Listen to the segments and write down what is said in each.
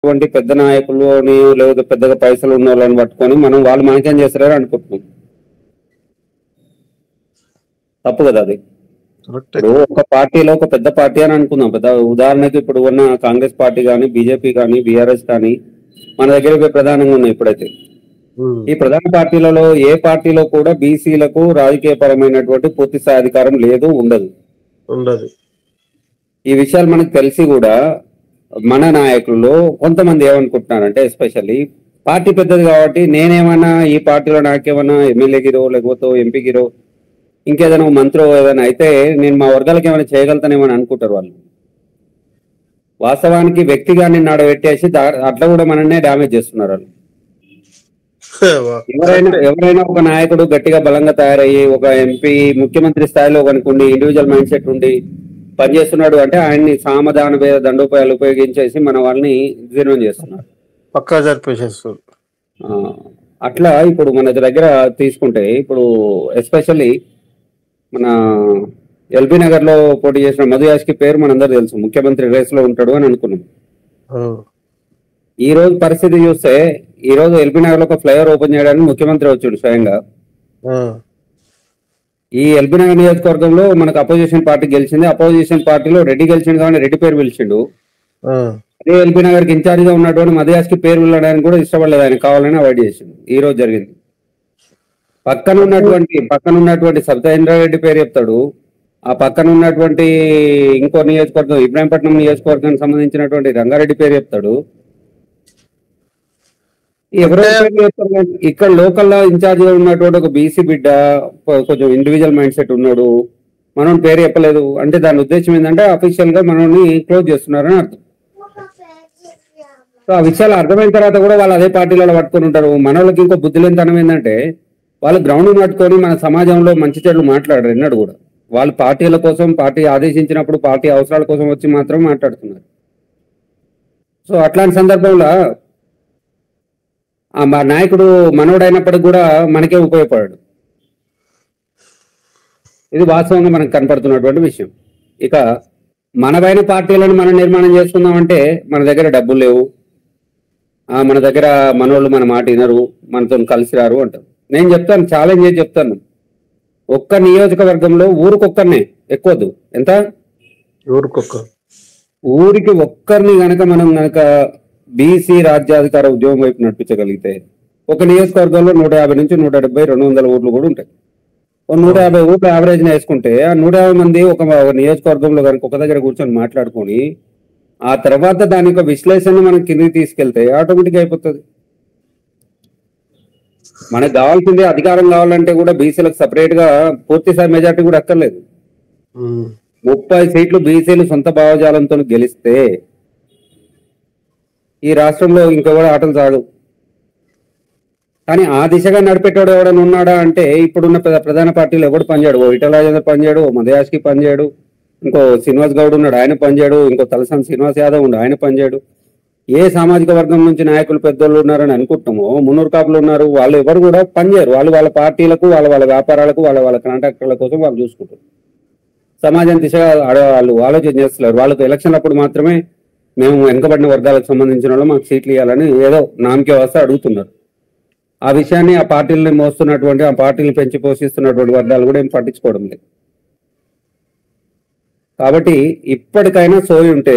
ఉన్నటువంటి పెద్ద నాయకులని లేదా పెద్దగా పైసలు ఉన్న వాళ్ళని పట్టుకొని మనం వాళ్ళు మనకేం చేస్తారని అనుకుంటున్నాం. తప్పు కదా అది. కరెక్టే. ఇప్పుడు ఒక పార్టీలో ఒక పెద్ద పార్టీ అని అనుకుందాం. పెద్ద ఉదాహరణకి ఇప్పుడు ఉన్న కాంగ్రెస్ పార్టీ కానీ, బీజేపీ కానీ, బీఆర్ఎస్ కానీ మన దగ్గర ఇవే ప్రధానంగా ఉన్నాయి ఇప్పుడైతే. ఉమ్, ఈ ప్రధాన పార్టీలలో ఏ పార్టీలో కూడా బీసీలకు రాజకీయ పరమైనటువంటి పూర్తి స్థాయి అధికారం లేదు, ఉండదు. ఉండదు. ఈ విషయాలు మనకు తెలిసి కూడా మన నాయకుల్లో కొంతమంది ఏమనుకుంటున్నారంటే, ఎస్పెషల్లీ పార్టీ పెద్దది కాబట్టి నేనేమన్నా ఈ పార్టీలో నాకేమన్నా ఎమ్మెల్యే గిరో లేకపోతే ఎంపీ గిరో ఇంకేదైనా మంత్రో ఏదైనా అయితే నేను మా వర్గాలకు ఏమైనా చేయగలుగుతానేమని అనుకుంటారు వాళ్ళు. వాస్తవానికి వ్యక్తిగా నిన్ను ఆడబెట్టేసి అట్లా కూడా మనల్నే డ్యామేజ్ చేస్తున్నారు వాళ్ళు. ఎవరైనా ఒక నాయకుడు గట్టిగా బలంగా తయారయ్యి ఒక ఎంపీ ముఖ్యమంత్రి స్థాయిలో కనుకుండి ఇండివిజువల్ మైండ్ సెట్ ఉండి పనిచేస్తున్నాడు అంటే ఆయన్ని సామధాన భేద దండోపాయాలు ఉపయోగించేసి మన వాళ్ళని జీర్ణం చేస్తున్నారు, పక్కా జరిపేసేస్తారు. అట్లా ఇప్పుడు మన దగ్గర తీసుకుంటే ఇప్పుడు ఎస్పెషల్లీ మన ఎల్బీ నగర్ లో పోటీ చేసిన మధు యాష్కి పేరు మనందరూ తెలుసు, ముఖ్యమంత్రి రేస్ లో ఉంటాడు అని అనుకున్నాం. ఈ రోజు పరిస్థితి చూస్తే ఈ రోజు ఎల్బీ నగర్ లో ఒక ఫ్లైఓవర్ ఓపెన్ చేయడానికి ముఖ్యమంత్రి వచ్చాడు స్వయంగా. ఈ ఎల్బీ నగర్ నియోజకవర్గంలో మనకు అపోజిషన్ పార్టీ గెలిచింది. అపోజిషన్ పార్టీలో రెడ్డి గెలిచిండు కానీ రెడ్డి పేరు పిలిచిండు. అదే ఎల్బీ నగర్ కి ఇన్ఛార్జ్ గా ఉన్నటువంటి మధుయాస్కి పేరు వెళ్ళడానికి కూడా ఇష్టపడలేదు, ఆయన కావాలని అవాయిడ్ చేసిండు. ఈ రోజు జరిగింది. పక్కన ఉన్నటువంటి సబితేంద్రారెడ్డి పేరు చెప్తాడు, ఆ పక్కన ఉన్నటువంటి ఇంకో నియోజకవర్గం ఇబ్రాహీంపట్నం నియోజకవర్గానికి సంబంధించినటువంటి రంగారెడ్డి పేరు చెప్తాడు. ఇక్కడ లోకల్ ఇన్ఛార్జ్ గా ఉన్నటువంటి ఒక బీసీ బిడ్డ కొంచెం ఇండివిజువల్ మైండ్ సెట్ ఉన్నాడు, మనం పేరు చెప్పలేదు అంటే దాని ఉద్దేశం ఏంటంటే అఫీషియల్ గా మనల్ని క్లోజ్ చేస్తున్నారని అర్థం. సో ఆ విషయాలు అర్థమైన తర్వాత కూడా వాళ్ళు అదే పార్టీలలో పట్టుకొని ఉంటారు. మన వాళ్ళకి ఇంకో బుద్ధి లేనితనం ఏంటంటే వాళ్ళు గ్రౌండ్ పట్టుకొని మన సమాజంలో మంచి చెడులు మాట్లాడరు ఎన్నడూ కూడా. వాళ్ళు పార్టీల కోసం, పార్టీ ఆదేశించినప్పుడు పార్టీ అవసరాల కోసం వచ్చి మాత్రం మాట్లాడుతున్నారు. సో అట్లాంటి సందర్భంలో మా నాయకుడు మనోడైనప్పటికి కూడా మనకే ఉపయోగపడాడు. ఇది వాస్తవంగా మనకు కనపడుతున్నటువంటి విషయం. ఇక మనపైన పార్టీలను మనం నిర్మాణం చేసుకుందాం అంటే మన దగ్గర డబ్బులు లేవు, మన దగ్గర మనోళ్ళు మన మాట వినరు, మనతో కలిసి రారు అంటారు. నేను చెప్తాను, ఛాలెంజ్ చేసి చెప్తాను, ఒక్క నియోజకవర్గంలో ఊరికొక్కరినే ఎక్కువద్దు, ఎంత ఊరికి ఒక్కరిని గనక మనం గనక బీసీ రాజ్యాధికార ఉద్యోగం వైపు నడిపించగలిగితే ఒక నియోజకవర్గంలో 150 నుంచి 170, 200 ఊర్లు కూడా ఉంటాయి. 150 ఊర్లు యావరేజ్ వేసుకుంటే ఆ 150 మంది ఒక నియోజకవర్గంలో కనుక ఒక దగ్గర కూర్చొని మాట్లాడుకొని ఆ తర్వాత దాని యొక్క విశ్లేషణ మనం కిందికి తీసుకెళ్తే ఆటోమేటిక్ అయిపోతుంది. మనకు కావాల్సిందే అధికారం కావాలంటే కూడా బీసీలకు సపరేట్ గా పూర్తిస్థాయి మెజార్టీ కూడా అక్కర్లేదు. 30 సీట్లు బీసీలు సొంత భావజాలంతో గెలిస్తే ఈ రాష్ట్రంలో ఇంకెవడ ఆటలు సాగు. కానీ ఆ దిశగా నడిపేటోడు ఎవడైనా ఉన్నాడా అంటే ఇప్పుడున్న ప్రధాన పార్టీలు ఎవడు పనిచేయడు. ఓ ఈటెల రాజేందర్ పనిచేయడు, ఓ మధుయాష్కి పనిచేయడు, ఇంకో శ్రీనివాస్ గౌడ్ ఉన్నాడు ఆయన పనిచేయడు, ఇంకో తలసాని శ్రీనివాస్ యాదవ్ ఉన్నాడు ఆయన పనిచేయడు. ఏ సామాజిక వర్గం నుంచి నాయకులు పెద్దోళ్ళు ఉన్నారని అనుకుంటామో మున్నూరు కాపులు ఉన్నారు, వాళ్ళు ఎవరు కూడా పనిచేయరు. వాళ్ళు వాళ్ళ పార్టీలకు, వాళ్ళ వ్యాపారాలకు, వాళ్ళ కాంట్రాక్టర్ల కోసం వాళ్ళు చూసుకుంటారు. సమాజం దిశగా వాళ్ళు ఆలోచన చేస్తున్నారు. వాళ్ళకు ఎలక్షన్ అప్పుడు మాత్రమే మేము వెనుకబడిన వర్గాలకు సంబంధించిన వాళ్ళు మాకు సీట్లు ఇవ్వాలని ఏదో నామకే వస్తే అడుగుతున్నారు. ఆ విషయాన్ని ఆ పార్టీలని మోస్తున్నటువంటి, ఆ పార్టీని పెంచి పోషిస్తున్నటువంటి వర్గాలు కూడా ఏం పట్టించుకోవడం లేదు. కాబట్టి ఇప్పటికైనా సోయి ఉంటే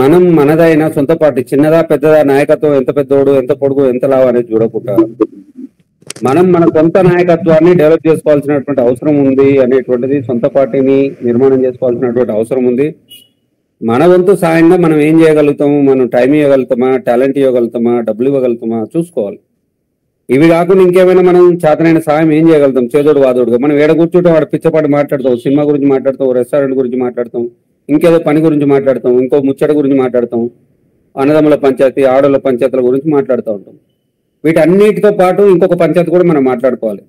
మనం మనదైన సొంత పార్టీ, చిన్నదా పెద్దదా, నాయకత్వం ఎంత పెద్దోడు ఎంత పొడుగు ఎంత లావు అనేది చూడకుండా మనం మన సొంత నాయకత్వాన్ని డెవలప్ చేసుకోవాల్సినటువంటి అవసరం ఉంది అనేటువంటిది, సొంత పార్టీని నిర్మాణం చేసుకోవాల్సినటువంటి అవసరం ఉంది. మన వంతు సాయంగా మనం ఏం చేయగలుగుతాము, మనం టైం ఇవ్వగలుగుతామా, టాలెంట్ ఇవ్వగలుగుతామా, డబ్బులు ఇవ్వగలుగుతామా చూసుకోవాలి. ఇవి కాకుండా ఇంకేమైనా మనం చేతనైన సాయం ఏం చేయగలుగుతాం చేదోడు వాదోడుగా. మనం ఏడ కూర్చుంటే వాడు పిచ్చపాటు మాట్లాడతాం, సినిమా గురించి మాట్లాడతాం, రెస్టారెంట్ గురించి మాట్లాడతాం, ఇంకేదో పని గురించి మాట్లాడతాం, ఇంకో ముచ్చట గురించి మాట్లాడతాం, అన్నదమ్ముల పంచాయతీ, ఆడోళ్ళ పంచాయతీల గురించి మాట్లాడుతూ ఉంటాం. వీటన్నిటితో పాటు ఇంకొక పంచాయతీ కూడా మనం మాట్లాడుకోవాలి.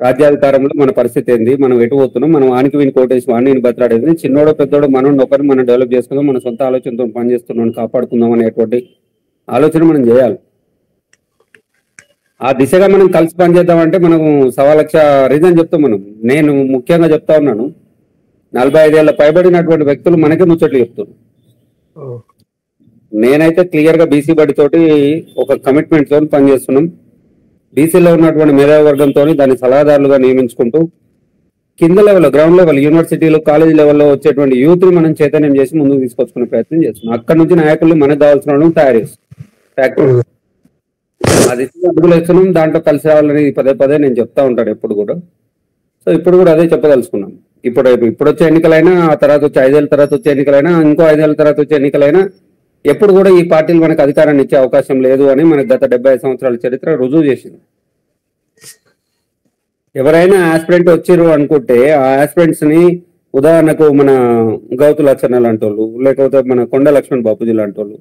రాజ్యాధికారంలో మన పరిస్థితి ఏంది, మనం ఎటు పోతున్నాం, మనం వానికి వీని కోటేసి వాడిని బతలాడేది, చిన్నోడో పెద్దోడో మనం ఒకరిని మనం డెవలప్ చేసుకుందాం, మన సొంత ఆలోచనతో పనిచేస్తున్నాం కాపాడుకుందాం అనేటువంటి ఆలోచన మనం చేయాలి. ఆ దిశగా మనం కలిసి పనిచేద్దామంటే మనం 1,00,000 రీజన్ చెప్తాం. నేను ముఖ్యంగా చెప్తా ఉన్నాను, 45 ఏళ్ళ పైబడినటువంటి వ్యక్తులు మనకే ముచ్చట్లు చెప్తున్నారు. నేనైతే క్లియర్ గా బీసీ బడి తోటి ఒక కమిట్మెంట్ తోటి పనిచేస్తున్నాం. బీసీలో ఉన్నటువంటి మేధావర్గంతో దాన్ని సలహాదారులుగా నియమించుకుంటూ కింద లెవెల్, గ్రౌండ్ లెవెల్, యూనివర్సిటీలు, కాలేజ్ లెవెల్లో వచ్చేటువంటి యూత్ ని మనం చైతన్యం చేసి ముందుకు తీసుకొచ్చుకునే ప్రయత్నం చేస్తున్నాం. అక్కడ నుంచి నాయకులు మనకు కావాల్సిన వాళ్ళని తయారు చేస్తాం. అది అడుగులు వేస్తున్నాం, దాంట్లో కలిసి రావాలని పదే పదే నేను చెప్తా ఉంటాను ఎప్పుడు కూడా. సో ఇప్పుడు కూడా అదే చెప్పదలుచుకున్నాం. ఇప్పుడు వచ్చే ఎన్నికలైనా, ఆ తర్వాత వచ్చే 5 ఏళ్ళ తర్వాత వచ్చే ఎన్నికలైనా, ఇంకో 5 ఏళ్ళ తర్వాత వచ్చే ఎన్నికలైనా ఎప్పుడు కూడా ఈ పార్టీలు మనకు అధికారాన్ని ఇచ్చే అవకాశం లేదు అని మనకు గత 75 సంవత్సరాల చరిత్ర రుజువు చేసింది. ఎవరైనా ఆస్పిరెంట్ వచ్చిర్రు అనుకుంటే ఆ ఆస్పిరెంట్స్ ని, ఉదాహరణకు మన గౌతు లచ్చన్న లాంటి వాళ్ళు, లేకపోతే మన కొండ లక్ష్మణ్ బాపూజీ లాంటి వాళ్ళు,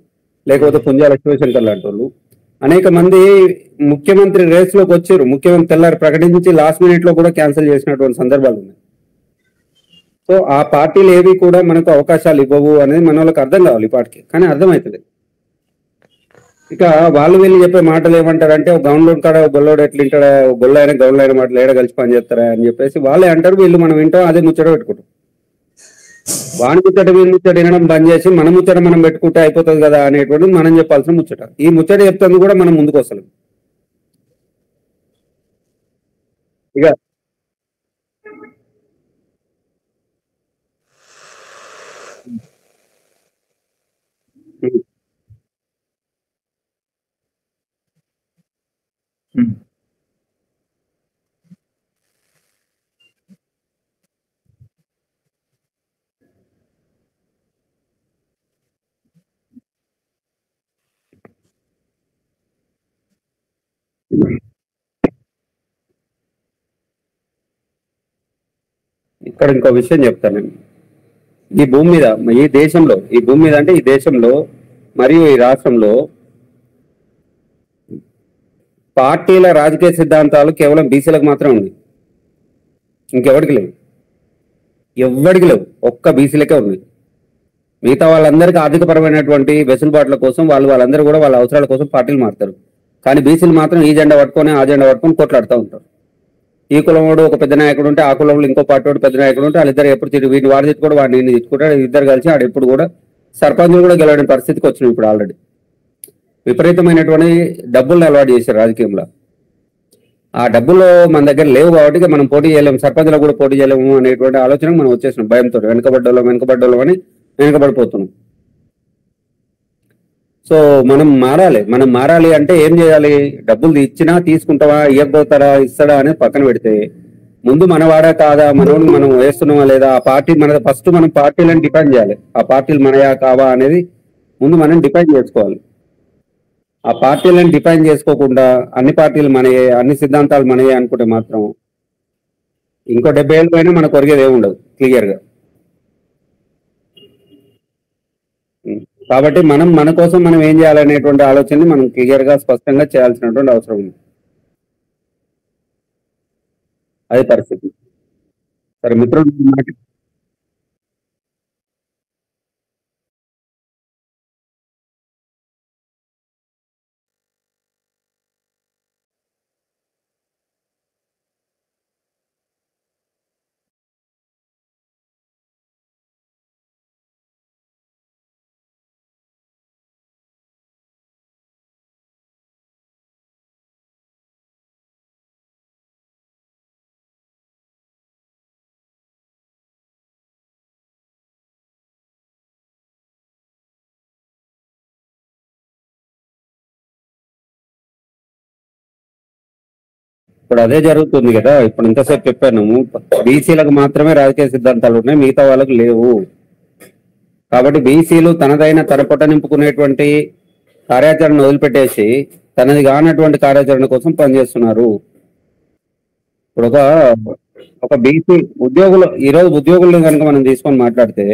లేకపోతే పుంజా లక్ష్మీశంకర్ లాంటి వాళ్ళు, అనేక మంది ముఖ్యమంత్రి రేస్ లోకి వచ్చారు. ముఖ్యమంత్రి తెల్లారి ప్రకటించి లాస్ట్ మినిట్ లో కూడా క్యాన్సిల్ చేసినటువంటి సందర్భాలు ఉన్నాయి. సో ఆ పార్టీలు ఏవి కూడా మనకు అవకాశాలు ఇవ్వవు అనేది మన వాళ్ళకి అర్థం కావాలి ఈ పార్టీకి, కానీ అర్థమవుతుంది. ఇక వాళ్ళు వీళ్ళు చెప్పే మాటలు ఏమంటారంటే, ఒక గౌన్లో కాడ గొల్లోడు ఎట్లింటాడా, గొల్ల అయినా గౌన్లో అయిన మాటలు ఏడ కలిసి పని చేస్తారా అని చెప్పేసి వాళ్ళే అంటారు. వీళ్ళు మనం వింటాం, అదే ముచ్చట పెట్టుకుంటాం. వాని ముచ్చట వీని ముచ్చట వినడం బంద్ చేసి మన ముచ్చట మనం పెట్టుకుంటే అయిపోతుంది కదా అనేటువంటిది మనం చెప్పాల్సిన ముచ్చట. ఈ ముచ్చట చెప్తుంది కూడా మనం ముందుకు వస్తలేం. ఇక ఇక్కడ ఇంకో విషయం చెప్తాను నేను. ఈ భూమి మీద, ఈ భూమి మీద అంటే ఈ దేశంలో మరియు ఈ రాష్ట్రంలో పార్టీల రాజకీయ సిద్ధాంతాలు కేవలం బీసీలకు మాత్రమే ఉంది, ఇంకెవరికి లేవు. ఎవ్వడికి లేవు, ఒక్క బీసీలకే ఉన్నాయి. మిగతా వాళ్ళందరికీ ఆర్థికపరమైనటువంటి వెసులుబాట్ల కోసం వాళ్ళందరూ కూడా వాళ్ళ అవసరాల కోసం పార్టీలు మారుతారు. కానీ బీసీలు మాత్రం ఈ జెండా పట్టుకొని ఆ జెండా పట్టుకొని కొట్లాడుతూ ఉంటారు. ఈ కులంలో ఒక పెద్ద నాయకుడు ఉంటే, ఆ కులంలో ఇంకో పార్టీ వాడు పెద్ద నాయకుడు ఉంటే, వాళ్ళిద్దరు ఎప్పుడు వీడిని వాడు తిట్టుకోడు, వాడిని నిన్ను తిట్టుకుంటాడు. ఇద్దరు కలిసి ఆడు ఎప్పుడు కూడా సర్పంచులు కూడా గెలవని పరిస్థితికి వచ్చినాయి. ఇప్పుడు ఆల్రెడీ విపరీతమైనటువంటి డబ్బులు అలవాటు చేశారు రాజకీయంలో. ఆ డబ్బులు మన దగ్గర లేవు కాబట్టి మనం పోటీ చేయలేము, సర్పంచ్లో కూడా పోటీ చేయలేము అనేటువంటి ఆలోచన మనం వచ్చేసినాం. భయంతో వెనకబడ్డోళ్ళం అని వెనకబడిపోతున్నాం. సో మనం మారాలి అంటే ఏం చేయాలి? డబ్బులు ఇచ్చినా తీసుకుంటావా, ఇవ్వబోతారా, ఇస్తాడా అనేది పక్కన పెడితే, ముందు మనవాడా కాదా, మనం వేస్తున్నామా లేదా, ఆ పార్టీ ఫస్ట్ మనం పార్టీలను డిపెండ్ చేయాలి. ఆ పార్టీలు మనయా కావా అనేది ముందు మనం డిపెండ్ చేసుకోవాలి. ఆ పార్టీలను డిపెండ్ చేసుకోకుండా అన్ని పార్టీలు మనయే, అన్ని సిద్ధాంతాలు మనయే అనుకుంటే మాత్రం ఇంకో 70 ఏళ్ళ పైన మనకు ఒరిగేది ఏముండదు క్లియర్గా. కాబట్టి మన కోసం మనం ఏం చేయాలనేటువంటి ఆలోచనని మనం క్లియర్ గా స్పష్టంగా చేయాల్సినటువంటి అవసరం ఉంది. అది పరిస్థితి. సరే మిత్రుడు, ఇప్పుడు అదే జరుగుతుంది కదా. ఇప్పుడు ఇంతసేపు చెప్పాను, బీసీలకు మాత్రమే రాజకీయ సిద్ధాంతాలు ఉన్నాయి, మిగతా వాళ్ళకు లేవు. కాబట్టి బీసీలు తన పొట్ట నింపుకునేటువంటి కార్యాచరణ వదిలిపెట్టేసి తనది కానటువంటి కార్యాచరణ కోసం పనిచేస్తున్నారు. ఇప్పుడు ఒక బీసీ ఈరోజు ఉద్యోగులను కనుక మనం తీసుకొని మాట్లాడితే,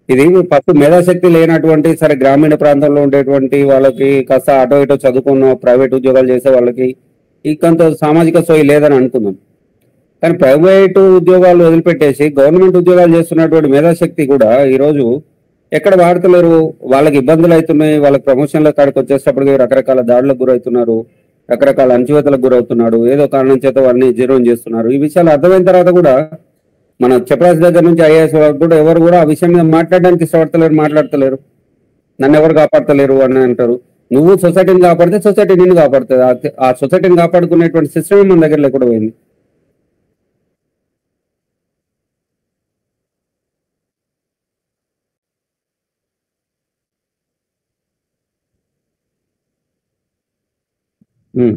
ఇది ఫస్ట్ మేధాశక్తి లేనటువంటి, సరే గ్రామీణ ప్రాంతంలో ఉండేటువంటి వాళ్ళకి, కాస్త అటో ఇటో చదువుకున్న ప్రైవేట్ ఉద్యోగాలు చేసే వాళ్ళకి ఇంకంత సామాజిక సోయి లేదని అనుకుందాం. కానీ ప్రైవేటు ఉద్యోగాలు వదిలిపెట్టేసి గవర్నమెంట్ ఉద్యోగాలు చేస్తున్నటువంటి మేధాశక్తి కూడా ఈరోజు ఎక్కడ వాడతలేరు. వాళ్ళకి ఇబ్బందులు అవుతున్నాయి. వాళ్ళకి ప్రమోషన్ల కాడికి వచ్చేటప్పటికి రకరకాల దాడులకు గురవుతున్నారు, రకరకాల అణచివేతలకు గురవుతున్నారు. ఏదో కారణం చేత వాళ్ళని జీర్ణం చేస్తున్నారు. ఈ విషయాలు అర్థమైన తర్వాత కూడా మన చపరాసి దగ్గర నుంచి ఐఏఎస్ వరకు కూడా ఎవరు కూడా ఆ విషయం మీద మాట్లాడడానికి మాట్లాడతలేరు. నన్ను ఎవరు కాపాడతలేరు అని అంటారు. నువ్వు సొసైటీని కాపాడితే సొసైటీ నిన్ను కాపాడుతుంది. ఆ సొసైటీని కాపాడుకునేటువంటి సిస్టమ్ మన దగ్గర లేకుండా పోయింది. ఉమ్.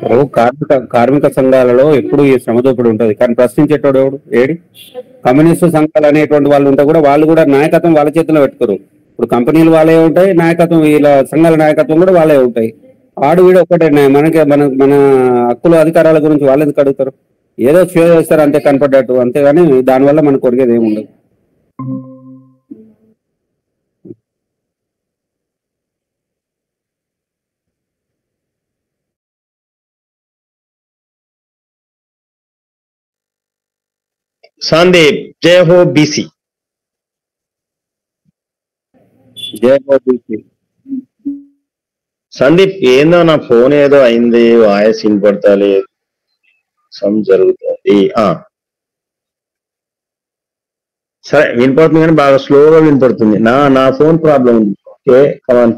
ఇప్పుడు కార్మిక సంఘాలలో ఎప్పుడు ఈ శ్రమ దోపిడీ ఉంటది, కానీ ప్రశ్నించేటోడు ఎవడు ఏడి? కమ్యూనిస్టు సంఘాలు అనేటువంటి వాళ్ళు ఉంటే కూడా వాళ్ళు కూడా నాయకత్వం వాళ్ళ చేతిలో పెట్టుకోరు. ఇప్పుడు కంపెనీలు వాళ్ళే ఉంటాయి, నాయకత్వం వీళ్ళ సంఘాల నాయకత్వం కూడా వాళ్ళే ఉంటాయి. ఆడు వీడు ఒక్కటే. మన మన హక్కుల అధికారాల గురించి వాళ్ళు ఎందుకు అడుగుతారు? ఏదో షో చేస్తారు అంతే కనపడ్డట్టు, అంతేగాని దానివల్ల మనకు కొరిగేది ఏమి ఉండదు. సందీప్ జై హో బీసీ. సందీప్ ఏందో నా ఫోన్ ఏదో అయింది, వాయిస్ వినపడతలేదు, సమ్ జరుగుతుంది. సరే వినపడుతుంది కానీ బాగా స్లోగా వినపడుతుంది. నా ఫోన్ ప్రాబ్లం ఉంది. Okay come on.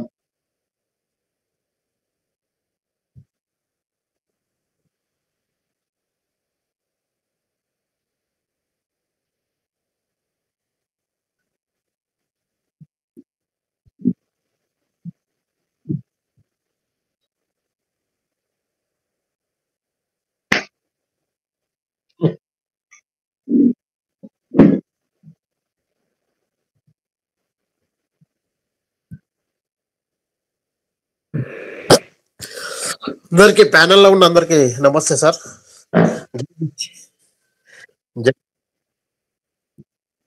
అందరికి ప్యానెల్లో ఉన్న అందరికి నమస్తే సార్.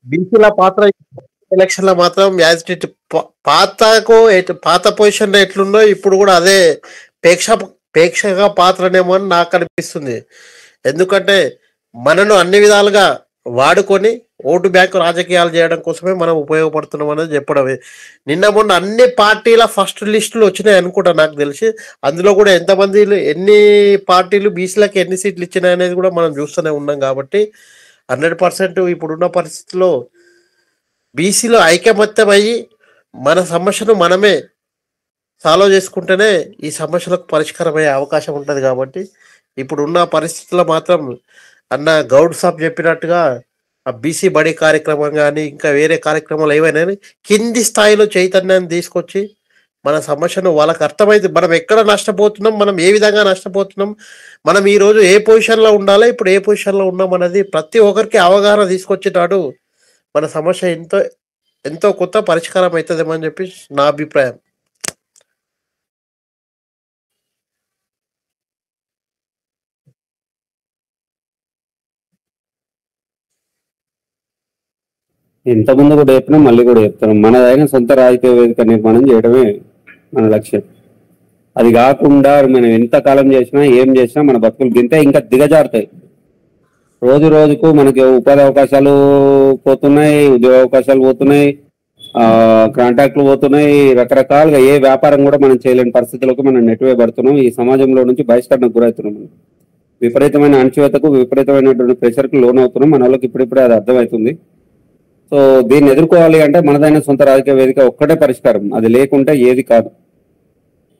బీసీల పాత్ర ఎలక్షన్ లో మాత్రం యాజ్ ఇట్ పాత పొజిషన్ లో ఎట్లుందో ఇప్పుడు కూడా అదే ప్రేక్షక పాత్రనేమో అని నాకు అనిపిస్తుంది. ఎందుకంటే మనను అన్ని విధాలుగా వాడుకొని ఓటు బ్యాంకు రాజకీయాలు చేయడం కోసమే మనం ఉపయోగపడుతున్నాం అనేది చెప్పడమే. నిన్న మొన్న అన్ని పార్టీల ఫస్ట్ లిస్టులు వచ్చినాయి అనుకుంటా నాకు తెలిసి. అందులో కూడా ఎంతమంది ఎన్ని పార్టీలు బీసీలకు ఎన్ని సీట్లు ఇచ్చినాయి అనేది కూడా మనం చూస్తూనే ఉన్నాం. కాబట్టి 100% ఇప్పుడున్న పరిస్థితుల్లో బీసీలో ఐకమత్యం అయ్యి మన సమస్యను మనమే సాల్వ్ చేసుకుంటేనే ఈ సమస్యలకు పరిష్కారం అయ్యే అవకాశం ఉంటుంది. కాబట్టి ఇప్పుడున్న పరిస్థితుల్లో మాత్రం అన్న గౌడ్ సాబ్ చెప్పినట్టుగా ఆ బీసీ బడి కార్యక్రమం కానీ ఇంకా వేరే కార్యక్రమాలు ఏవైనా కింది స్థాయిలో చైతన్యాన్ని తీసుకొచ్చి మన సమస్యను వాళ్ళకి అర్థమైంది. మనం ఎక్కడ నష్టపోతున్నాం, మనం ఏ విధంగా నష్టపోతున్నాం, మనం ఈరోజు ఏ పొజిషన్లో ఉండాలి, ఇప్పుడు ఏ పొజిషన్లో ఉన్నాం అనేది ప్రతి ఒక్కరికి అవగాహన తీసుకొచ్చేటాడు మన సమస్య ఎంతో ఎంతో కొత్త పరిష్కారం అవుతుందేమో అని చెప్పి నా అభిప్రాయం. ఇంతకుముందు కూడా చెప్తున్నాం, మళ్ళీ కూడా చెప్తున్నాం, మనదైన సొంత రాజకీయ వేదిక నిర్మాణం చేయడమే మన లక్ష్యం. అది కాకుండా మనం ఎంత కాలం చేసినా ఏం చేసినా మన బతుకులు గింతే ఇంకా దిగజారుతాయి. రోజు రోజుకు మనకి ఉపాధి అవకాశాలు పోతున్నాయి, ఉద్యోగ అవకాశాలు పోతున్నాయి, కాంట్రాక్ట్లు పోతున్నాయి, రకరకాలుగా ఏ వ్యాపారం కూడా మనం చేయలేని పరిస్థితులకు మనం నెట్టివేయబడుతున్నాం. ఈ సమాజంలో నుంచి బహిష్కరణకు గురవుతున్నాం. విపరీతమైన అణచివేతకు, విపరీతమైనటువంటి ప్రెషర్కు లోన్ అవుతున్నాం. మన వాళ్ళకి ఇప్పుడిప్పుడే అది అర్థమవుతుంది. సో దీన్ని ఎదుర్కోవాలి అంటే మనదైన సొంత రాజకీయ వేదిక ఒక్కటే పరిష్కారం. అది లేకుంటే ఏది కాదు.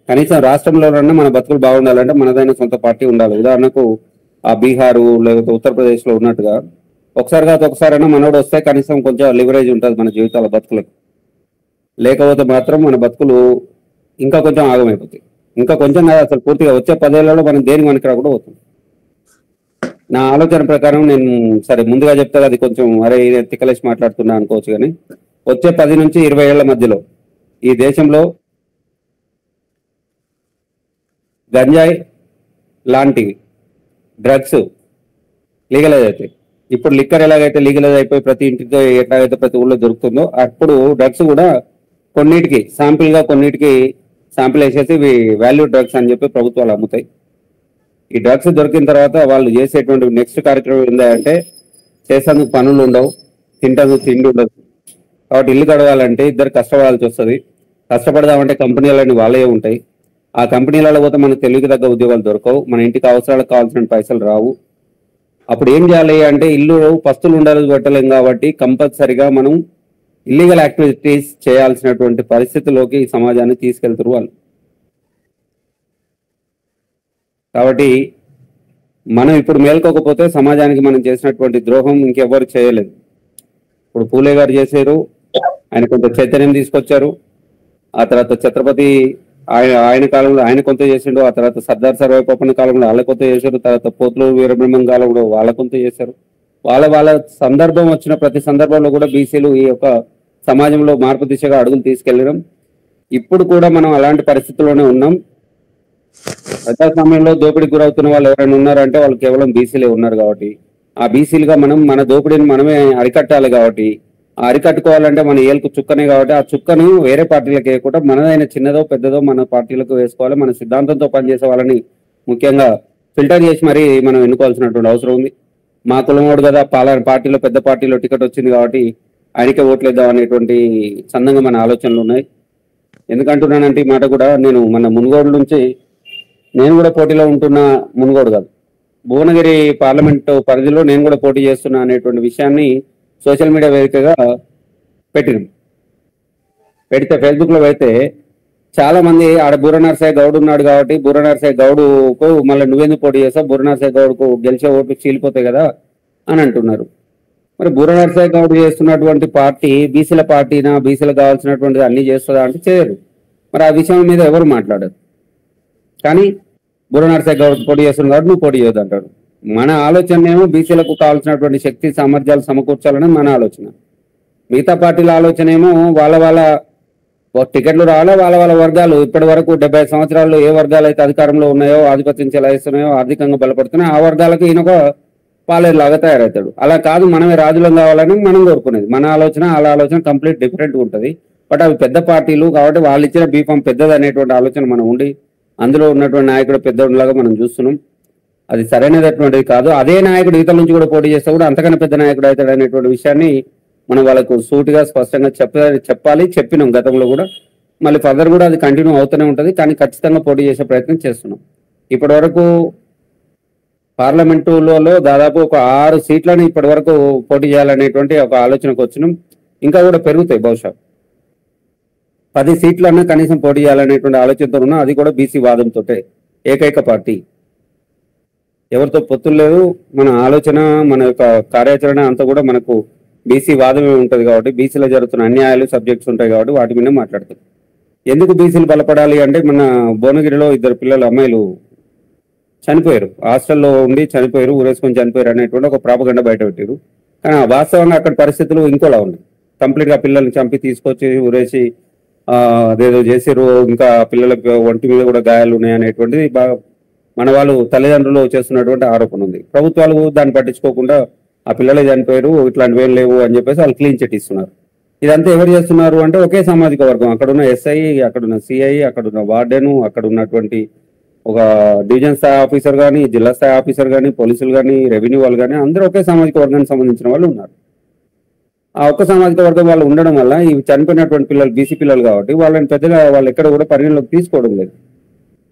కనీసం రాష్ట్రంలోనన్నా మన బతుకులు బాగుండాలంటే మనదైన సొంత పార్టీ ఉండాలి. ఉదాహరణకు ఆ బీహారు లేకపోతే ఉత్తరప్రదేశ్ లో ఉన్నట్టుగా ఒకసారి కాదు ఒకసారైనా మనోడు వస్తే కనీసం కొంచెం లివరేజ్ ఉంటుంది మన జీవితాల బతుకులకు. లేకపోతే మాత్రం మన బతుకులు ఇంకా కొంచెం ఆగమైపోతాయి. ఇంకా కొంచెం కాదు, అసలు పూర్తిగా వచ్చే 10 ఏళ్లలో మనం దేనికి మనకి రాకుండా పోతుంది. నా ఆలోచన ప్రకారం నేను సరే ముందుగా చెప్తా, అది కొంచెం అరే తిక్కలేసి మాట్లాడుతున్నా అనుకోవచ్చు, కానీ వచ్చే 10 నుంచి 20 ఏళ్ల మధ్యలో ఈ దేశంలో గంజాయి లాంటివి డ్రగ్స్ లీగలైజ్ అవుతాయి. ఇప్పుడు లిక్కర్ ఎలాగైతే లీగలైజ్ అయిపోయి ప్రతి ఇంటితో ఎట్లాగైతే ప్రతి ఊళ్ళో దొరుకుతుందో, అప్పుడు డ్రగ్స్ కూడా కొన్నిటికి శాంపిల్ వేసేసి ఇవి వాల్యూ డ్రగ్స్ అని చెప్పి ప్రభుత్వాలు అమ్ముతాయి. ఈ డ్రగ్స్ దొరికిన తర్వాత వాళ్ళు చేసేటువంటి నెక్స్ట్ కార్యక్రమం ఏంటంటే, చేసేందుకు పనులు ఉండవు, తింటందుకు తిండి ఉండదు. కాబట్టి ఇల్లు గడవాలంటే ఇద్దరు కష్టపడాల్సి వస్తుంది. కష్టపడదామంటే కంపెనీలన్నీ వాళ్ళే ఉంటాయి. ఆ కంపెనీలలో పోతే మనకు తెలివికి తగ్గ ఉద్యోగాలు దొరకవు, మన ఇంటికి అవసరాలకు కావాల్సిన పైసలు రావు. అప్పుడు ఏం చేయాలి అంటే, ఇల్లు పస్తులు ఉండాలి పెట్టలేం కాబట్టి కంపల్సరిగా మనం ఇల్లీగల్ యాక్టివిటీస్ చేయాల్సినటువంటి పరిస్థితిలోకి ఈ సమాజాన్ని తీసుకెళ్తారు వాళ్ళు. కాబట్టి మనం ఇప్పుడు మేల్కోకపోతే సమాజానికి మనం చేసినటువంటి ద్రోహం ఇంకెవ్వరు చేయలేదు. ఇప్పుడు పూలే గారు చేశారు, ఆయన కొంత చైతన్యం తీసుకొచ్చారు. ఆ తర్వాత ఛత్రపతి ఆయన కాలంలో ఆయన కొంత చేసిండు. ఆ తర్వాత సర్దార్ సర్వాయి పప్పన్న కాలంలో వాళ్ళ కొంత చేశారు. తర్వాత పోతులూరు వీరబ్రహ్మం కాలంలో వాళ్ళ కొంత చేశారు. వాళ్ళ సందర్భం వచ్చిన ప్రతి సందర్భంలో కూడా బీసీలు ఈ యొక్క సమాజంలో మార్పు దిశగా అడుగులు తీసుకెళ్ళడం. ఇప్పుడు కూడా మనం అలాంటి పరిస్థితుల్లోనే ఉన్నాం. ప్రజాస్వామ్యంలో దోపిడీకి గురవుతున్న వాళ్ళు ఎవరైనా ఉన్నారంటే వాళ్ళు కేవలం బీసీలే ఉన్నారు. కాబట్టి ఆ బీసీలుగా మనం మన దోపిడీని మనమే అరికట్టాలి. కాబట్టి ఆ అరికట్టుకోవాలంటే మన ఏలుకు చుక్కనే, కాబట్టి ఆ చుక్కను వేరే పార్టీలకు వేయకుండా మనదైన చిన్నదో పెద్దదో మన పార్టీలకు వేసుకోవాలి. మన సిద్ధాంతంతో పనిచేసే వాళ్ళని ముఖ్యంగా ఫిల్టర్ చేసి మరీ మనం ఎన్నుకోవాల్సినటువంటి అవసరం ఉంది. మా కులమోడు కదా పార్టీలో పెద్ద పార్టీలో టికెట్ వచ్చింది కాబట్టి ఆయనకే ఓట్లేద్దాం అనేటువంటి చందంగా మన ఆలోచనలు ఉన్నాయి. ఎందుకంటున్నానంటే ఈ మాట కూడా, నేను మన మునుగోడు నుంచి నేను కూడా పోటీలో ఉంటున్న, మునుగోడు కాదు భువనగిరి పార్లమెంట్ పరిధిలో నేను కూడా పోటీ చేస్తున్నా అనేటువంటి విషయాన్ని సోషల్ మీడియా వేదికగా పెడితే ఫేస్బుక్ లో పెడితే చాలా మంది ఆడ బుర్ర నరసయ్య గౌడ్ ఉన్నాడు కాబట్టి బుర్ర నరసయ్య గౌడుకు మళ్ళీ నువ్వెందుకు పోటీ చేస్తావు, బుర్ర నరసయ్య గౌడ్కు గెలిచే ఓట్లు చీలిపోతాయి కదా అని అంటున్నారు. మరి బుర్ర నరసయ్య గౌడ్ చేస్తున్నటువంటి పార్టీ బీసీల పార్టీనా, బీసీలకు కావాల్సినటువంటి అన్ని చేస్తుందా అంటే చేయరు. మరి ఆ విషయం మీద ఎవరు మాట్లాడరు. కానీ బుర్ర నరసయ్య గౌడ్ పోటీ చేస్తున్న కాబట్టి నువ్వు పోటీ చేయొద్దు అంటాడు. మన ఆలోచన ఏమో బీసీలకు కావాల్సినటువంటి శక్తి సామర్థ్యాలు సమకూర్చాలని మన ఆలోచన. మిగతా పార్టీల ఆలోచన ఏమో వాళ్ళ టికెట్లు రావాలా, వాళ్ళ వర్గాలు ఇప్పటి వరకు 70 సంవత్సరాల్లో ఏ వర్గాలు అయితే అధికారంలో ఉన్నాయో, ఆధిపత్యం చెలాయిస్తున్నాయో, ఆర్థికంగా బలపడుతున్నాయో ఆ వర్గాలకు ఈయనొక పాలేరులాగా తయారవుతాడు. అలా కాదు, మనమే రాజులం కావాలని మనం కోరుకునేది. మన ఆలోచన వాళ్ళ ఆలోచన కంప్లీట్ డిఫరెంట్గా ఉంటుంది. బట్ అవి పెద్ద పార్టీలు కాబట్టి వాళ్ళు ఇచ్చిన బీఫామ్ పెద్దది అనేటువంటి ఆలోచన మనం ఉండి అందులో ఉన్నటువంటి నాయకుడు పెద్దలాగా మనం చూస్తున్నాం. అది సరైనటువంటిది కాదు. అదే నాయకుడు ఇతరుల నుంచి కూడా పోటీ చేస్తే కూడా అంతకన్నా పెద్ద నాయకుడు అవుతాడు అనేటువంటి విషయాన్ని మనం వాళ్ళకు సూటిగా స్పష్టంగా చెప్పాలి. చెప్పినాం గతంలో కూడా, మళ్ళీ ఫర్దర్ కూడా అది కంటిన్యూ అవుతూనే ఉంటుంది. కానీ ఖచ్చితంగా పోటీ చేసే ప్రయత్నం చేస్తున్నాం. ఇప్పటి వరకు పార్లమెంటులలో దాదాపు ఒక 6 సీట్లను ఇప్పటి వరకు పోటీ చేయాలనేటువంటి ఒక ఆలోచనకు వచ్చినాం. ఇంకా కూడా పెరుగుతాయి, బహుశా 10 సీట్లన్నా కనీసం పోటీ చేయాలనేటువంటి ఆలోచనతో ఉన్నాం. అది కూడా బీసీ వాదంతో, ఏకైక పార్టీ, ఎవరితో పొత్తులు లేదు. మన ఆలోచన, మన యొక్క కార్యాచరణ అంతా కూడా మనకు బీసీ వాదమే ఉంటుంది. కాబట్టి బీసీలో జరుగుతున్న అన్యాయాలు సబ్జెక్ట్స్ ఉంటాయి కాబట్టి వాటి మీద మాట్లాడుతాం. ఎందుకు బీసీలు బలపడాలి అంటే, మన భువనగిరిలో 2 పిల్లలు అమ్మాయిలు చనిపోయారు, హాస్టల్లో ఉండి చనిపోయారు, ఊరేసుకొని చనిపోయారు అనేటువంటి ఒక ప్రాపగండ బయట పెట్టారు. కానీ వాస్తవంగా అక్కడ పరిస్థితులు ఇంకోలా ఉన్నాయి. కంప్లీట్ గా పిల్లల్ని చంపి తీసుకొచ్చి ఊరేసి అదేదో చేసారు. ఇంకా పిల్లలకు ఒంటి మీద కూడా గాయాలు ఉన్నాయి అనేటువంటిది మన వాళ్ళు తల్లిదండ్రులు చేస్తున్నటువంటి ఆరోపణ ఉంది. ప్రభుత్వాలు దాన్ని పట్టించుకోకుండా ఆ పిల్లలే చనిపోయారు, ఇట్లాంటివి ఏం లేవు అని చెప్పేసి వాళ్ళు క్లీన్ చిట్ ఇస్తున్నారు. ఇదంతా ఎవరు చేస్తున్నారు అంటే ఒకే సామాజిక వర్గం. అక్కడున్న ఎస్ఐ, అక్కడున్న సిఐ, అక్కడున్న వార్డెను, అక్కడ ఉన్నటువంటి ఒక డివిజన్ స్థాయి ఆఫీసర్ కానీ, జిల్లా స్థాయి ఆఫీసర్ కానీ, పోలీసులు కానీ, రెవెన్యూ వాళ్ళు కానీ అందరూ ఒకే సామాజిక వర్గానికి సంబంధించిన వాళ్ళు ఉన్నారు. ఆ ఒక్క సామాజిక వర్గం వాళ్ళు ఉండడం వల్ల ఈ చనిపోయినటువంటి పిల్లలు బీసీ పిల్లలు కాబట్టి వాళ్ళని పెద్దగా వాళ్ళు ఎక్కడ కూడా పరిగణలోకి తీసుకోవడం లేదు.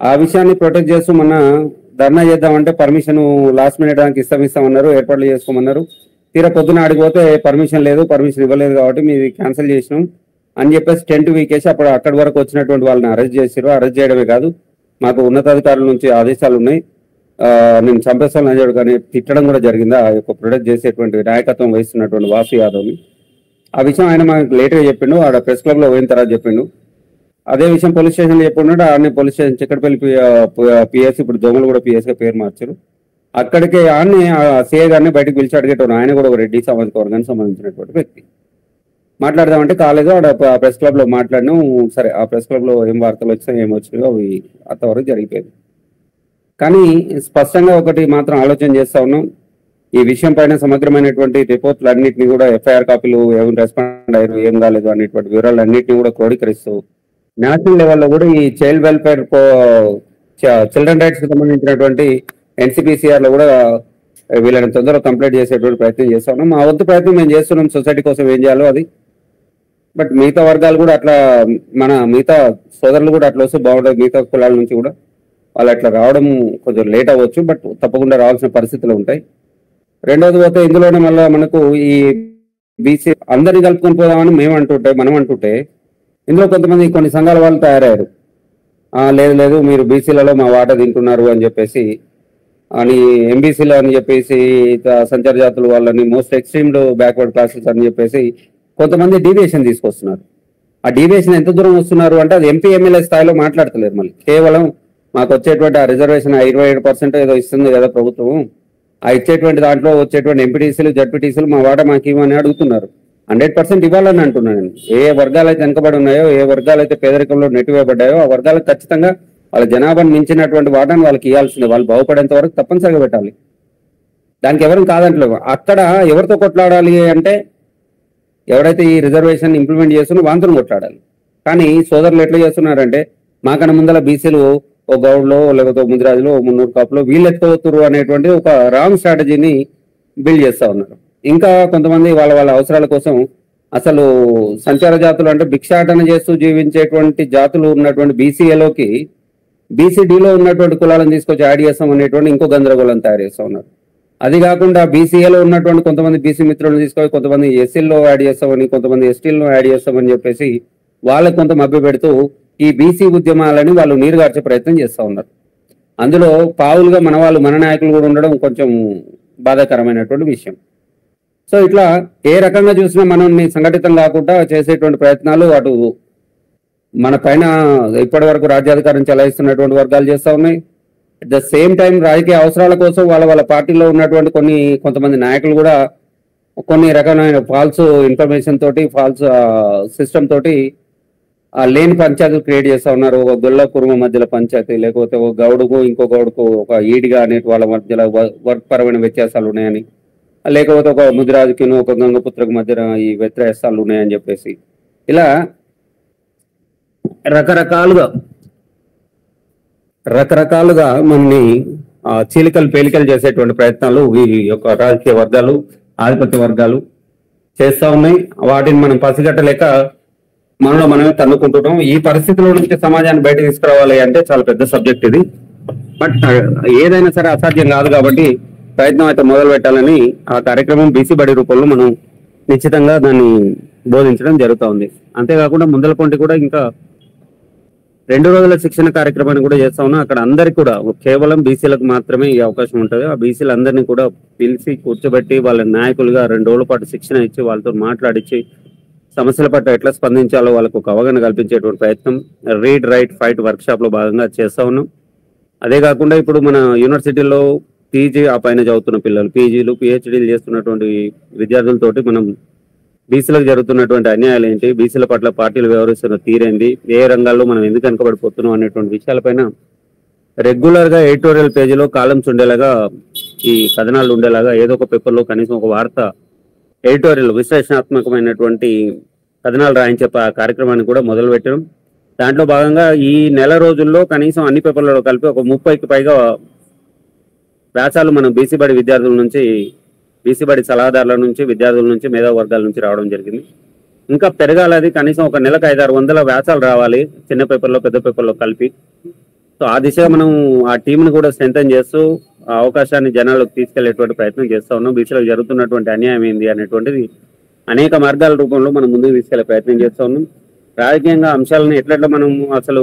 ఆ విషయాన్ని ప్రొటెక్ట్ చేస్తూ మన ధర్నా చేద్దామంటే పర్మిషన్ లాస్ట్ మినిట్ దానికి ఇస్తామన్నారు, ఏర్పాట్లు చేసుకోమన్నారు. తీరా పొద్దున ఆడిపోతే పర్మిషన్ లేదు, పర్మిషన్ ఇవ్వలేదు కాబట్టి మీది క్యాన్సిల్ చేసినాం అని చెప్పేసి టెంట్ వీకేసి అప్పుడు అక్కడి వరకు వచ్చినటువంటి వాళ్ళని అరెస్ట్ చేశారు. అరెస్ట్ చేయడమే కాదు, మాకు ఉన్నతాధికారుల నుంచి ఆదేశాలు ఉన్నాయి, నేను చంపేస్తాను అని కానీ తిట్టడం కూడా జరిగింది. ఆ యొక్క ప్రొటెక్ట్ చేసేటువంటి నాయకత్వం వహిస్తున్నటువంటి వాసు యాదవ్ని. ఆ విషయం ఆయన మాకు లేట్గా చెప్పిండు, ఆడ ప్రెస్ క్లబ్ లో పోయిన తర్వాత చెప్పిండు. అదే విషయం పోలీస్ స్టేషన్ చెప్పుకున్నాడు. ఆడనే పోలీస్ స్టేషన్ చిక్కడపల్లి పిఎస్, ఇప్పుడు దొంగలు కూడా పిఎస్ గా పేరు మార్చారు. అక్కడికి ఆడనే సిఐ గారిని బయటకు పిలిచి అడిగేటోడు. ఆయన కూడా ఒక రెడ్డి సామాజిక వర్గానికి సంబంధించినటువంటి వ్యక్తి. మాట్లాడదామంటే కాలేదు. ఆడ ప్రెస్ క్లబ్ లో మాట్లాడినాం. సరే, ఆ ప్రెస్ క్లబ్ లో ఏం వార్తలు వచ్చినాయి ఏమొచ్చినాయో అవి అంతవరకు జరిగిపోయింది. కానీ స్పష్టంగా ఒకటి మాత్రం ఆలోచన చేస్తా ఉన్నాం. ఈ విషయం పైన సమగ్రమైనటువంటి రిపోర్ట్లు అన్నింటినీ కూడా ఎఫ్ఐఆర్ కాపీలు ఏం రెస్పాండ్ అయ్యారు, ఏం కాలేదు అనేటువంటి వివరాలు అన్నింటినీ కూడా క్రోడీకరిస్తూ నేషనల్ లెవెల్లో కూడా ఈ చైల్డ్ వెల్ఫేర్ చిల్డ్రన్ రైట్స్ కి సంబంధించినటువంటి ఎన్సిపిసిఆర్ లో కూడా వీళ్ళని తొందరగా కంప్లీట్ చేసేటువంటి ప్రయత్నం చేస్తా ఉన్నాం. మా వంతు ప్రయత్నం మేము చేస్తున్నాం. సొసైటీ కోసం ఏం చేయాలో అది. బట్ మిగతా వర్గాలు కూడా అట్లా, మన మిగతా సోదరులు కూడా అట్లా వస్తే బాగుంటుంది. మిగతా కులాల నుంచి కూడా వాళ్ళు అట్లా రావడం కొంచెం లేట్ అవ్వచ్చు, బట్ తప్పకుండా రావాల్సిన పరిస్థితులు ఉంటాయి. రెండోది పోతే ఇందులోనే మళ్ళీ మనకు ఈ బీసీ అందరినీ కలుపుకొని పోదామని మనం అంటుంటే ఇందులో కొంతమంది కొన్ని సంఘాల వాళ్ళు తయారయ్యారు. లేదు మీరు బీసీలలో మా వాటా తింటున్నారు అని చెప్పేసి, అని ఎంబీసీలో అని చెప్పేసి సంచార జాతుల వాళ్ళని మోస్ట్ ఎక్స్ట్రీమ్డ్ బ్యాక్వర్డ్ క్లాసెస్ అని చెప్పేసి కొంతమంది డీవియేషన్ తీసుకొస్తున్నారు. ఆ డీవియేషన్ ఎంత దూరం వస్తున్నారు అంటే అది ఎంపీ ఎమ్మెల్యే స్థాయిలో మాట్లాడతలేరు. మళ్ళీ కేవలం మాకు వచ్చేటువంటి ఆ రిజర్వేషన్ 27% ఏదో ఇస్తుంది కదా ప్రభుత్వం, ఆ ఇచ్చేటువంటి దాంట్లో వచ్చేటువంటి ఎంపీటీసీలు జడ్పీటీసీలు మా వాటా మాకు ఇవ్వని అడుగుతున్నారు. 100% ఇవ్వాలని అంటున్నాను నేను. ఏ వర్గాలు అయితే వెనకబడి ఉన్నాయో, ఏ వర్గాలు అయితే పేదరికంలో నెట్టివేయబడ్డాయో ఆ వర్గాలకు ఖచ్చితంగా వాళ్ళ జనాభాను మించినటువంటి వాటాను వాళ్ళకి ఇవ్వాల్సిందే. వాళ్ళు బాగుపడేంత వరకు తప్పనిసరిగా పెట్టాలి. దానికి ఎవరు కాదంటలేవు. అక్కడ ఎవరితో కొట్లాడాలి అంటే ఎవరైతే ఈ రిజర్వేషన్ ఇంప్లిమెంట్ చేస్తున్నా వాంతును కొట్లాడాలి. కానీ సోదరులు ఎట్లా చేస్తున్నారంటే మాకన్నా ముందల బీసీలు ఓ గౌడ్లో లేకపోతే ముదిరాజులో మున్నూరు కాపులో వీళ్ళు ఎత్తుకోతురు అనేటువంటి ఒక రాంగ్ స్ట్రాటజీని బిల్డ్ చేస్తా ఉన్నారు. ఇంకా కొంతమంది వాళ్ళ అవసరాల కోసం అసలు సంచార జాతులు అంటే భిక్షాటన చేస్తూ జీవించేటువంటి జాతులు ఉన్నటువంటి బీసీఏలోకి బీసీడీలో ఉన్నటువంటి కులాలను తీసుకొచ్చి యాడ్ చేస్తాం అనేటువంటి ఇంకో గందరగోళం తయారు చేస్తా ఉన్నారు. అది కాకుండా బీసీఏలో ఉన్నటువంటి కొంతమంది బీసీ మిత్రులను తీసుకొని కొంతమంది ఎస్సీల్లో యాడ్ చేస్తామని, కొంతమంది ఎస్టీల్లో యాడ్ చేస్తామని చెప్పేసి వాళ్ళకు కొంత మభ్య పెడుతూ ఈ బీసీ ఉద్యమాలని వాళ్ళు నీరుగార్చే ప్రయత్నం చేస్తూ ఉన్నారు. అందులో పావులుగా మన నాయకులు కూడా ఉండడం కొంచెం బాధాకరమైనటువంటి విషయం. సో ఇట్లా ఏ రకంగా చూసినా మనల్ని సంఘటితం కాకుండా చేసేటువంటి ప్రయత్నాలు అటు మన పైన ఇప్పటి వరకు రాజ్యాధికారం చెలాయిస్తున్నటువంటి వర్గాలు చేస్తూ ఉన్నాయి. అట్ ద సేమ్ టైం రాజకీయ అవసరాల కోసం వాళ్ళ పార్టీలో ఉన్నటువంటి కొంతమంది నాయకులు కూడా కొన్ని రకమైన ఫాల్స్ ఇన్ఫర్మేషన్ తోటి, ఫాల్స్ సిస్టమ్ తోటి లేని పంచాయతీలు క్రియేట్ చేస్తూ ఉన్నారు. ఒక గొల్ల కురుమ మధ్యలో పంచాయతీ, లేకపోతే ఒక గౌడుకు ఇంకో గౌడుకు ఒక ఈడిగా అనే వాళ్ళ మధ్యలో వర్క్ పరమైన వ్యత్యాసాలు ఉన్నాయని, లేకపోతే ఒక ముదిరాజుకి ఒక గంగపుత్రకు మధ్యన ఈ వ్యత్యాసాలు ఉన్నాయని చెప్పేసి ఇలా రకరకాలుగా మనని చీలికలు పేలికలు చేసేటువంటి ప్రయత్నాలు ఈ యొక్క రాజకీయ వర్గాలు, ఆధిపత్య వర్గాలు చేస్తూ ఉన్నాయి. వాటిని మనం పసిగట్టలేక మనలో మనమే తన్నుకుంటున్నాం. ఈ పరిస్థితుల నుంచి సమాజాన్ని బయట తీసుకురావాలి అంటే చాలా పెద్ద సబ్జెక్ట్ ఇది. బట్ ఏదైనా సరే అసాధ్యం కాదు కాబట్టి ప్రయత్నం అయితే మొదలు పెట్టాలని ఆ కార్యక్రమం బీసీ బడి రూపంలో మనం నిశ్చితంగా దాన్ని బోధించడం జరుగుతూ ఉంది. అంతేకాకుండా ముందల పొంటి కూడా ఇంకా 2 రోజుల శిక్షణ కార్యక్రమాన్ని కూడా చేస్తా ఉన్నాం. అక్కడ అందరికి కూడా కేవలం బీసీలకు మాత్రమే ఈ అవకాశం ఉంటుంది. ఆ బీసీలందరినీ కూడా పిలిచి కూర్చోబెట్టి వాళ్ళ నాయకులుగా 2 రోజుల పాటు శిక్షణ ఇచ్చి వాళ్ళతో మాట్లాడించి సమస్యల పట్ల ఎట్లా స్పందించాలో వాళ్ళకు ఒక అవగాహన కల్పించేటువంటి ప్రయత్నం read write fight work shop లో భాగంగా చేస్తా ఉన్నాం. అదే కాకుండా ఇప్పుడు మన యూనివర్సిటీలో పీజీ ఆ పైన చదువుతున్న పిల్లలు, పీజీలు పిహెచ్డీలు చేస్తున్నటువంటి విద్యార్థులతోటి మనం బీసీలకు జరుగుతున్నటువంటి అన్యాయాలు ఏంటి, బీసీల పట్ల పార్టీలు వ్యవహరిస్తున్న తీరేంది, ఏ రంగాల్లో మనం ఎందుకు వెనకబడిపోతున్నాం అనేటువంటి విషయాలపైన రెగ్యులర్ గా ఎడిటోరియల్ పేజీలో కాలమ్స్ ఉండేలాగా, ఈ కథనాలు ఉండేలాగా ఏదో ఒక పేపర్లో కనీసం ఒక వార్త ఎడిటోరియల్ విశ్లేషణాత్మకమైనటువంటి కథనాలు రాయించే కార్యక్రమాన్ని కూడా మొదలు పెట్టడం. దాంట్లో భాగంగా ఈ నెల రోజుల్లో కనీసం అన్ని పేపర్లలో కలిపి ఒక 30కి పైగా వ్యాసాలు మనం బీసీ బడి విద్యార్థుల నుంచి, బీసీ బడి సలహాదారుల నుంచి, విద్యార్థుల నుంచి, మేధావి వర్గాల నుంచి రావడం జరిగింది. ఇంకా పెరగాలది. కనీసం ఒక నెలకు 500-600 వ్యాసాలు రావాలి చిన్న పేపర్లో పెద్ద పేపర్లో కలిపి. సో ఆ దిశగా మనం ఆ టీంని కూడా స్ట్రెంథెన్ చేస్తూ ఆ అవకాశాన్ని జనాలకు తీసుకెళ్లేటువంటి ప్రయత్నం చేస్తూ ఉన్నాం. బీసీలకు జరుగుతున్నటువంటి అన్యాయం ఏంది అనేటువంటిది అనేక మార్గాల రూపంలో మనం ముందుకు తీసుకెళ్లే ప్రయత్నం చేస్తూ ఉన్నాం. రాజకీయంగా అంశాలను ఎట్లెట్లా మనం అసలు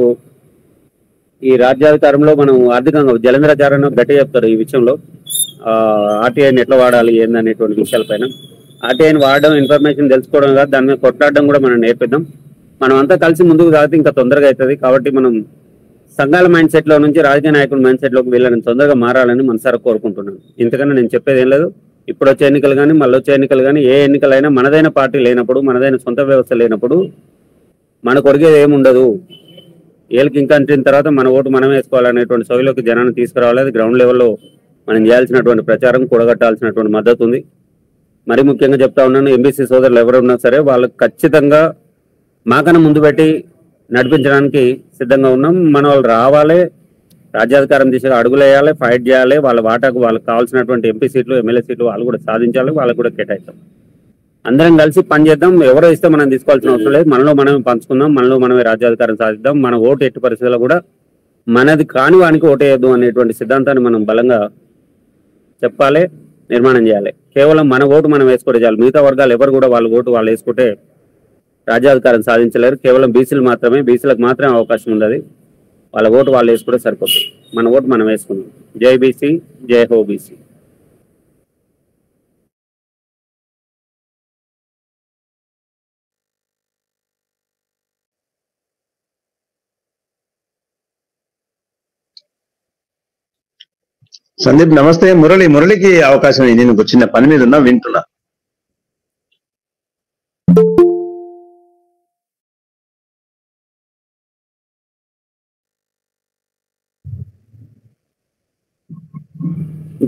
ఈ రాజ్యాధికారంలో మనం ఆర్థికంగా జలంధ్రాచారణ గట్టి చెప్తారు ఈ విషయంలో, ఆర్టీఐని ఎట్లా వాడాలి ఏందనేటువంటి విషయాలపైన ఆర్టీఐని వాడడం, ఇన్ఫర్మేషన్ తెలుసుకోవడం కాదు, దాని మీద కొట్లాడడం కూడా మనం నేర్పిద్దాం. మనం అంతా కలిసి ముందుకు సాగితే ఇంకా తొందరగా అవుతుంది. కాబట్టి మనం సంఘాల మైండ్ సెట్ లో నుంచి రాజకీయ నాయకుల మైండ్ సెట్ లోకి వెళ్ళాలని తొందరగా మారాలని మనసారా కోరుకుంటున్నాను. ఇంతకన్నా నేను చెప్పేది ఏం లేదు. ఇప్పుడు వచ్చే ఎన్నికలు కానీ, మళ్ళీ వచ్చే ఎన్నికలు కానీ, ఏ ఎన్నికలైనా మనదైన పార్టీ లేనప్పుడు, మనదైన సొంత వ్యవస్థ లేనప్పుడు మనకు ఒరిగేది ఏముండదు. ఏళ్ళకి ఇంకా అంటిన తర్వాత మన ఓటు మనం వేసుకోవాలనేటువంటి సోయిలోకి జనాన్ని తీసుకురావాలి. అది గ్రౌండ్ లెవెల్లో మనం చేయాల్సినటువంటి ప్రచారం, కూడగట్టాల్సినటువంటి మద్దతు ఉంది. మరి ముఖ్యంగా చెప్తా ఉన్నాను, ఎంబీసీ సోదరులు ఎవరు ఉన్నా సరే వాళ్ళకి ఖచ్చితంగా మాకన్నా ముందు పెట్టి నడిపించడానికి సిద్ధంగా ఉన్నాం. మన వాళ్ళు రావాలి, రాజ్యాధికారం దిశగా అడుగులేయాలి, ఫైట్ చేయాలి. వాళ్ళ వాటాకు వాళ్ళకి కావాల్సినటువంటి ఎంపీ సీట్లు, ఎమ్మెల్యే సీట్లు వాళ్ళు కూడా సాధించాలి, వాళ్ళకు కూడా కేటాయిస్తాం. అందరం కలిసి పనిచేద్దాం. ఎవరో ఇస్తే మనం తీసుకోవాల్సిన అవసరం లేదు. మనలో మనమే పంచుకుందాం, మనలో మనమే రాజ్యాధికారం సాధిద్దాం. మన ఓటు ఎట్టి పరిస్థితుల్లో కూడా మనది కాని వానికి ఓటేయద్దు అనేటువంటి సిద్ధాంతాన్ని మనం బలంగా చెప్పాలి, నిర్మాణం చేయాలి. కేవలం మన ఓటు మనం వేసుకుంటే చాలు. మిగతా వర్గాలు ఎవరు కూడా వాళ్ళ ఓటు వాళ్ళు వేసుకుంటే రాజ్యాధికారం సాధించలేరు. కేవలం బీసీలు మాత్రమే, బీసీలకు మాత్రమే అవకాశం ఉంది. వాళ్ళ ఓటు వాళ్ళు వేసుకుంటే సరిపోతుంది. మన ఓటు మనం వేసుకుందాం. జై బీసీ, జై హో బీసీ. సందీప్ నమస్తే. మురళికి అవకాశం ఇది. నేను చిన్న పని మీద ఉన్నా, వింటున్నా.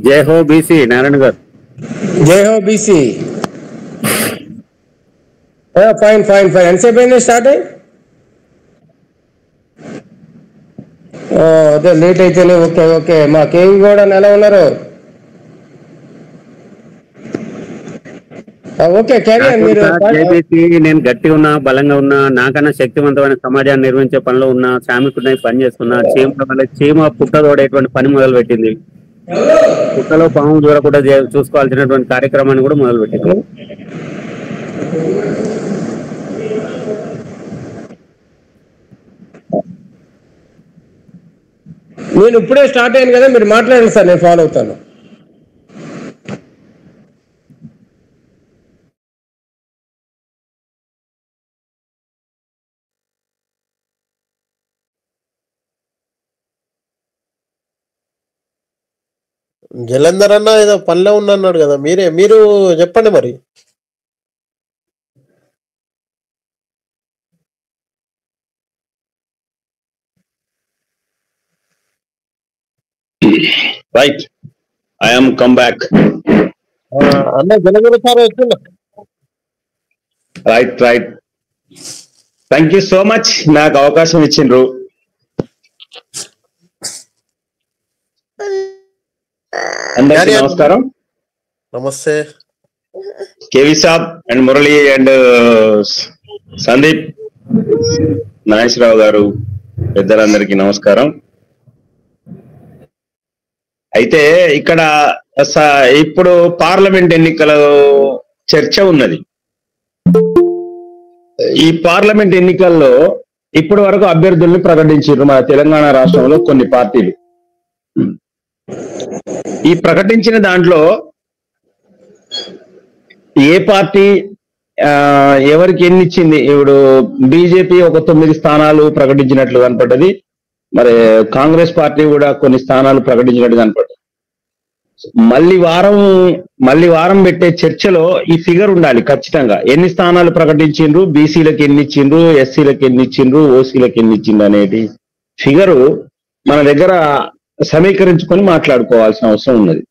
జై హో బీసీ నారాయణ గారు. జై హో బీసీ. Fine fine fine. ఎంతసేపు అయింది స్టార్ట్ అయ్యి? అదే లేట్ అయితేనే. Okay okay. మా కేవీ కూడా ఎలా ఉన్నారు? ఓకే క్యారియర్ మీరు. నేను గట్టిగా ఉన్నా, బలంగా ఉన్నా, నాకన్నా శక్తివంతమైన సమాజాన్ని నిర్వహించే పనిలో ఉన్నా, శ్రామికుడిని పని చేస్తున్నా. చీమ పుట్టదోడేటువంటి పని మొదలు పెట్టింది. పుట్టలో పాము దూరకుండా చూసుకోవాల్సినటువంటి కార్యక్రమాన్ని కూడా మొదలు పెట్టింది. నేను ఇప్పుడే స్టార్ట్ అయ్యాను కదా, మీరు మాట్లాడండి సార్, నేను ఫాలో అవుతాను. జలంధర్ అన్న ఏదో పనిలో ఉన్నాడు కదా, మీరు చెప్పండి మరి. Right, I am come back. అన్న జలగిరి సార్ వచ్చిందా? Right right. Thank you so much నాకు అవకాశం ఇచ్చిండ్రు. అందరికీ నమస్కారం. నమస్తే. కేవి సాబ్ అండ్ మురళి అండ్ సందీప్, నాగేశ్వరరావు గారు, పెద్దలందరికీ నమస్కారం. అయితే ఇక్కడ ఇప్పుడు పార్లమెంట్ ఎన్నికల చర్చ ఉన్నది. ఈ పార్లమెంట్ ఎన్నికల్లో ఇప్పటి వరకు అభ్యర్థుల్ని ప్రకటించారు మన తెలంగాణ రాష్ట్రంలో కొన్ని పార్టీలు. ఈ ప్రకటించిన దాంట్లో ఏ పార్టీ ఎవరికి ఎన్ని ఇచ్చింది? ఇప్పుడు బీజేపీ ఒక 9 స్థానాలు ప్రకటించినట్లు కనపడ్డది. మరి కాంగ్రెస్ పార్టీ కూడా కొన్ని స్థానాలు ప్రకటించినట్టు కనపడ్డది. మళ్ళీ వారం పెట్టే చర్చలో ఈ ఫిగర్ ఉండాలి ఖచ్చితంగా. ఎన్ని స్థానాలు ప్రకటించిండ్రు, బీసీలకు ఎన్ని ఇచ్చిండ్రు, ఎస్సీలకు ఎన్ని ఇచ్చిండ్రు, ఓసీలకు ఎన్ని ఇచ్చిండ్రు అనేది ఫిగరు మన దగ్గర సమీకరించుకొని మాట్లాడుకోవాల్సిన అవసరం ఉన్నది.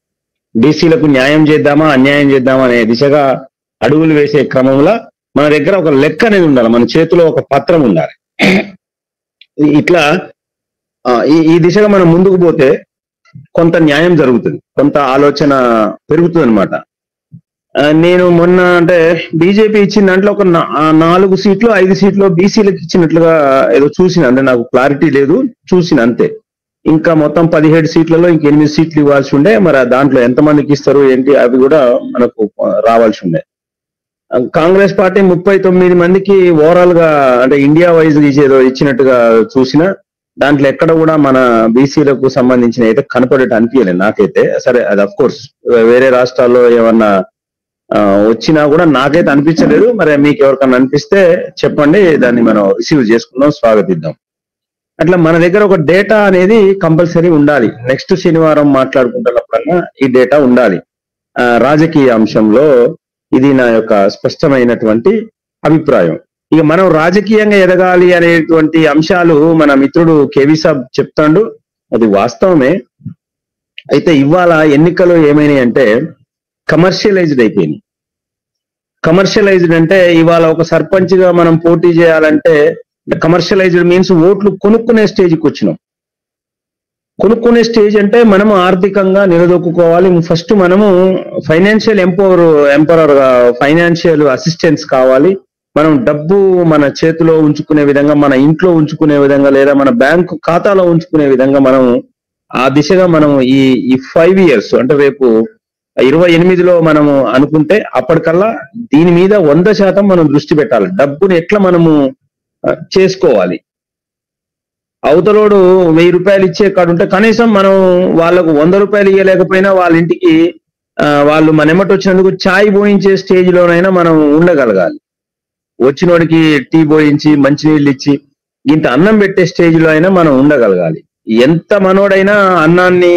బీసీలకు న్యాయం చేద్దామా, అన్యాయం చేద్దామా అనే దిశగా అడుగులు వేసే క్రమంలో మన దగ్గర ఒక లెక్క అనేది ఉండాలి, మన చేతిలో ఒక పత్రం ఉండాలి. ఇట్లా ఈ దిశగా మనం ముందుకు పోతే కొంత న్యాయం జరుగుతుంది, కొంత ఆలోచన పెరుగుతుంది అనమాట. నేను మొన్న అంటే బీజేపీ ఇచ్చిన దాంట్లో ఒక 4 సీట్లు 5 సీట్లు బీసీలకు ఇచ్చినట్లుగా ఏదో చూసిన, అంటే నాకు క్లారిటీ లేదు, చూసిన అంతే. ఇంకా మొత్తం 17 సీట్లలో ఇంక 8 సీట్లు ఇవ్వాల్సి ఉండే. మరి దాంట్లో ఎంతమందికి ఇస్తారు ఏంటి అవి కూడా మనకు రావాల్సి ఉండే. కాంగ్రెస్ పార్టీ 39 మందికి ఓవరాల్ గా అంటే ఇండియా వైజ్ ఏదో ఇచ్చినట్టుగా చూసిన, దాంట్లో ఎక్కడ కూడా మన బీసీలకు సంబంధించిన అయితే కనపడేట అనిపించలేదు నాకైతే. సరే, అది అఫ్ కోర్స్ వేరే రాష్ట్రాల్లో ఏమన్నా వచ్చినా కూడా నాకైతే అనిపించలేదు. మరి మీకు ఎవరికన్నా అనిపిస్తే చెప్పండి, దాన్ని మనం రిసీవ్ చేసుకుందాం, స్వాగతిద్దాం. అట్లా మన దగ్గర ఒక డేటా అనేది కంపల్సరీ ఉండాలి. నెక్స్ట్ శనివారం మాట్లాడుకుంటున్నప్పుడల్లా ఈ డేటా ఉండాలి. రాజకీయ అంశంలో ఇది నా యొక్క స్పష్టమైనటువంటి అభిప్రాయం. ఇక మనం రాజకీయంగా ఎదగాలి అనేటువంటి అంశాలు మన మిత్రుడు కేవీ సాబ్ చెప్తాడు, అది వాస్తవమే. అయితే ఇవాళ ఎన్నికలు ఏమైనాయి అంటే కమర్షియలైజ్డ్ అయిపోయింది. కమర్షియలైజ్డ్ అంటే ఇవాళ ఒక సర్పంచ్ గా మనం పోటీ చేయాలంటే కమర్షియలైజ్డ్ మీన్స్ ఓట్లు కొనుక్కునే స్టేజ్కి వచ్చినాం. కొనుక్కునే స్టేజ్ అంటే మనము ఆర్థికంగా నిలదొక్కుకోవాలి. ఫస్ట్ మనము ఫైనాన్షియల్ ఎంపవర్ ఫైనాన్షియల్ అసిస్టెన్స్ కావాలి. మనం డబ్బు మన చేతిలో ఉంచుకునే విధంగా, మన ఇంట్లో ఉంచుకునే విధంగా, లేదా మన బ్యాంకు ఖాతాలో ఉంచుకునే విధంగా మనం ఆ దిశగా మనం ఈ 5 years అంటే రేపు 28లో మనము అనుకుంటే అప్పటికల్లా దీని మీద 100% మనం దృష్టి పెట్టాలి. డబ్బుని ఎట్లా మనము చేసుకోవాలి. అవతలోడు 1000 రూపాయలు ఇచ్చే కాడుంటే కనీసం మనం వాళ్ళకు 100 రూపాయలు ఇవ్వలేకపోయినా వాళ్ళ ఇంటికి వాళ్ళు మన ఎమ్మటి వచ్చినందుకు ఛాయ్ పోయించే స్టేజ్ లోనైనా మనం ఉండగలగాలి. వచ్చినోడికి టీ పోయించి మంచినీళ్ళు ఇచ్చి ఇంత అన్నం పెట్టే స్టేజ్ లో అయినా మనం ఉండగలగాలి. ఎంత మనోడైనా అన్నాన్ని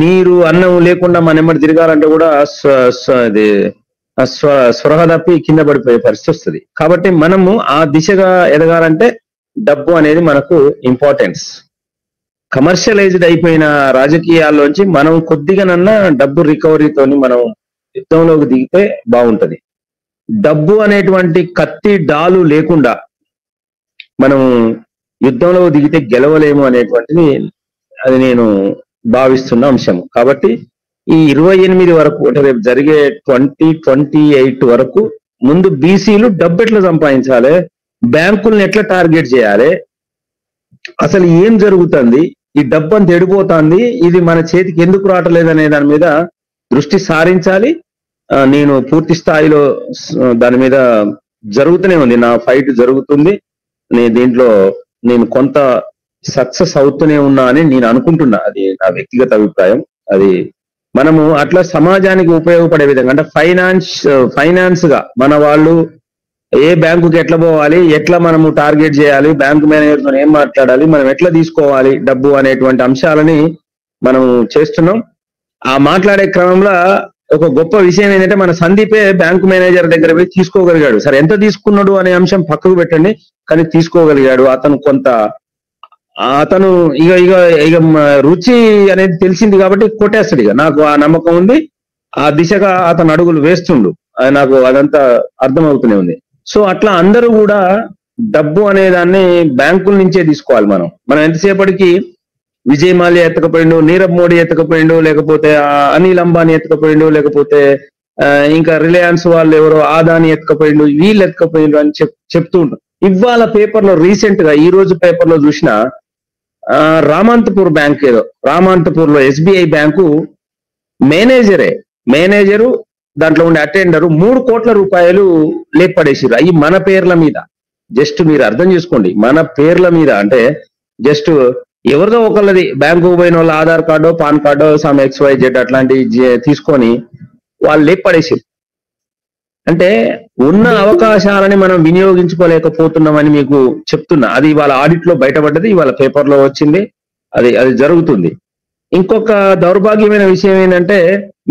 నీరు అన్నం లేకుండా మన ఎమ్మటి తిరగాలంటే కూడా స్పృహ తప్పి కింద పడిపోయే పరిస్థితి వస్తుంది. కాబట్టి మనము ఆ దిశగా ఎదగాలంటే డబ్బు అనేది మనకు ఇంపార్టెన్స్. కమర్షియలైజ్డ్ అయిపోయిన రాజకీయాల్లోంచి మనం కొద్దిగానన్నా డబ్బు రికవరీతోని మనం యుద్ధంలోకి దిగితే బాగుంటది. డబ్బు అనేటువంటి కత్తి డాలు లేకుండా మనం యుద్ధంలో దిగితే గెలవలేము అనేటువంటిది అది నేను భావిస్తున్న అంశం. కాబట్టి ఈ 28 వరకు అంటే రేపు జరిగే 2028 వరకు ముందు బీసీలు డబ్బు ఎట్లా సంపాదించాలి, బ్యాంకుల్ని ఎట్లా టార్గెట్ చేయాలి, అసలు ఏం జరుగుతుంది, ఈ డబ్బు అంత ఎడిపోతుంది, ఇది మన చేతికి ఎందుకు రావట్లేదనే దాని మీద దృష్టి సారించాలి. నేను పూర్తి స్థాయిలో దాని మీద జరుగుతూనే ఉంది, నా ఫైట్ జరుగుతుంది. దీంట్లో నేను కొంత సక్సెస్ అవుతూనే ఉన్నా అని నేను అనుకుంటున్నా. అది నా వ్యక్తిగత అభిప్రాయం. అది మనము అట్లా సమాజానికి ఉపయోగపడే విధంగా అంటే ఫైనాన్స్ గా మన వాళ్ళు ఏ బ్యాంకుకి ఎట్లా పోవాలి, ఎట్లా మనము టార్గెట్ చేయాలి, బ్యాంకు మేనేజర్తో ఏం మాట్లాడాలి, మనం ఎట్లా తీసుకోవాలి డబ్బు అనేటువంటి అంశాలని మనం చేస్తున్నాం. ఆ మాట్లాడే క్రమంలో ఒక గొప్ప విషయం ఏంటంటే మన సందీపే బ్యాంకు మేనేజర్ దగ్గర పోయి తీసుకోగలిగాడు. సరే ఎంత తీసుకున్నాడు అనే అంశం పక్కకు పెట్టండి, కానీ తీసుకోగలిగాడు. అతను ఇక రుచి అనేది తెలిసింది కాబట్టి కొట్టేస్తాడు. ఇక నాకు ఆ నమ్మకం ఉంది, ఆ దిశగా అతను అడుగులు వేస్తుండు, నాకు అదంతా అర్థమవుతూనే ఉంది. సో అట్లా అందరూ కూడా డబ్బు అనే దాన్ని బ్యాంకుల నుంచే తీసుకోవాలి. మనం ఎంతసేపటికి విజయ్ మాల్యా ఎత్తకపోయిండు, నీరవ్ మోడీ ఎత్తకపోయిండు, లేకపోతే అనిల్ అంబానీ ఎత్తకపోయిండు, లేకపోతే ఇంకా రిలయన్స్ వాళ్ళు ఎవరో ఆదాని ఎత్తకపోయిండు, వీళ్ళు ఎత్తకపోయిండు అని చెప్తూ ఉంటారు. ఇవాళ పేపర్లో రీసెంట్ గా ఈ రోజు పేపర్లో చూసిన రామంతపూర్ బ్యాంక్ ఏదో రామంతపూర్ లో ఎస్బీఐ బ్యాంకు మేనేజరు దాంట్లో ఉండే అటెండరు 3 కోట్ల రూపాయలు లేపడేసిరు. అవి మన పేర్ల మీద. జస్ట్ మీరు అర్థం చేసుకోండి, మన పేర్ల మీద అంటే జస్ట్ ఎవరిదో ఒకళ్ళది బ్యాంకు పోయిన వాళ్ళ ఆధార్ కార్డో పాన్ కార్డో సమ్ XYZ అట్లాంటివి తీసుకొని వాళ్ళు లేపడేసిరు. అంటే ఉన్న అవకాశాలని మనం వినియోగించుకోలేకపోతున్నామని మీకు చెప్తున్నా. అది ఇవాళ ఆడిట్ లో బయటపడ్డది, ఇవాళ పేపర్లో వచ్చింది, అది జరుగుతుంది. ఇంకొక దౌర్భాగ్యమైన విషయం ఏంటంటే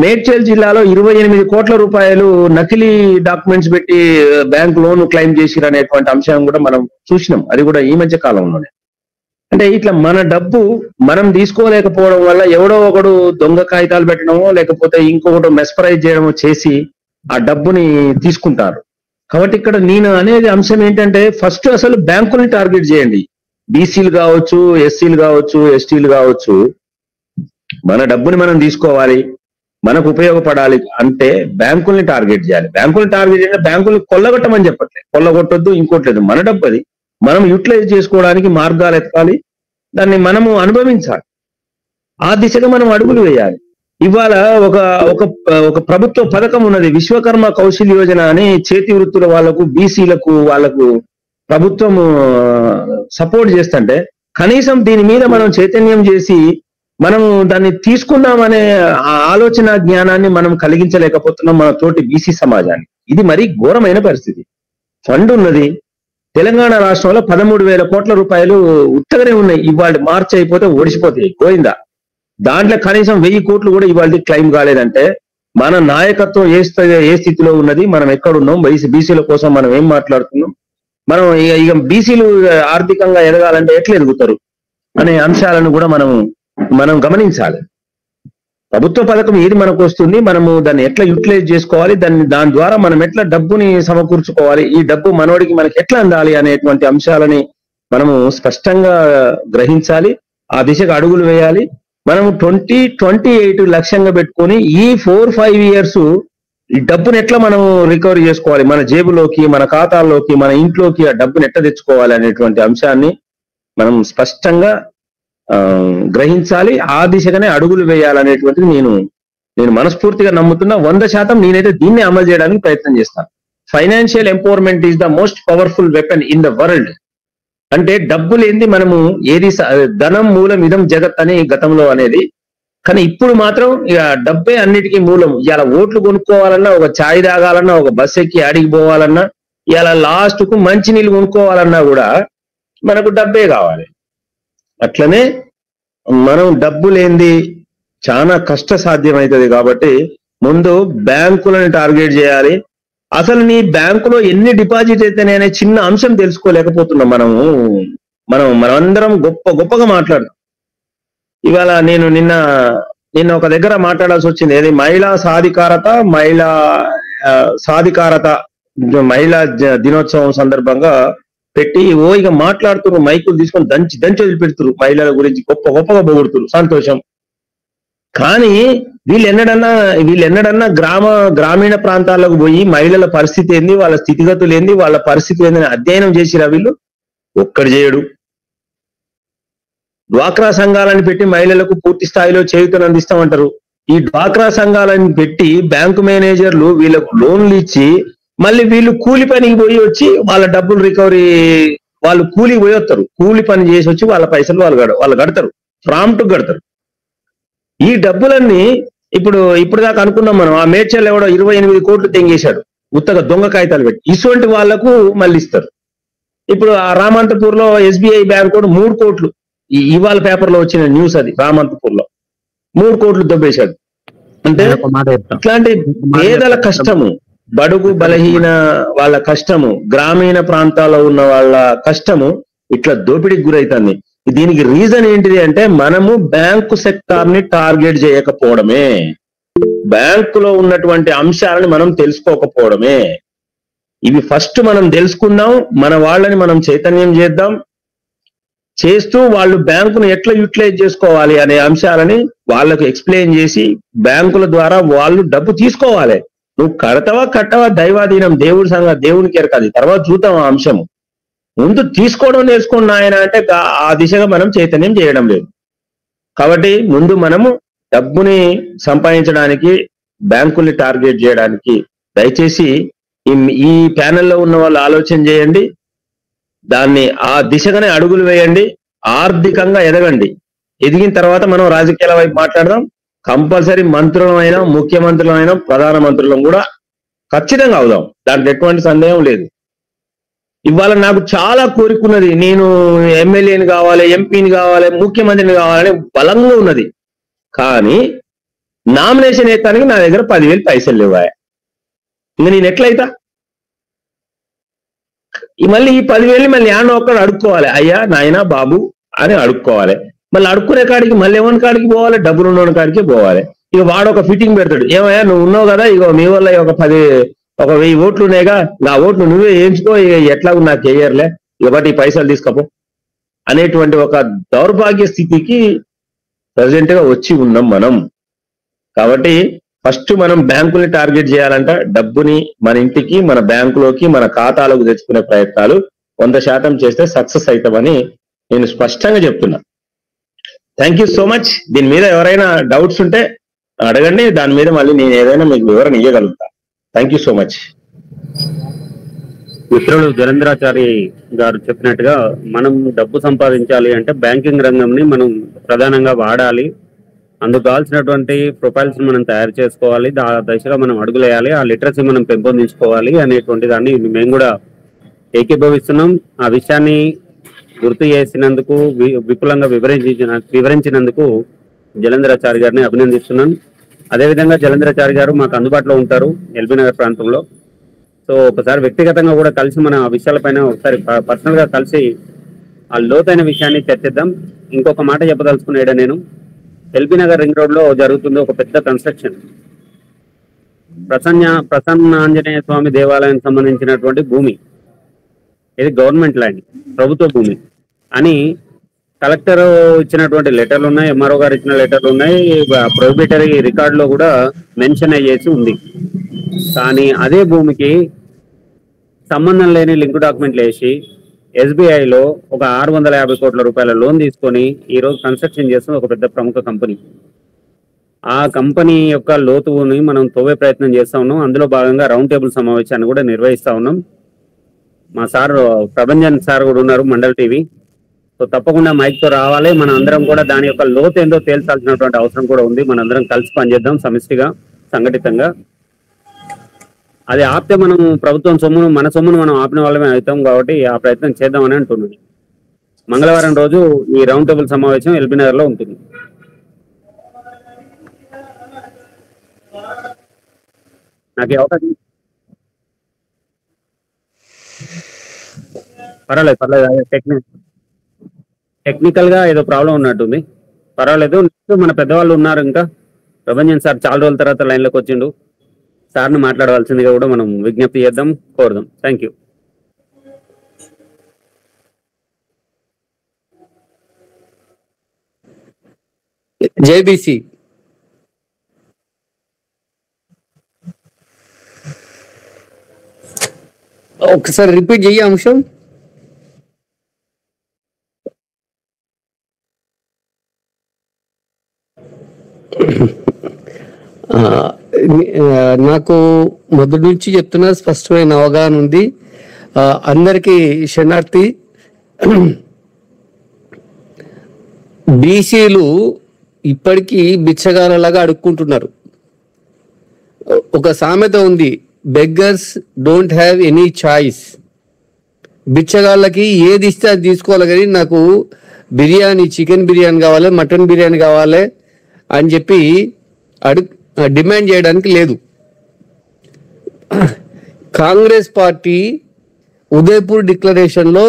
మేడ్చల్ జిల్లాలో 28 కోట్ల రూపాయలు నకిలీ డాక్యుమెంట్స్ పెట్టి బ్యాంక్ లోన్ క్లెయిమ్ చేసిరు అనేటువంటి అంశం కూడా మనం చూసినాం. అది కూడా ఈ మధ్య కాలంలోనే. అంటే ఇట్లా మన డబ్బు మనం తీసుకోలేకపోవడం వల్ల ఎవడో ఒకడు దొంగ కాగితాలు పెట్టడమో లేకపోతే ఇంకొకటి మెస్పరైజ్ చేయడమో చేసి ఆ డబ్బుని తీసుకుంటారు. కాబట్టి ఇక్కడ నేను అనేది అంశం ఏంటంటే ఫస్ట్ అసలు బ్యాంకుల్ని టార్గెట్ చేయండి. బీసీలు కావచ్చు, ఎస్సీలు కావచ్చు, ఎస్టీలు కావచ్చు, మన డబ్బుని మనం తీసుకోవాలి, మనకు ఉపయోగపడాలి అంటే బ్యాంకుల్ని టార్గెట్ చేయాలి. బ్యాంకుల్ని టార్గెట్ చేయాలి, బ్యాంకుల్ని కొల్లగొట్టమని చెప్పట్లేదు, కొల్లగొట్టొద్దు, ఇంకోట్లేదు. మన డబ్బు అది మనం యూటిలైజ్ చేసుకోవడానికి మార్గాలు ఎత్తాలి, దాన్ని మనము అనుభవించాలి. ఆ దిశగా మనం అడుగులు వేయాలి. ఇవాళ ఒక ప్రభుత్వ పథకం ఉన్నది, విశ్వకర్మ కౌశల్ యోజన అని. చేతి వృత్తుల వాళ్లకు, బీసీలకు వాళ్ళకు ప్రభుత్వం సపోర్ట్ చేస్తుంటే కనీసం దీని మీద మనం చైతన్యం చేసి మనం దాన్ని తీసుకుందామనే ఆలోచన జ్ఞానాన్ని మనం కలిగించలేకపోతున్నాం మన తోటి బీసీ సమాజాన్ని. ఇది మరీ ఘోరమైన పరిస్థితి. ఫండ్ ఉన్నది, తెలంగాణ రాష్ట్రంలో 13,000 కోట్ల రూపాయలు ఉత్తగానే ఉన్నాయి. ఇవాళ మార్చి అయిపోతే ఓడిసిపోతాయి, పోయిందా. దాంట్లో కనీసం 1000 కోట్లు కూడా ఇవాళ క్లెయిమ్ కాలేదంటే మన నాయకత్వం ఏ స్థితిలో ఉన్నది, మనం ఎక్కడున్నాం, బీసీల కోసం మనం ఏం మాట్లాడుతున్నాం, మనం ఇక బీసీలు ఆర్థికంగా ఎదగాలంటే ఎట్లా ఎదుగుతారు అనే అంశాలను కూడా మనం గమనించాలి. ప్రభుత్వ పథకం ఏది మనకు వస్తుంది, మనము దాన్ని ఎట్లా యూటిలైజ్ చేసుకోవాలి, దాని ద్వారా మనం ఎట్లా డబ్బుని సమకూర్చుకోవాలి, ఈ డబ్బు మనకి ఎట్లా అందాలి అనేటువంటి అంశాలని మనము స్పష్టంగా గ్రహించాలి. ఆ దిశగా అడుగులు వేయాలి. మనము 2028 లక్ష్యంగా పెట్టుకొని ఈ 4-5 ఇయర్స్ ఈ డబ్బుని ఎట్లా మనం రికవరీ చేసుకోవాలి, మన జేబులోకి, మన ఖాతాల్లోకి, మన ఇంట్లోకి ఆ డబ్బుని ఎట్లా తెచ్చుకోవాలి అనేటువంటి అంశాన్ని మనం స్పష్టంగా గ్రహించాలి. ఆ దిశగానే అడుగులు వేయాలనేటువంటిది నేను మనస్ఫూర్తిగా నమ్ముతున్నా. 100% నేనైతే దీన్ని అమలు చేయడానికి ప్రయత్నం చేస్తాను. Financial empowerment is the most powerful weapon in the world. అంటే డబ్బు లేనిది మనము ఏది, ధనం మూలం ఇదం జగత్ అని గతంలో అనేది, కానీ ఇప్పుడు మాత్రం ఇక డబ్బే అన్నిటికీ మూలం. ఇలా ఓట్లు కొనుక్కోవాలన్నా, ఒక ఛాయ్ తాగాలన్నా, ఒక బస్ ఎక్కి ఆడికి పోవాలన్నా, ఇలా లాస్ట్ కు మంచినీళ్ళు కొనుక్కోవాలన్నా కూడా మనకు డబ్బే కావాలి. అట్లనే మనం డబ్బు లేనిది చాలా కష్ట సాధ్యమవుతుంది. కాబట్టి ముందు బ్యాంకులను టార్గెట్ చేయాలి. అసలు నీ బ్యాంకులో ఎన్ని డిపాజిట్ అయితేనే అనే చిన్న అంశం తెలుసుకోలేకపోతున్నాం. మనమందరం గొప్పగా మాట్లాడుతాం. ఇవాళ నేను నిన్న ఒక దగ్గర మాట్లాడాల్సి వచ్చింది. ఏది మహిళా సాధికారత మహిళా దినోత్సవం సందర్భంగా పెట్టి ఇక మాట్లాడుతున్నారు, మైకులు తీసుకొని దంచి వదిలిపెడుతున్నారు, మహిళల గురించి గొప్పగా పొగుడుతున్నారు, సంతోషం. కానీ వీళ్ళు ఎన్నడన్నా గ్రామీణ ప్రాంతాలకు పోయి మహిళల పరిస్థితి ఏంది, వాళ్ళ స్థితిగతులు ఏంది, వాళ్ళ పరిస్థితి ఏందని అధ్యయనం చేసిరా వీళ్ళు? ఒక్కడు చేయడు. డ్వాక్రా సంఘాలను పెట్టి మహిళలకు పూర్తి స్థాయిలో చేయూతను అందిస్తామంటారు. ఈ డ్వాక్రా సంఘాలను పెట్టి బ్యాంకు మేనేజర్లు వీళ్ళకు లోన్లు ఇచ్చి మళ్ళీ వీళ్ళు కూలి పనికి పోయి వచ్చి వాళ్ళ డబ్బులు రికవరీ, వాళ్ళు కూలికి పోయి వస్తారు, కూలి పని చేసి వచ్చి వాళ్ళ పైసలు వాళ్ళు కడతారు, ప్రాంప్ట్ కడతారు. ఈ డబ్బులన్నీ ఇప్పుడు దాకా అనుకున్నాం మనం, ఆ మేడ్చల్ ఎవడో 28 కోట్లు తెంగేశాడు ఉత్తగా దొంగ కాగితాలు పెట్టి, ఇటువంటి వాళ్లకు మళ్ళీ ఇస్తారు. ఇప్పుడు ఆ రామంతపూర్ లో SBI బ్యాంక్ కూడా 3 కోట్లు, ఇవాళ పేపర్ లో వచ్చిన న్యూస్ అది, రామంతపూర్ లో 3 కోట్లు దొబ్బేశాడు. అంటే ఇట్లాంటి పేదల కష్టము, బడుగు బలహీన వాళ్ళ కష్టము, గ్రామీణ ప్రాంతాల్లో ఉన్న వాళ్ళ కష్టము ఇట్లా దోపిడీకి గురైతుంది. దీనికి రీజన్ ఏంటిది అంటే మనము బ్యాంకు సెక్టార్ ని టార్గెట్ చేయకపోవడమే, బ్యాంకులో ఉన్నటువంటి అంశాలను మనం తెలుసుకోకపోవడమే. ఇవి ఫస్ట్ మనం తెలుసుకుందాం, మన వాళ్ళని మనం చైతన్యం చేస్తూ వాళ్ళు బ్యాంకును ఎట్లా యూటిలైజ్ చేసుకోవాలి అనే అంశాలని వాళ్ళకు ఎక్స్ప్లెయిన్ చేసి బ్యాంకుల ద్వారా వాళ్ళు డబ్బు తీసుకోవాలి. నువ్వు కట్టవా దైవాధీనం, దేవునికి ఎరకాది, తర్వాత చూద్దాం ఆ అంశము. ముందు తీసుకోవడం నేర్చుకోండి ఆయన అంటే ఆ దిశగా మనం చైతన్యం చేయడం లేదు. కాబట్టి ముందు మనము డబ్బుని సంపాదించడానికి బ్యాంకుల్ని టార్గెట్ చేయడానికి దయచేసి ఈ ప్యానెల్లో ఉన్న వాళ్ళు ఆలోచన చేయండి, దాన్ని ఆ దిశగానే అడుగులు వేయండి, ఆర్థికంగా ఎదగండి. ఎదిగిన తర్వాత మనం రాజకీయాల వైపు మాట్లాడదాం. కంపల్సరీ మంత్రులమైనా, ముఖ్యమంత్రులమైనా, ప్రధానమంత్రులం కూడా ఖచ్చితంగా అవుదాం, దాంట్లో ఎటువంటి సందేహం లేదు. ఇవాళ నాకు చాలా కోరికున్నది, నేను ఎమ్మెల్యేని కావాలి, ఎంపీని కావాలి, ముఖ్యమంత్రిని కావాలని బలంగా ఉన్నది. కానీ నామినేషన్ వేయడానికి నా దగ్గర 10,000 పైసలు లేవా, ఇంకా నేను ఎట్లయితా? మళ్ళీ ఈ 10,000 మళ్ళీ యానో ఒక్కడు అడుక్కోవాలి, అయ్యా నాయనా బాబు అని అడుక్కోవాలి. మళ్ళీ అడుక్కునే కాడికి మళ్ళీ ఎవరి కాడికి పోవాలి, డబ్బులు ఉన్నోని కాడికి పోవాలి. ఇక వాడు ఒక ఫిట్టింగ్ పెడతాడు, ఏమయ్యా నువ్వు ఉన్నావు కదా, ఇక మీ వల్ల ఒక 1000 ఓట్లు ఉన్నాయిగా, నా ఓట్లు నువ్వే వేయించుకో, ఇక ఎట్లా నాకు వేయర్లే, ఇక ఈ పైసలు తీసుకపో అనేటువంటి ఒక దౌర్భాగ్య స్థితికి ప్రజెంట్ గా వచ్చి ఉన్నాం మనం. కాబట్టి ఫస్ట్ మనం బ్యాంకుల్ని టార్గెట్ చేయాలంట, డబ్బుని మన ఇంటికి, మన బ్యాంకులోకి, మన ఖాతాలకు తెచ్చుకునే ప్రయత్నాలు 100% చేస్తే సక్సెస్ అవుతామని నేను స్పష్టంగా చెప్తున్నా. Thank you so much. దీని మీద ఎవరైనా డౌట్స్ ఉంటే అడగండి, దాని మీద మళ్ళీ నేను ఏదైనా మీకు వివరణ ఇవ్వగలుగుతా. Thank you so much. మిత్రులు జలేంద్రాచారి గారు చెప్పినట్టుగా మనం డబ్బు సంపాదించాలి అంటే బ్యాంకింగ్ రంగంని మనం ప్రధానంగా వాడాలి. అందుకు కావాల్సినటువంటి ప్రొఫైల్స్ మనం తయారు చేసుకోవాలి, ఆ దశలో మనం అడుగులేయాలి, ఆ లిటరసీ మనం పెంపొందించుకోవాలి అనేటువంటి దాన్ని మేము కూడా ఏకీభవిస్తున్నాం. ఆ విషయాన్ని గుర్తు చేసినందుకు, విపులంగా వివరించినందుకు జలంధరాచారి గారిని అభినందిస్తున్నాను. అదేవిధంగా జలంధరాచారి గారు మాకు అందుబాటులో ఉంటారు ఎల్బీ నగర్ ప్రాంతంలో. సో ఒకసారి వ్యక్తిగతంగా కూడా కలిసి మనం ఆ విషయాలపైన ఒకసారి పర్సనల్ గా కలిసి ఆ లోతైన విషయాన్ని చర్చిద్దాం. ఇంకొక మాట చెప్పదలుచుకునేడా, నేను ఎల్బీ నగర్ రింగ్ రోడ్ లో జరుగుతుంది ఒక పెద్ద కన్స్ట్రక్షన్. ప్రసన్న ఆంజనేయ స్వామి దేవాలయానికి సంబంధించినటువంటి భూమి, ఇది గవర్నమెంట్ ల్యాండ్, ప్రభుత్వ భూమి అని కలెక్టర్ ఇచ్చినటువంటి లెటర్లు ఉన్నాయి, ఎంఆర్ఓ గారు ఇచ్చిన లెటర్లు ఉన్నాయి, ప్రొహిబిటరీ రికార్డులో కూడా మెన్షన్ అయ్యేసి ఉంది. కానీ అదే భూమికి సంబంధం లేని లింక్ డాక్యుమెంట్లు వేసి ఎస్బీఐలో ఒక 650 కోట్ల రూపాయల లోన్ తీసుకొని ఈరోజు కన్స్ట్రక్షన్ చేస్తున్న ఒక పెద్ద ప్రముఖ కంపెనీ. ఆ కంపెనీ యొక్క లోతుని మనం తవ్వే ప్రయత్నం చేస్తా ఉన్నాం. అందులో భాగంగా రౌండ్ టేబుల్ సమావేశాన్ని కూడా నిర్వహిస్తా ఉన్నాం. మా సార్ ప్రభంజన్ సార్ కూడా ఉన్నారు, మండల్ టీవీ. సో తప్పకుండా మైక్ తో రావాలి. మన అందరం కూడా దాని యొక్క లోతు ఏందో తేల్చాల్సినటువంటి అవసరం కూడా ఉంది. మనందరం కలిసి పనిచేద్దాం సమిష్టిగా, సంఘటితంగా. అది ఆపితే మనం ప్రభుత్వం సొమ్మును, మన సొమ్మును మనం ఆపిన వాళ్ళమే అవుతాం. కాబట్టి ఆ ప్రయత్నం చేద్దామని అంటున్నాను. మంగళవారం రోజు ఈ రౌండ్ టేబుల్ సమావేశం ఎల్బీ నగర్ లో ఉంటుంది. నాకు అవకాశం పర్వాలేదు. టెక్నికల్ గా ఏదో ప్రాబ్లం ఉన్నట్టుంది, పర్వాలేదు. నెక్స్ట్ మన పెద్దవాళ్ళు ఉన్నారు, ఇంకా ప్రభంజన్ సార్ చాలా రోజుల తర్వాత లైన్ లోకి వచ్చిండు. సార్ని మాట్లాడవలసిందిగా కూడా మనం విజ్ఞప్తి చేద్దాం, కోరుదాం. Thank you. జేబీసీ ఒకసారి రిపీట్ చెయ్యి అంశం. నాకు మొదటి నుంచి చెప్తున్నా, స్పష్టమైన అవగాహన ఉంది. అందరికీ శరణార్థి. బీసీలు ఇప్పటికీ బిచ్చగాళ్ళలాగా అడుక్కుంటున్నారు. ఒక సామెత ఉంది, beggars don't have any choice. బిచ్చగాళ్ళకి ఏది ఇస్తే అది తీసుకోవాలి, కానీ నాకు బిర్యానీ, చికెన్ బిర్యానీ కావాలి, మటన్ బిర్యానీ కావాలి అని చెప్పి డిమాండ్ చేయడానికి లేదు. కాంగ్రెస్ పార్టీ ఉదయపూర్ డిక్లరేషన్ లో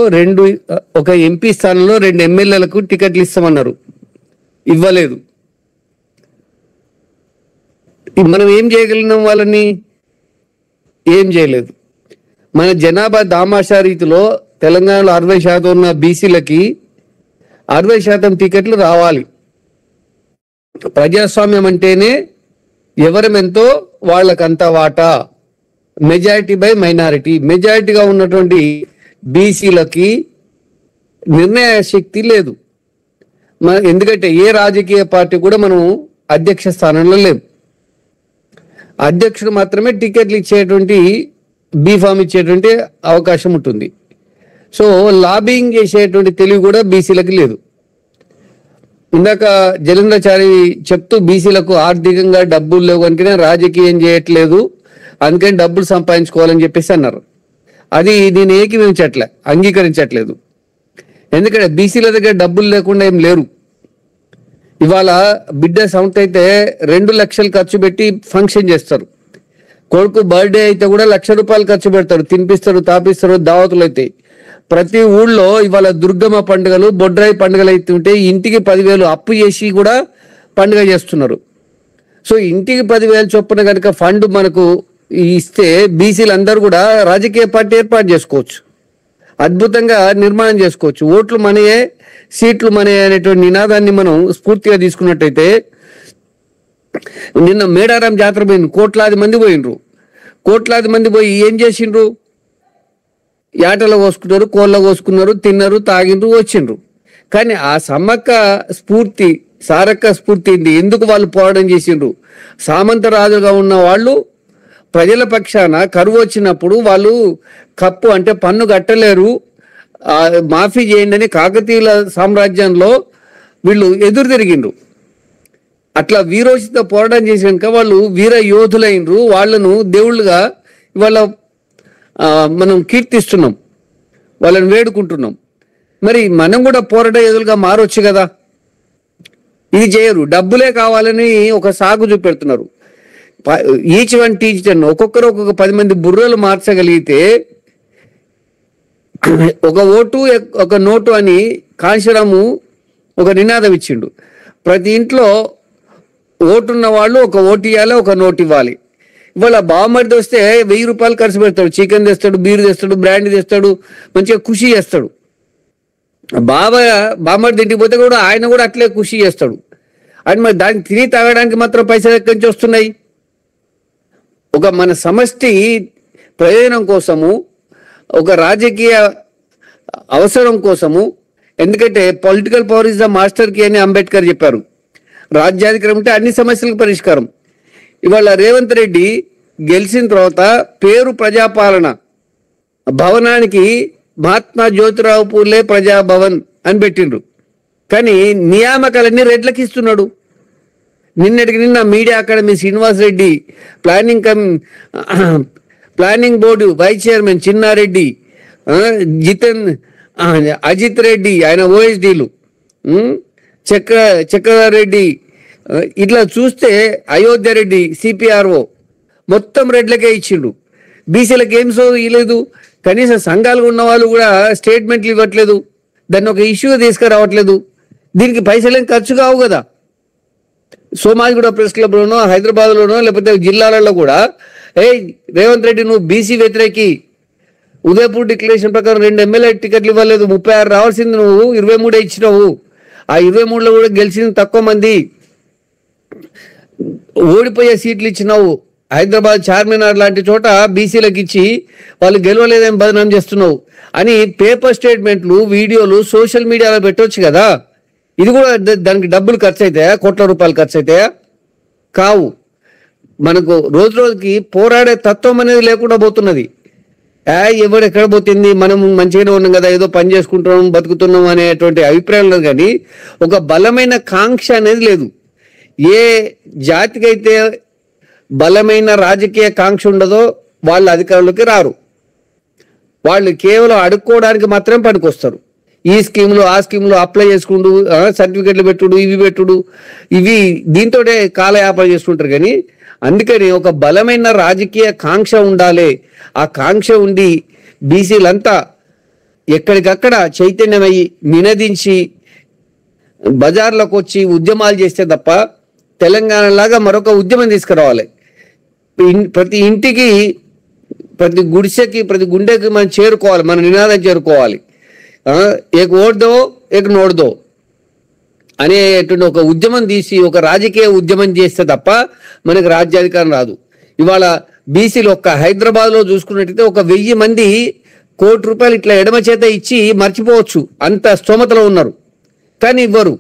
ఒక ఎంపీ స్థానంలో 2 ఎమ్మెల్యేలకు టికెట్లు ఇస్తామన్నారు, ఇవ్వలేదు. మనం ఏం చేయగలిగినాం? వాళ్ళని ఏం చేయలేదు. మన జనాభా దామాషా రీతిలో తెలంగాణలో 60% ఉన్న బీసీలకి 60% టికెట్లు రావాలి. ప్రజాస్వామ్యం అంటేనే ఎవరమెంతో వాళ్ళకంత వాటా, మెజారిటీ బై మైనారిటీ. మెజారిటీగా ఉన్నటువంటి బీసీలకి నిర్ణయ శక్తి లేదు. ఎందుకంటే ఏ రాజకీయ పార్టీ కూడా మనం అధ్యక్ష స్థానంలో లేవు. అధ్యక్షుడు మాత్రమే టికెట్లు ఇచ్చేటువంటి, బీఫామ్ ఇచ్చేటువంటి అవకాశం ఉంటుంది. సో లాబింగ్ చేసేటువంటి తెలివి కూడా బీసీలకు లేదు. ఇందాక జలంధరాచారి చెప్తూ బీసీలకు ఆర్థికంగా డబ్బులు లేవు కనుకనే రాజకీయం చేయట్లేదు, అందుకని డబ్బులు సంపాదించుకోవాలని చెప్పేసి అన్నారు. అది నేను ఏకీభవించట్లే, అంగీకరించట్లేదు. ఎందుకంటే బీసీల దగ్గర డబ్బులు లేకుండా ఏం లేరు. ఇవాళ బిడ్డ సౌంట్ అయితే 2 లక్షలు ఖర్చు పెట్టి ఫంక్షన్ చేస్తారు. కొడుకు బర్త్డే అయితే కూడా 1,00,000 రూపాయలు ఖర్చు పెడతారు, తినిపిస్తారు, తాపిస్తారు, దావతులు అయితే. ప్రతి ఊళ్ళో ఇవాళ దుర్గమ్మ పండుగలు, బొడ్రాయి పండుగలు అవుతుంటే ఇంటికి 10,000 అప్పు చేసి కూడా పండుగ చేస్తున్నారు. సో ఇంటికి 10,000 చొప్పున కనుక ఫండ్ మనకు ఇస్తే బీసీలు అందరూ కూడా రాజకీయ పార్టీ ఏర్పాటు చేసుకోవచ్చు, అద్భుతంగా నిర్మాణం చేసుకోవచ్చు. ఓట్లు మనయే, సీట్లు మనయే అనేటువంటి నినాదాన్ని మనం స్ఫూర్తిగా తీసుకున్నట్టయితే, నిన్న మేడారం జాతర పోయింది, కోట్లాది మంది పోయినరు. కోట్లాది మంది పోయి ఏం చేసిండ్రు? యాటలు కోసుకున్నారు, కోళ్ళ కోసుకున్నారు, తిన్నారు, తాగిండ్రు, వచ్చిండ్రు. కానీ ఆ సమ్మక్క స్ఫూర్తి, సారక్క స్ఫూర్తి ఎందుకు వాళ్ళు పోరాటం చేసిండ్రు? సామంత రాజుగా ఉన్న వాళ్ళు ప్రజల పక్షాన కరువు వచ్చినప్పుడు వాళ్ళు కప్పు అంటే పన్ను కట్టలేరు, మాఫీ చేయండి అని కాకతీయుల సామ్రాజ్యంలో వీళ్ళు ఎదురు తిరిగిండ్రు. అట్లా వీరోచిత పోరాటం చేసినాక వాళ్ళు వీర యోధులైనరు, వాళ్ళను దేవుళ్ళుగా ఇవాళ మనం కీర్తిస్తున్నాం, వాళ్ళని వేడుకుంటున్నాం. మరి మనం కూడా పోరాట యోధులుగా మారొచ్చు కదా. ఇది చేయరు, డబ్బులే కావాలని ఒక సాగు చూపెడుతున్నారు. ఈచ్ వన్ టీచ్ 10, ఒక్కొక్కరు ఒక్కొక్క 10 మంది బుర్రలు మార్చగలిగితే ఒక ఓటు ఒక నోటు అని కాంశరాము ఒక నినాదం ఇచ్చిండు. ప్రతి ఇంట్లో ఓటున్న వాళ్ళు ఒక ఓటు ఇవ్వాలి, ఒక నోటు ఇవ్వాలి. ఇవాళ బావమరిది వస్తే 1000 రూపాయలు ఖర్చు పెడతాడు, చికెన్ తెస్తాడు, బీర్ తెస్తాడు, బ్రాండ్ తెస్తాడు, మంచిగా ఖుషి చేస్తాడు. బావమరిది ఇంటికి పోతే కూడా ఆయన కూడా అట్లే ఖుషి చేస్తాడు. అని మరి దానికి తిని తాగడానికి మాత్రం పైసలు ఎక్కడి నుంచి వస్తున్నాయి? ఒక మన సమష్టి ప్రయోజనం కోసము, ఒక రాజకీయ అవసరం కోసము, ఎందుకంటే political power is the master key అని అంబేద్కర్ చెప్పారు. రాజ్యాధికారం ఉంటే అన్ని సమస్యలకు పరిష్కారం. ఇవాళ రేవంత్ రెడ్డి గెలిచిన తర్వాత పేరు ప్రజాపాలన భవనానికి మహాత్మా జ్యోతిరావు పూలే ప్రజాభవన్ అని పెట్టిండ్రు, కానీ నియామకాలన్నీ రెడ్లకి ఇస్తున్నాడు. నిన్నటికి నిన్న media academy Srinivas Reddy, planning board vice chairman Chinna Reddy, Ajith Reddy ఆయన ఓఎస్డీలు, చక్రారెడ్డి, ఇట్లా చూస్తే అయోధ్య రెడ్డి సిపిఆర్ఓ మొత్తం రెడ్లకే ఇచ్చిండు. బీసీలకు ఏం ఇవ్వలేదు, కనీసం సంఘాలు ఉన్న వాళ్ళు కూడా స్టేట్మెంట్లు ఇవ్వట్లేదు, దాన్ని ఒక ఇష్యూగా తీసుకురావట్లేదు. దీనికి పైసలేం ఖర్చు కావు కదా. సోమాజిగూడ ప్రెస్ క్లబ్లోనో, హైదరాబాద్లోనో, లేకపోతే జిల్లాలలో కూడా రేవంత్ రెడ్డి నువ్వు బీసీ వ్యతిరేకి, ఉదయపూర్ డిక్లరేషన్ ప్రకారం 2 ఎమ్మెల్యే టికెట్లు ఇవ్వలేదు, 36 రావాల్సింది నువ్వు 23 ఇచ్చినావు. ఆ 23లో కూడా గెలిచింది తక్కువ మంది, ఓడిపోయే సీట్లు ఇచ్చినావు. హైదరాబాద్ చార్మినార్ లాంటి చోట బీసీలకు ఇచ్చి వాళ్ళు గెలవలేదని బదనాం చేస్తున్నావు అని పేపర్ స్టేట్మెంట్లు, వీడియోలు సోషల్ మీడియాలో పెట్టవచ్చు కదా. ఇది కూడా దానికి డబ్బులు ఖర్చు అవుతాయా? కోట్ల రూపాయలు ఖర్చు అవుతాయా? కావు. మనకు రోజు రోజుకి పోరాడే తత్వం అనేది లేకుండా పోతున్నది. ఎవడు ఎక్కడ పోతుంది, మనం మంచిగానే ఉన్నాం కదా, ఏదో పని చేసుకుంటున్నాం, బతుకుతున్నాం అనేటువంటి అభిప్రాయం లేదు. కానీ ఒక బలమైన కాంక్ష అనేది లేదు. ఏ జాతికైతే బలమైన రాజకీయ కాంక్ష ఉండదో వాళ్ళు అధికారంలోకి రారు. వాళ్ళు కేవలం అడుక్కోవడానికి మాత్రమే పనికొస్తారు. ఈ స్కీములు ఆ స్కీములు అప్లై చేసుకుంటూ సర్టిఫికెట్లు పెట్టుడు, ఇవి పెట్టుడు, ఇవి దీంతోనే కాలయాపన చేసుకుంటారు. కానీ అందుకని ఒక బలమైన రాజకీయ కాంక్ష ఉండాలి. ఆ కాంక్ష ఉండి బీసీలంతా ఎక్కడికక్కడ చైతన్యమయ్యి నినదించి బజార్లోకి వచ్చి ఉద్యమాలు చేస్తే తప్ప తెలంగాణ లాగా మరొక ఉద్యమం తీసుకురావాలి. ప్రతి ఇంటికి, ప్రతి గుడిసెకి, ప్రతి గుండెకి మనం చేరుకోవాలి, మన నినాదం చేరుకోవాలి. ఏక ఓడ్దో ఏక నోడ్దో అనేటువంటి ఒక ఉద్యమం తీసి ఒక రాజకీయ ఉద్యమం చేస్తే తప్ప మనకు రాజ్యాధికారం రాదు. ఇవాళ బీసీలు ఒక్క హైదరాబాద్లో చూసుకున్నట్టయితే 1000 మంది ₹1 కోటి ఇట్లా ఎడమ చేత ఇచ్చి మర్చిపోవచ్చు, అంత స్తోమతలో ఉన్నారు. కానీ ఇవ్వరు.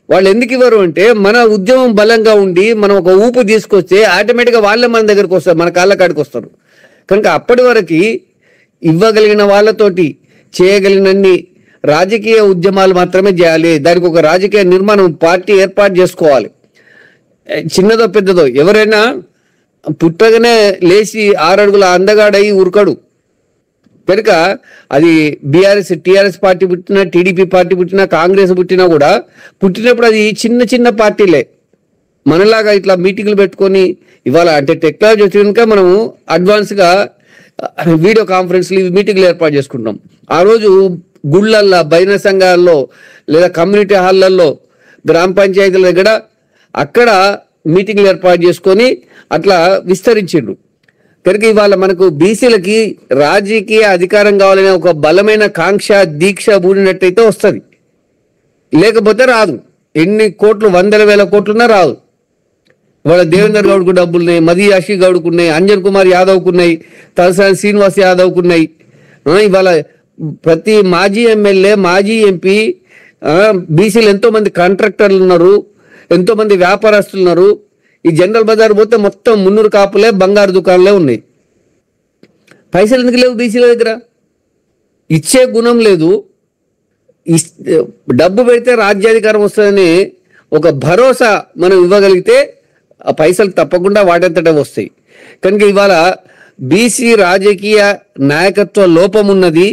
వాళ్ళు ఎందుకు ఇవ్వరు అంటే మన ఉద్యమం బలంగా ఉండి మనం ఒక ఊపు తీసుకొస్తే ఆటోమేటిక్గా వాళ్ళే మన దగ్గరకు వస్తారు, మన కాళ్ళ కాడికి వస్తారు. కనుక అప్పటి వరకు ఇవ్వగలిగిన వాళ్ళతోటి చేయగలిగినన్ని రాజకీయ ఉద్యమాలు మాత్రమే చేయాలి. దానికి ఒక రాజకీయ నిర్మాణం, పార్టీ ఏర్పాటు చేసుకోవాలి. చిన్నదో పెద్దదో, ఎవరైనా పుట్టగానే లేచి 6 అడుగుల అందగాడై ఉరకడు. కనుక అది టీఆర్ఎస్ పార్టీ పుట్టినా, టీడీపీ పార్టీ పుట్టినా, కాంగ్రెస్ పుట్టినా కూడా పుట్టినప్పుడు అది చిన్న చిన్న పార్టీలే. మనలాగా ఇట్లా మీటింగ్లు పెట్టుకొని ఇవాళ అంటే టెక్నాలజీ వచ్చి కనుక మనము అడ్వాన్స్గా వీడియో కాన్ఫరెన్స్లు మీటింగ్లు ఏర్పాటు చేసుకుంటాం. ఆ రోజు గుళ్ళల్లో, బైన సంఘాల్లో, లేదా కమ్యూనిటీ హాళ్ళల్లో, గ్రామ పంచాయతీల దగ్గర అక్కడ మీటింగ్లు ఏర్పాటు చేసుకొని అట్లా విస్తరించిండ్రు. కనుక ఇవాళ మనకు బీసీలకి రాజకీయ అధికారం కావాలనే ఒక బలమైన కాంక్ష, దీక్ష బూడినట్టయితే వస్తుంది, లేకపోతే రాదు. ఎన్ని కోట్లు, 100,000 కోట్లున్నా రాదు. ఇవాళ దేవేందర్ గౌడ్కు డబ్బులున్నాయి, మది యాషి గౌడ్కు ఉన్నాయి, అంజన్ కుమార్ యాదవ్కు ఉన్నాయి, తలసాని శ్రీనివాస్ యాదవ్కు ఉన్నాయి. ఇవాళ ప్రతి మాజీ ఎమ్మెల్యే, మాజీ ఎంపీ, బీసీలు ఎంతో మంది కాంట్రాక్టర్లు ఉన్నారు, ఎంతో మంది వ్యాపారస్తులు ఉన్నారు. ఈ జనరల్ బజార్ పోతే మొత్తం 300 కాపులే, బంగారు దుకాణాలే ఉన్నాయి. పైసలు ఎందుకు లేవు బీసీల దగ్గర? ఇచ్చే గుణం లేదు. డబ్బు పెడితే రాజ్యాధికారం వస్తుందని ఒక భరోసా మనం ఇవ్వగలిగితే ఆ పైసలు తప్పకుండా వాటంతటా వస్తాయి. కనుక ఇవాళ బీసీ రాజకీయ నాయకత్వ లోపం ఉన్నది.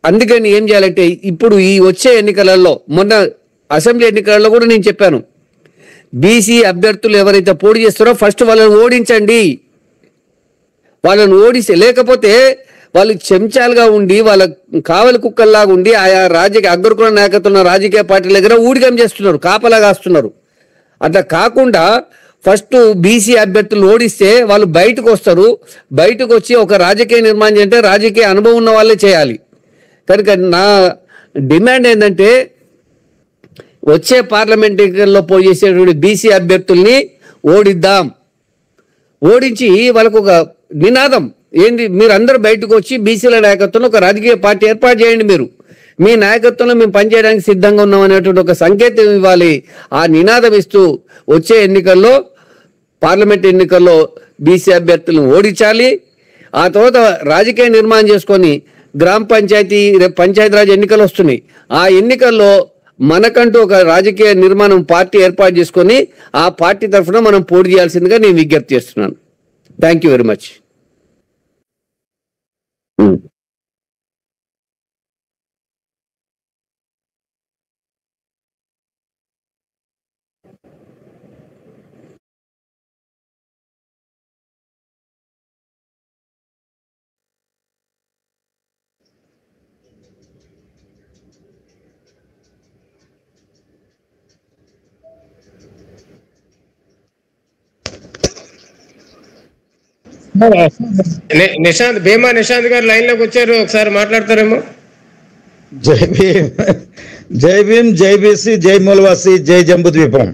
అందుకని ఏం చేయాలంటే ఇప్పుడు ఈ వచ్చే ఎన్నికలలో, మొన్న అసెంబ్లీ ఎన్నికలలో కూడా నేను చెప్పాను, బీసీ అభ్యర్థులు ఎవరైతే పోటీ చేస్తారో ఫస్ట్ వాళ్ళని ఓడించండి. వాళ్ళని ఓడిస్తే, లేకపోతే వాళ్ళు చెంచాలుగా ఉండి వాళ్ళ కావలి కుక్కల్లాగా ఉండి ఆయా రాజకీయ అగ్రకుల నాయకత్వం ఉన్న రాజకీయ పార్టీల దగ్గర ఊడిగం చేస్తున్నారు, కాపలాగా వస్తున్నారు. అట్లా కాకుండా ఫస్ట్ బీసీ అభ్యర్థులు ఓడిస్తే వాళ్ళు బయటకు వస్తారు. బయటకు వచ్చి ఒక రాజకీయ నిర్మాణం అంటే రాజకీయ అనుభవం ఉన్న వాళ్ళే చేయాలి. కనుక నా డిమాండ్ ఏంటంటే వచ్చే పార్లమెంట్ ఎన్నికల్లో పోటీ చేసేటువంటి బీసీ అభ్యర్థుల్ని ఓడిద్దాం. ఓడించి వాళ్ళకు ఒక నినాదం ఏంది, మీరు అందరూ బయటకు వచ్చి బీసీల నాయకత్వంలో ఒక రాజకీయ పార్టీ ఏర్పాటు చేయండి, మీరు మీ నాయకత్వంలో మేము పనిచేయడానికి సిద్ధంగా ఉన్నాం అనేటువంటి ఒక సంకేతం ఇవ్వాలి. ఆ నినాదం ఇస్తూ వచ్చే ఎన్నికల్లో, పార్లమెంట్ ఎన్నికల్లో బీసీ అభ్యర్థులను ఓడించాలి. ఆ తర్వాత రాజకీయ నిర్మాణం చేసుకొని గ్రామ పంచాయతీ, పంచాయతీరాజ్ ఎన్నికలు వస్తున్నాయి, ఆ ఎన్నికల్లో మనకంటూ ఒక రాజకీయ నిర్మాణం పార్టీ ఏర్పాటు చేసుకొని ఆ పార్టీ తరఫున మనం పోటీ చేయాల్సిందిగా నేను విజ్ఞప్తి చేస్తున్నాను. Thank you very much. Nishant, Bhima Nishant గారు లైన్ లోకి వచ్చారు, ఒకసారి మాట్లాడతారేమో. జై భీమ్, జై భీమ్, జై బీసీ, జై మూలవాసి, జై జంబు ద్వీపం,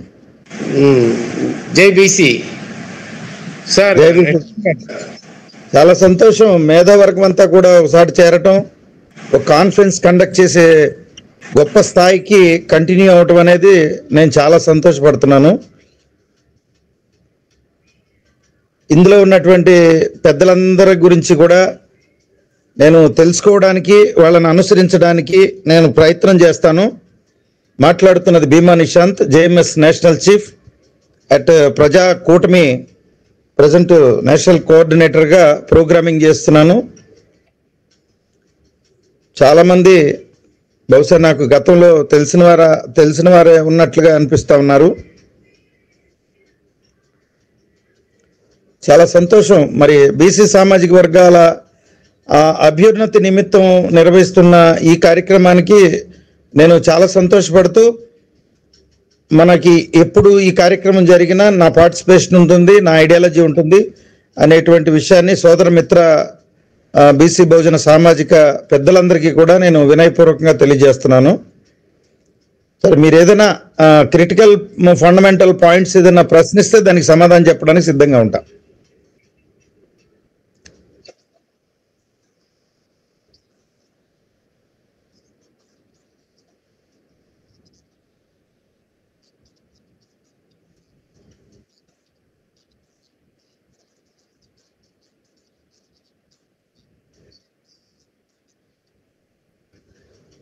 జై బీసీ సార్. చాలా సంతోషం. మేధావర్గం అంతా కూడా ఒకసారి చేరటం, ఒక కాన్ఫరెన్స్ కండక్ట్ చేసే గొప్ప స్థాయికి కంటిన్యూ అవటం అనేది నేను చాలా సంతోషపడుతున్నాను. ఇందులో ఉన్నటువంటి పెద్దలందరి గురించి కూడా నేను తెలుసుకోవడానికి, వాళ్ళని అనుసరించడానికి నేను ప్రయత్నం చేస్తాను. మాట్లాడుతున్నది Bhima Nishant, JMS national chief at Praja Kutami, present national కోఆర్డినేటర్గా programming చేస్తున్నాను. చాలామంది బహుశా నాకు గతంలో తెలిసిన వారే ఉన్నట్లుగా అనిపిస్తూ ఉన్నారు. చాలా సంతోషం. మరి బీసీ సామాజిక వర్గాల అభ్యున్నతి నిమిత్తం నిర్వహిస్తున్న ఈ కార్యక్రమానికి నేను చాలా సంతోషపడుతూ, మనకి ఎప్పుడు ఈ కార్యక్రమం జరిగినా నా పార్టిసిపేషన్ ఉంటుంది, నా ఐడియాలజీ ఉంటుంది అనేటువంటి విషయాన్ని సోదర మిత్ర బీసీ బహుజన సామాజిక పెద్దలందరికీ కూడా నేను వినయపూర్వకంగా తెలియజేస్తున్నాను. సరే, మీరు ఏదైనా క్రిటికల్ ఫండమెంటల్ పాయింట్స్ ఏదైనా ప్రశ్నిస్తే దానికి సమాధానం చెప్పడానికి సిద్ధంగా ఉంటా.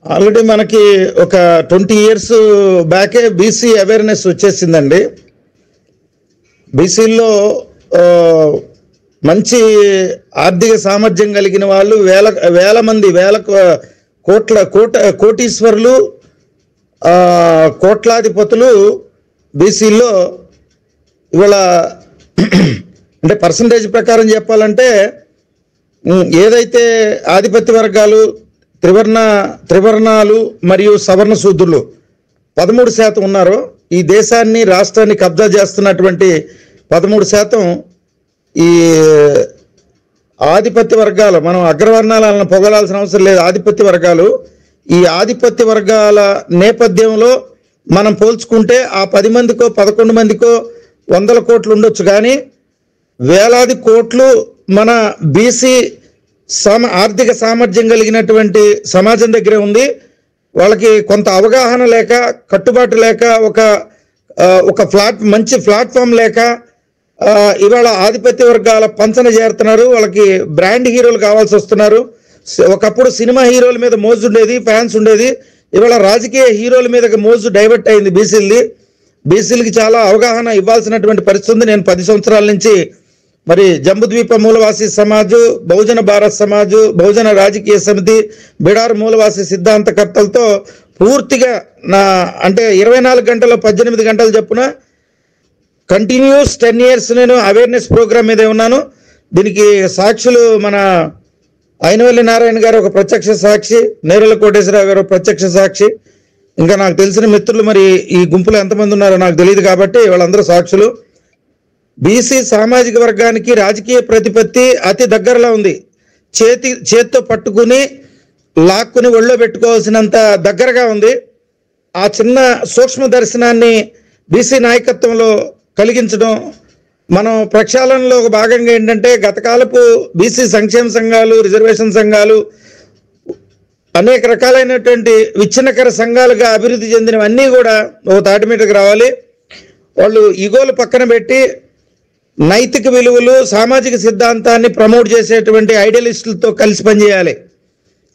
ఆల్రెడీ మనకి ఒక 20 years బ్యాకే బీసీ అవేర్నెస్ వచ్చేసిందండి. బీసీల్లో మంచి ఆర్థిక సామర్థ్యం కలిగిన వాళ్ళు వేల మంది, కోటీశ్వరులు, కోట్లాధిపతులు బీసీల్లో ఇవాళ, అంటే పర్సంటేజ్ ప్రకారం చెప్పాలంటే ఏదైతే ఆధిపత్య వర్గాలు, త్రివర్ణాలు మరియు సవర్ణ శూద్రులు 13% ఉన్నారో, ఈ దేశాన్ని, రాష్ట్రాన్ని కబ్జా చేస్తున్నటువంటి 13% ఈ ఆధిపత్య వర్గాలు, మనం అగ్రవర్ణాలను పొగలాల్సిన అవసరం లేదు, ఆధిపత్య వర్గాలు. ఈ ఆధిపత్య వర్గాల నేపథ్యంలో మనం పోల్చుకుంటే ఆ 10 మందికో 11 మందికో 100 కోట్లు ఉండొచ్చు, కానీ వేలాది కోట్లు మన బీసీ ఆర్థిక సామర్థ్యం కలిగినటువంటి సమాజం దగ్గరే ఉంది. వాళ్ళకి కొంత అవగాహన లేక, కట్టుబాటు లేక, ఒక మంచి ప్లాట్ఫామ్ లేక ఇవాళ ఆధిపత్య వర్గాల పంచన చేరుతున్నారు. వాళ్ళకి బ్రాండ్ హీరోలు కావాల్సి వస్తున్నారు. ఒకప్పుడు సినిమా హీరోల మీద మోజు ఉండేది, ఫ్యాన్స్ ఉండేది. ఇవాళ రాజకీయ హీరోల మీద మోజు డైవర్ట్ అయింది బీసీలది. బీసీలకి చాలా అవగాహన ఇవ్వాల్సినటువంటి పరిస్థితి ఉంది. నేను 10 సంవత్సరాల నుంచి మరి జంబుద్వీప మూలవాసి సమాజు, బహుజన భారత్ సమాజు, బహుజన రాజకీయ సమితి, బిడారు మూలవాసి సిద్ధాంతకర్తలతో పూర్తిగా నా అంటే 24 గంటలు 18 గంటలు చెప్పున కంటిన్యూస్ 10 years నేను అవేర్నెస్ ప్రోగ్రామ్ మీదే ఉన్నాను. దీనికి సాక్షులు మన అయినవల్లి నారాయణ గారు ఒక ప్రత్యక్ష సాక్షి, నేరుల కోటేశ్వరరావు గారు ప్రత్యక్ష సాక్షి, ఇంకా నాకు తెలిసిన మిత్రులు మరి ఈ గుంపులో ఎంతమంది ఉన్నారో నాకు తెలియదు కాబట్టి వాళ్ళందరూ సాక్షులు. బీసీ సామాజిక వర్గానికి రాజకీయ ప్రతిపత్తి అతి దగ్గరలో ఉంది. చేత్తో పట్టుకుని లాక్కుని ఒళ్ళో పెట్టుకోవాల్సినంత దగ్గరగా ఉంది. ఆ చిన్న సూక్ష్మ దర్శనాన్ని బీసీ నాయకత్వంలో కలిగించడం మనం ప్రక్షాళనలో ఒక భాగంగా ఏంటంటే గతకాలపు బీసీ సంక్షేమ సంఘాలు, రిజర్వేషన్ సంఘాలు, అనేక రకాలైనటువంటి విచ్ఛిన్నకర సంఘాలుగా అభివృద్ధి చెందినవన్నీ కూడా ఒక తాటి మీదకి రావాలి. వాళ్ళు ఈగోలు పక్కన పెట్టి నైతిక విలువలు, సామాజిక సిద్ధాంతాన్ని ప్రమోట్ చేసేటువంటి ఐడియలిస్టులతో కలిసి పనిచేయాలి.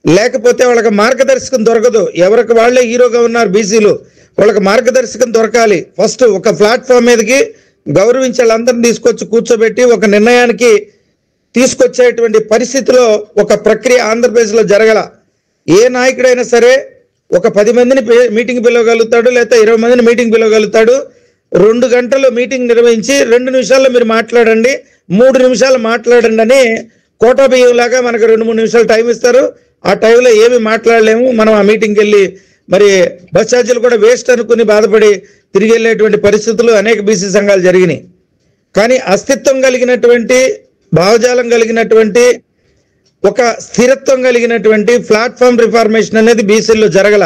లేకపోతే వాళ్ళకి మార్గదర్శకం దొరకదు. ఎవరికి వాళ్ళే హీరోగా ఉన్నారు బీసీలు, వాళ్ళకి మార్గదర్శకం దొరకాలి. ఫస్ట్ ఒక ప్లాట్ఫామ్ మీదకి గౌరవించే వాళ్ళందరినీ తీసుకొచ్చి కూర్చోబెట్టి ఒక నిర్ణయానికి తీసుకొచ్చేటువంటి పరిస్థితిలో ఒక ప్రక్రియ ఆంధ్రప్రదేశ్లో జరగల. ఏ నాయకుడైనా సరే ఒక 10 మందిని మీటింగ్ పిలవగలుగుతాడు, లేకపోతే 20 మందిని మీటింగ్ పిలవగలుగుతాడు. 2 గంటలు మీటింగ్ నిర్వహించి 2 నిమిషాల్లో మీరు మాట్లాడండి, 3 నిమిషాలు మాట్లాడండి అని కోటా బియ్యం లాగా మనకు 2-3 నిమిషాలు టైం ఇస్తారు. ఆ టైంలో ఏమి మాట్లాడలేము. మనం ఆ మీటింగ్కి వెళ్ళి మరి బస్ ఛార్జీలు కూడా వేస్ట్ అనుకుని బాధపడి తిరిగి వెళ్ళేటువంటి పరిస్థితులు అనేక బీసీ సంఘాలు జరిగినాయి. కానీ అస్తిత్వం కలిగినటువంటి, భావజాలం కలిగినటువంటి, ఒక స్థిరత్వం కలిగినటువంటి ప్లాట్ఫామ్ రిఫార్మేషన్ అనేది బీసీల్లో జరగల.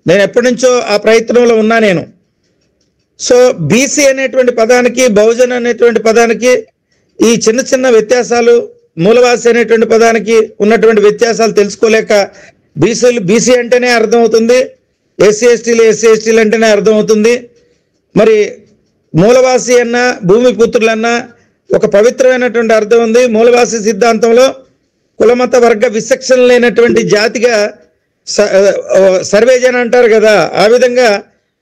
నేను ఎప్పటి నుంచో ఆ ప్రయత్నంలో ఉన్నా నేను. సో బీసీ అనేటువంటి పదానికి, బహుజన్ అనేటువంటి పదానికి ఈ చిన్న చిన్న వ్యత్యాసాలు, మూలవాసి అనేటువంటి పదానికి ఉన్నటువంటి వ్యత్యాసాలు తెలుసుకోలేక బీసీ అంటేనే అర్థమవుతుంది, ఎస్సీ ఎస్టీలు అంటేనే అర్థమవుతుంది. మరి మూలవాసి అన్నా, భూమి పుత్రులన్నా ఒక పవిత్రమైనటువంటి అర్థం ఉంది. మూలవాసి సిద్ధాంతంలో కులమత వర్గ విచక్షణ లేనటువంటి జాతిగా సర్వేజన అంటారు కదా, ఆ విధంగా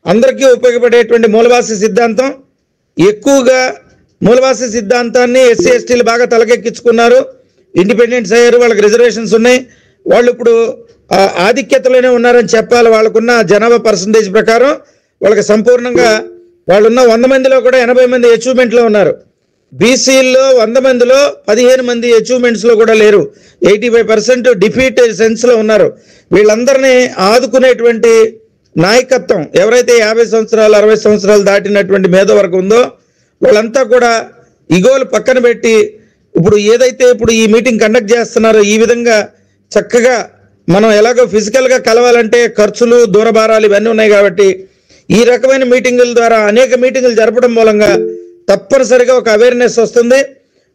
అందరికీ ఉపయోగపడేటువంటి మూలవాసి సిద్ధాంతం. ఎక్కువగా మూలవాసి సిద్ధాంతాన్ని ఎస్సీ ఎస్టీలు బాగా తలకెక్కించుకున్నారు, ఇండిపెండెంట్స్ అయ్యారు, వాళ్ళకి రిజర్వేషన్స్ ఉన్నాయి. వాళ్ళు ఇప్పుడు ఆధిక్యతలోనే ఉన్నారని చెప్పాలి. వాళ్ళకున్న జనాభా పర్సంటేజ్ ప్రకారం వాళ్ళకి సంపూర్ణంగా వాళ్ళున్న 100 మందిలో కూడా 80 మంది అచీవ్మెంట్లో ఉన్నారు. బీసీల్లో 100 మందిలో 15 మంది అచీవ్మెంట్స్లో కూడా లేరు. 85% డిఫీట్ సెన్స్లో ఉన్నారు. వీళ్ళందరినీ ఆదుకునేటువంటి నాయకత్వం ఎవరైతే 50 సంవత్సరాలు 60 సంవత్సరాలు దాటినటువంటి మేధోవర్గం ఉందో వాళ్ళంతా కూడా ఇగోలు పక్కన పెట్టి ఇప్పుడు ఏదైతే ఇప్పుడు ఈ మీటింగ్ కండక్ట్ చేస్తున్నారో ఈ విధంగా చక్కగా మనం ఎలాగో ఫిజికల్గా కలవాలంటే ఖర్చులు, దూరభారాలు ఇవన్నీ ఉన్నాయి కాబట్టి ఈ రకమైన మీటింగుల ద్వారా అనేక మీటింగులు జరపడం మూలంగా తప్పనిసరిగా ఒక అవేర్నెస్ వస్తుంది.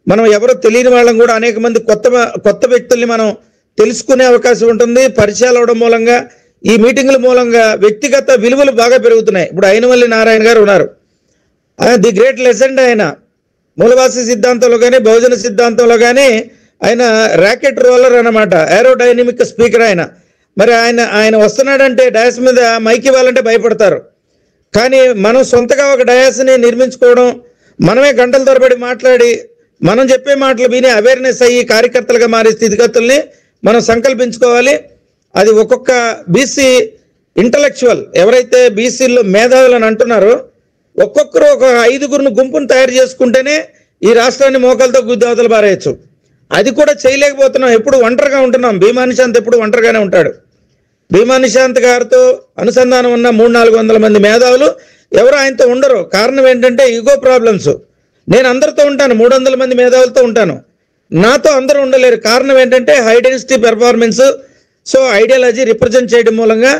మనం ఎవరో తెలియని వాళ్ళం కూడా అనేక మంది కొత్త వ్యక్తుల్ని మనం తెలుసుకునే అవకాశం ఉంటుంది. పరిచయాలు అవడం మూలంగా, ఈ మీటింగుల మూలంగా వ్యక్తిగత విలువలు బాగా పెరుగుతున్నాయి. ఇప్పుడు అయినవల్లి నారాయణ గారు ఉన్నారు, ది గ్రేట్ లెజెండ్. ఆయన మూలవాసి సిద్ధాంతంలో కానీ, బహుజన సిద్ధాంతంలో కానీ ఆయన ర్యాకెట్ రోలర్ అన్నమాట, ఏరోడైనమిక్ స్పీకర్ ఆయన. మరి ఆయన వస్తున్నాడంటే డయాస్ మీద మైక్ ఇవ్వాలంటే భయపడతారు. కానీ మనం సొంతగా ఒక డయాస్ని నిర్మించుకోవడం, మనమే గంటల తరబడి మాట్లాడి మనం చెప్పే మాటలు విని అవేర్నెస్ అయ్యి కార్యకర్తలుగా మారే స్థితిగతుల్ని మనం సంకల్పించుకోవాలి. అది ఒక్కొక్క బీసీ ఇంటలెక్చువల్ ఎవరైతే బీసీల్లో మేధావులని అంటున్నారో ఒక్కొక్కరు ఒక 5గురిని గుంపును తయారు చేసుకుంటేనే ఈ రాష్ట్రాన్ని మోకాలతో గుద్ది అవతల పారేయచ్చు. అది కూడా చేయలేకపోతున్నాం. ఎప్పుడు ఒంటరిగా ఉంటున్నాం. భీమా నిశాంత్ ఎప్పుడు ఒంటరిగానే ఉంటాడు. భీమా నిశాంత్ గారితో అనుసంధానం ఉన్న 300-400 మంది మేధావులు ఎవరు ఆయనతో ఉండరు. కారణం ఏంటంటే ఈగో ప్రాబ్లమ్స్. నేను అందరితో ఉంటాను, 300 మంది మేధావులతో ఉంటాను, నాతో అందరూ ఉండలేరు. కారణం ఏంటంటే high density performance. So ideology represent చేయడం మూలంగా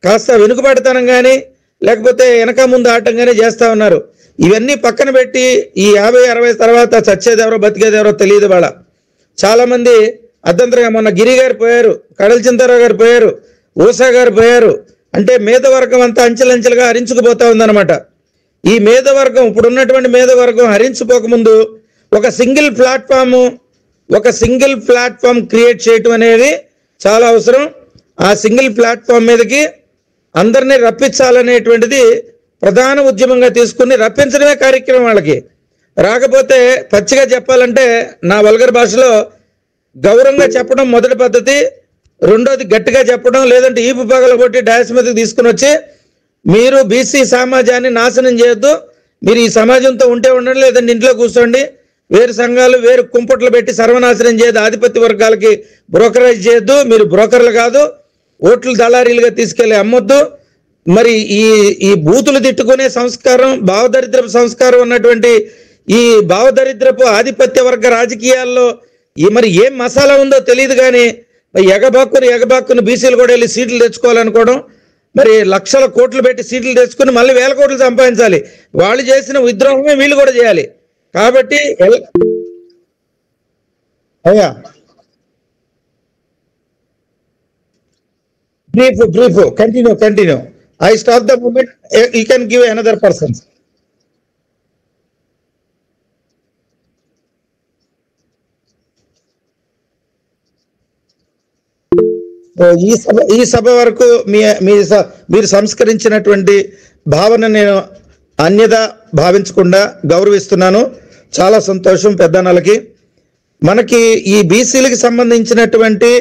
కాస్త వెనుకబడతానం కానీ లేకపోతే వెనక ముందు ఆటం కానీ చేస్తూ ఉన్నారు. ఇవన్నీ పక్కన పెట్టి ఈ 50-60 తర్వాత చచ్చేదెవరో బతికేదెవరో తెలియదు. వాళ్ళ చాలామంది అర్ధంతరంగా మొన్న గిరి గారు పోయారు, కడల చింతారావు గారు పోయారు, ఊషా గారు పోయారు. అంటే మేధవర్గం అంతా అంచెలంచెలుగా హరించుకుపోతా ఉందన్నమాట. ఈ మేధవర్గం ఇప్పుడున్నటువంటి మేధవర్గం హరించిపోకముందు ఒక సింగిల్ ప్లాట్ఫామ్ క్రియేట్ చేయటం అనేది చాలా అవసరం. ఆ సింగిల్ ప్లాట్ఫామ్ మీదకి అందరినీ రప్పించాలనేటువంటిది ప్రధాన ఉద్యమంగా తీసుకుని రప్పించడమే కార్యక్రమం వాళ్ళకి. రాకపోతే పచ్చిగా చెప్పాలంటే నా వల్గర్ భాషలో గౌరవంగా చెప్పడం మొదటి పద్ధతి, రెండోది గట్టిగా చెప్పడం, లేదంటే ఈపు పగలగొట్టి డాష్ మీదకి తీసుకుని వచ్చి మీరు బీసీ సమాజాన్ని నాశనం చేయొద్దు, మీరు ఈ సమాజంతో ఉంటే ఉండండి, లేదంటే ఇంట్లో కూర్చోండి, వేరు సంఘాలు వేరు కుంపట్లు పెట్టి సర్వనాశనం చేయదు, ఆధిపత్య వర్గాలకి బ్రోకరేజ్ చేయొద్దు, మీరు బ్రోకర్లు కాదు, ఓట్లు దళారీలుగా తీసుకెళ్లి అమ్మొద్దు. మరి ఈ బూతులు తిట్టుకునే సంస్కారం, భావదరిద్రపు సంస్కారం ఉన్నటువంటి ఈ భావదరిద్రపు ఆధిపత్య వర్గ రాజకీయాల్లో మరి ఏం మసాలా ఉందో తెలియదు. కానీ ఎగబాక్కుని బీసీలు కూడా వెళ్ళి సీట్లు తెచ్చుకోవాలనుకోవడం, మరి లక్షల కోట్లు పెట్టి సీట్లు తెచ్చుకుని మళ్ళీ వేల కోట్లు సంపాదించాలి. వాళ్ళు చేసిన విద్రోహమే వీళ్ళు కూడా చేయాలి. కాబట్టి అయ్యా brief continue. I stop the movement. You can give another person. ఈ సభ వరకు మీరు సంస్కరించినటువంటి భావన నేను అన్యదా భావించకుండా గౌరవిస్తున్నాను. చాలా సంతోషం పెద్దన్నలకి. మనకి ఈ బీసీలకు సంబంధించినటువంటి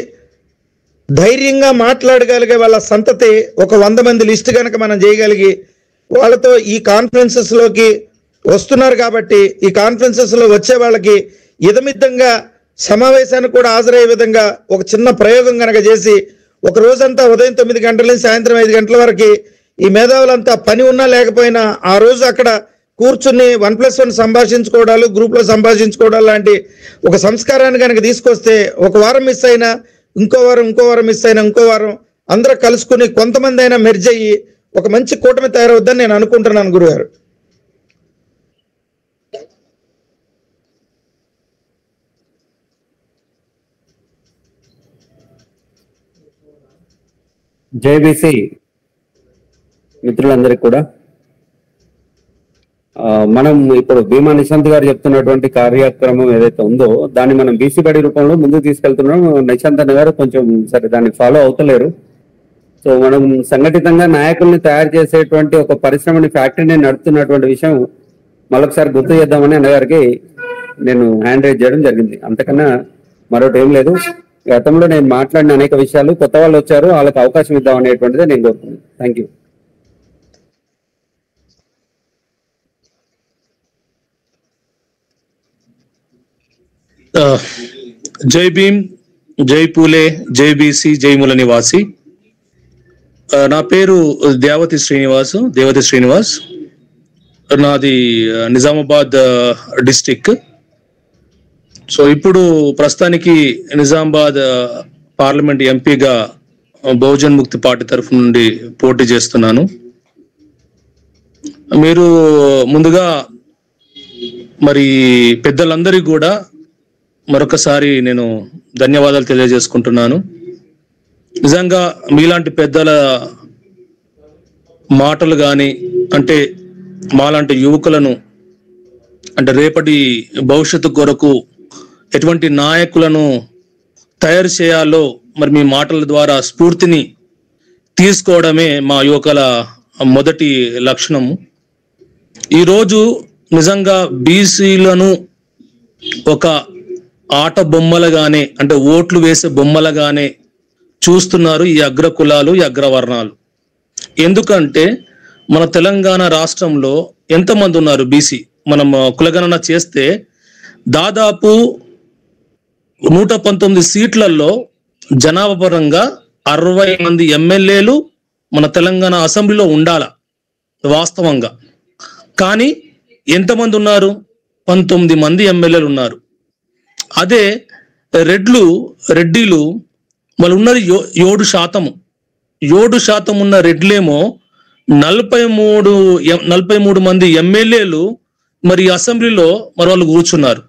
ధైర్యంగా మాట్లాడగలిగే వాళ్ళ సంతతి ఒక 100 మంది లిస్ట్ కనుక మనం చేయగలిగి వాళ్ళతో ఈ కాన్ఫరెన్సెస్లోకి వస్తున్నారు. కాబట్టి ఈ కాన్ఫరెన్సెస్లో వచ్చే వాళ్ళకి ఇదమిద్దంగా సమావేశానికి కూడా హాజరయ్యే విధంగా ఒక చిన్న ప్రయోగం కనుక చేసి ఒక రోజంతా ఉదయం 9 గంటల నుంచి సాయంత్రం 5 గంటల వరకు ఈ మేధావులంతా పని ఉన్నా లేకపోయినా ఆ రోజు అక్కడ కూర్చుని 1+1 సంభాషించుకోవడాలు, గ్రూప్లో సంభాషించుకోవడాలు లాంటి ఒక సంస్కారాన్ని కనుక తీసుకొస్తే ఒక వారం మిస్ అయినా ఇంకో వారం మిస్ అయినా ఇంకో వారం అందరూ కలుసుకుని కొంతమంది అయినా మెర్జ్ అయ్యి ఒక మంచి కూటమి తయారవుద్దని నేను అనుకుంటున్నాను గురుగారు. జై బీసీ మిత్రులందరికీ కూడా మనం ఇప్పుడు భీమా నిశాంత్ గారు చెప్తున్నటువంటి కార్యక్రమం ఏదైతే ఉందో దాన్ని మనం బీసీ బడి రూపంలో ముందుకు తీసుకెళ్తున్నాం. నిశాంత్ అన్న గారు కొంచెం సరే దాన్ని ఫాలో అవుతలేరు. సో మనం సంఘటితంగా నాయకుల్ని తయారు చేసేటువంటి ఒక పరిశ్రమని, ఫ్యాక్టరీని నడుపుతున్నటువంటి విషయం మరొకసారి గుర్తు చేద్దామని అన్నగారికి నేను హ్యాండ్ రైజ్ చేయడం జరిగింది. అంతకన్నా మరొకటి ఏం లేదు. గతంలో నేను మాట్లాడిన అనేక విషయాలు కొత్త వాళ్ళు వచ్చారు, వాళ్ళకి అవకాశం ఇద్దాం అనేటువంటిదే నేను కోరుతున్నాను. Thank you. జై భీమ్, జై పూలే, జై బీసీ, జై మూల నివాసి. నా పేరు దేవతి శ్రీనివాస్. నాది నిజామాబాద్ డిస్టిక్. సో ఇప్పుడు ప్రస్తుతానికి నిజామాబాద్ పార్లమెంట్ ఎంపీగా బహుజన్ ముక్తి పార్టీ తరఫు నుండి పోటీ చేస్తున్నాను. మీరు ముందుగా మరి పెద్దలందరికీ కూడా మరొకసారి నేను ధన్యవాదాలు తెలియజేసుకుంటున్నాను. నిజంగా మీలాంటి పెద్దల మాటలు కానీ, అంటే మాలాంటి యువకులను, అంటే రేపటి భవిష్యత్తు కొరకు ఎటువంటి నాయకులను తయారు చేయాలో మరి మీ మాటల ద్వారా స్ఫూర్తిని తీసుకోవడమే మా యువకుల మొదటి లక్షణము. ఈరోజు నిజంగా బీసీలను ఒక ఆట బొమ్మలుగానే, అంటే ఓట్లు వేసే బొమ్మలుగానే చూస్తున్నారు ఈ అగ్ర కులాలు, ఈ అగ్రవర్ణాలు. ఎందుకంటే మన తెలంగాణ రాష్ట్రంలో ఎంతమంది ఉన్నారు బీసీ? మనం కులగణన చేస్తే దాదాపు 119 సీట్లలో జనాభా పరంగా 60 మంది ఎమ్మెల్యేలు మన తెలంగాణ అసెంబ్లీలో ఉండాల వాస్తవంగా. కానీ ఎంతమంది ఉన్నారు? 19 మంది ఎమ్మెల్యేలు ఉన్నారు. అదే రెడ్డిలు వాళ్ళు ఉన్నది 7%. 7% ఉన్న రెడ్లేమో 43 మంది ఎమ్మెల్యేలు మరి అసెంబ్లీలో మరి వాళ్ళు కూర్చున్నారు.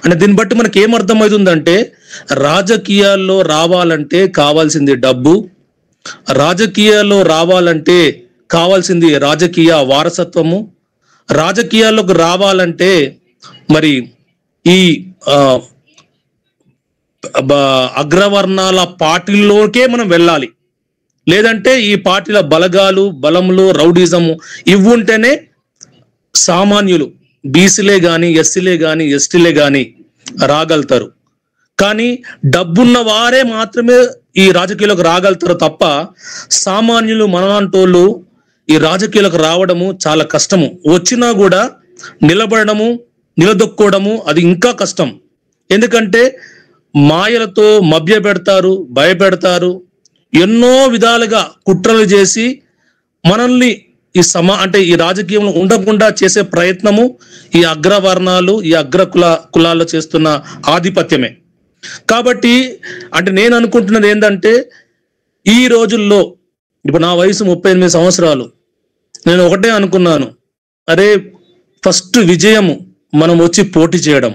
అంటే దీన్ని బట్టి మనకి ఏమర్థమవుతుందంటే రాజకీయాల్లో రావాలంటే కావాల్సింది డబ్బు, రాజకీయాల్లో రావాలంటే కావాల్సింది రాజకీయ వారసత్వము, రాజకీయాల్లోకి రావాలంటే మరి ఈ అగ్రవర్ణాల పార్టీల్లోకే మనం వెళ్ళాలి. లేదంటే ఈ పార్టీల బలగాలు, బలములు, రౌడిజము ఇవి ఉంటేనే సామాన్యులు బీసీలే గాని, ఎస్సీలే గాని, ఎస్టీలే గాని రాగలుగుతారు. కానీ డబ్బున్న వారే మాత్రమే ఈ రాజకీయాలకు రాగలుగుతారు తప్ప సామాన్యులు మనలాంటోళ్ళు ఈ రాజకీయాలకు రావడము చాలా కష్టము. వచ్చినా కూడా నిలబడము, నిలదొక్కోవడము అది ఇంకా కష్టం. ఎందుకంటే మాయలతో మభ్య పెడతారు, భయపెడతారు, ఎన్నో విధాలుగా కుట్రలు చేసి మనల్ని ఈ అంటే ఈ రాజకీయంలో ఉండకుండా చేసే ప్రయత్నము ఈ అగ్రవర్ణాలు, ఈ కులాల్లో చేస్తున్న ఆధిపత్యమే. కాబట్టి అంటే నేను అనుకుంటున్నది ఏంటంటే ఈ రోజుల్లో ఇప్పుడు నా వయసు 38 సంవత్సరాలు, నేను ఒకటే అనుకున్నాను, అరే ఫస్ట్ విజయము మనం వచ్చి పోటీ చేయడం,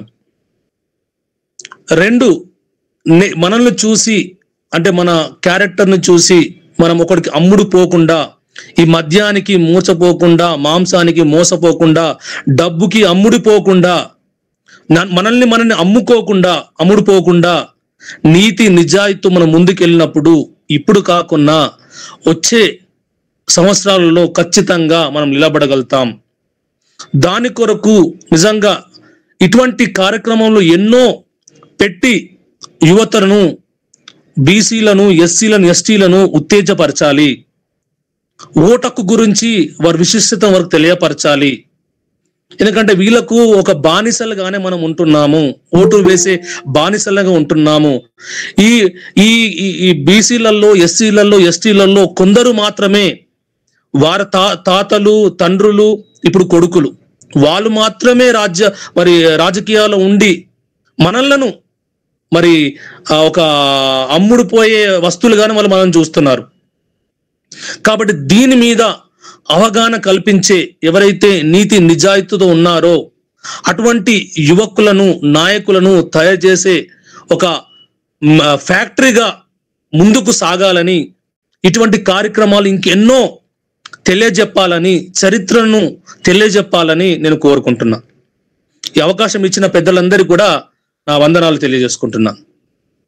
2 మనల్ని చూసి అంటే మన క్యారెక్టర్ని చూసి మనం ఒకడికి అమ్ముడు పోకుండా, ఈ మద్యానికి మూసపోకుండా, మాంసానికి మోసపోకుండా, డబ్బుకి అమ్ముడిపోకుండా, మనల్ని అమ్ముకోకుండా, అమ్ముడుపోకుండా నీతి నిజాయితీ మనం ముందుకెళ్ళినప్పుడు ఇప్పుడు కాకున్నా వచ్చే సంవత్సరాలలో ఖచ్చితంగా మనం నిలబడగలుగుతాం. దాని కొరకు నిజంగా ఇటువంటి కార్యక్రమంలో ఎన్నో పెట్టి యువతను, బీసీలను, ఎస్సీలను, ఎస్టీలను ఉత్తేజపరచాలి. ఓటకు గురించి వారి విశిష్టత వరకు తెలియపరచాలి. ఎందుకంటే వీళ్ళకు ఒక బానిసలుగానే మనం ఉంటున్నాము, ఓటు వేసే బానిసలుగా ఉంటున్నాము. ఈ ఈ ఈ బీసీలలో, ఎస్సీలలో, ఎస్టీలలో కొందరు మాత్రమే వారి తాతలు, తండ్రులు, ఇప్పుడు కొడుకులు, వాళ్ళు మాత్రమే రాజకీయాల్లో ఉండి మనలను మరి ఒక అమ్ముడు పోయే వస్తువులుగానే వాళ్ళు మనం చూస్తున్నారు. కాబట్టి దీని మీద అవగాహన కల్పించే ఎవరైతే నీతి నిజాయితీతో ఉన్నారో అటువంటి యువకులను, నాయకులను తయారు చేసే ఒక ఫ్యాక్టరీగా ముందుకు సాగాలని, ఇటువంటి కార్యక్రమాలు ఇంకెన్నో తెలియజెప్పాలని, చరిత్రను తెలియజెప్పాలని నేను కోరుకుంటున్నా. ఈ అవకాశం ఇచ్చిన పెద్దలందరికీ కూడా నా వందనాలు తెలియజేసుకుంటున్నా.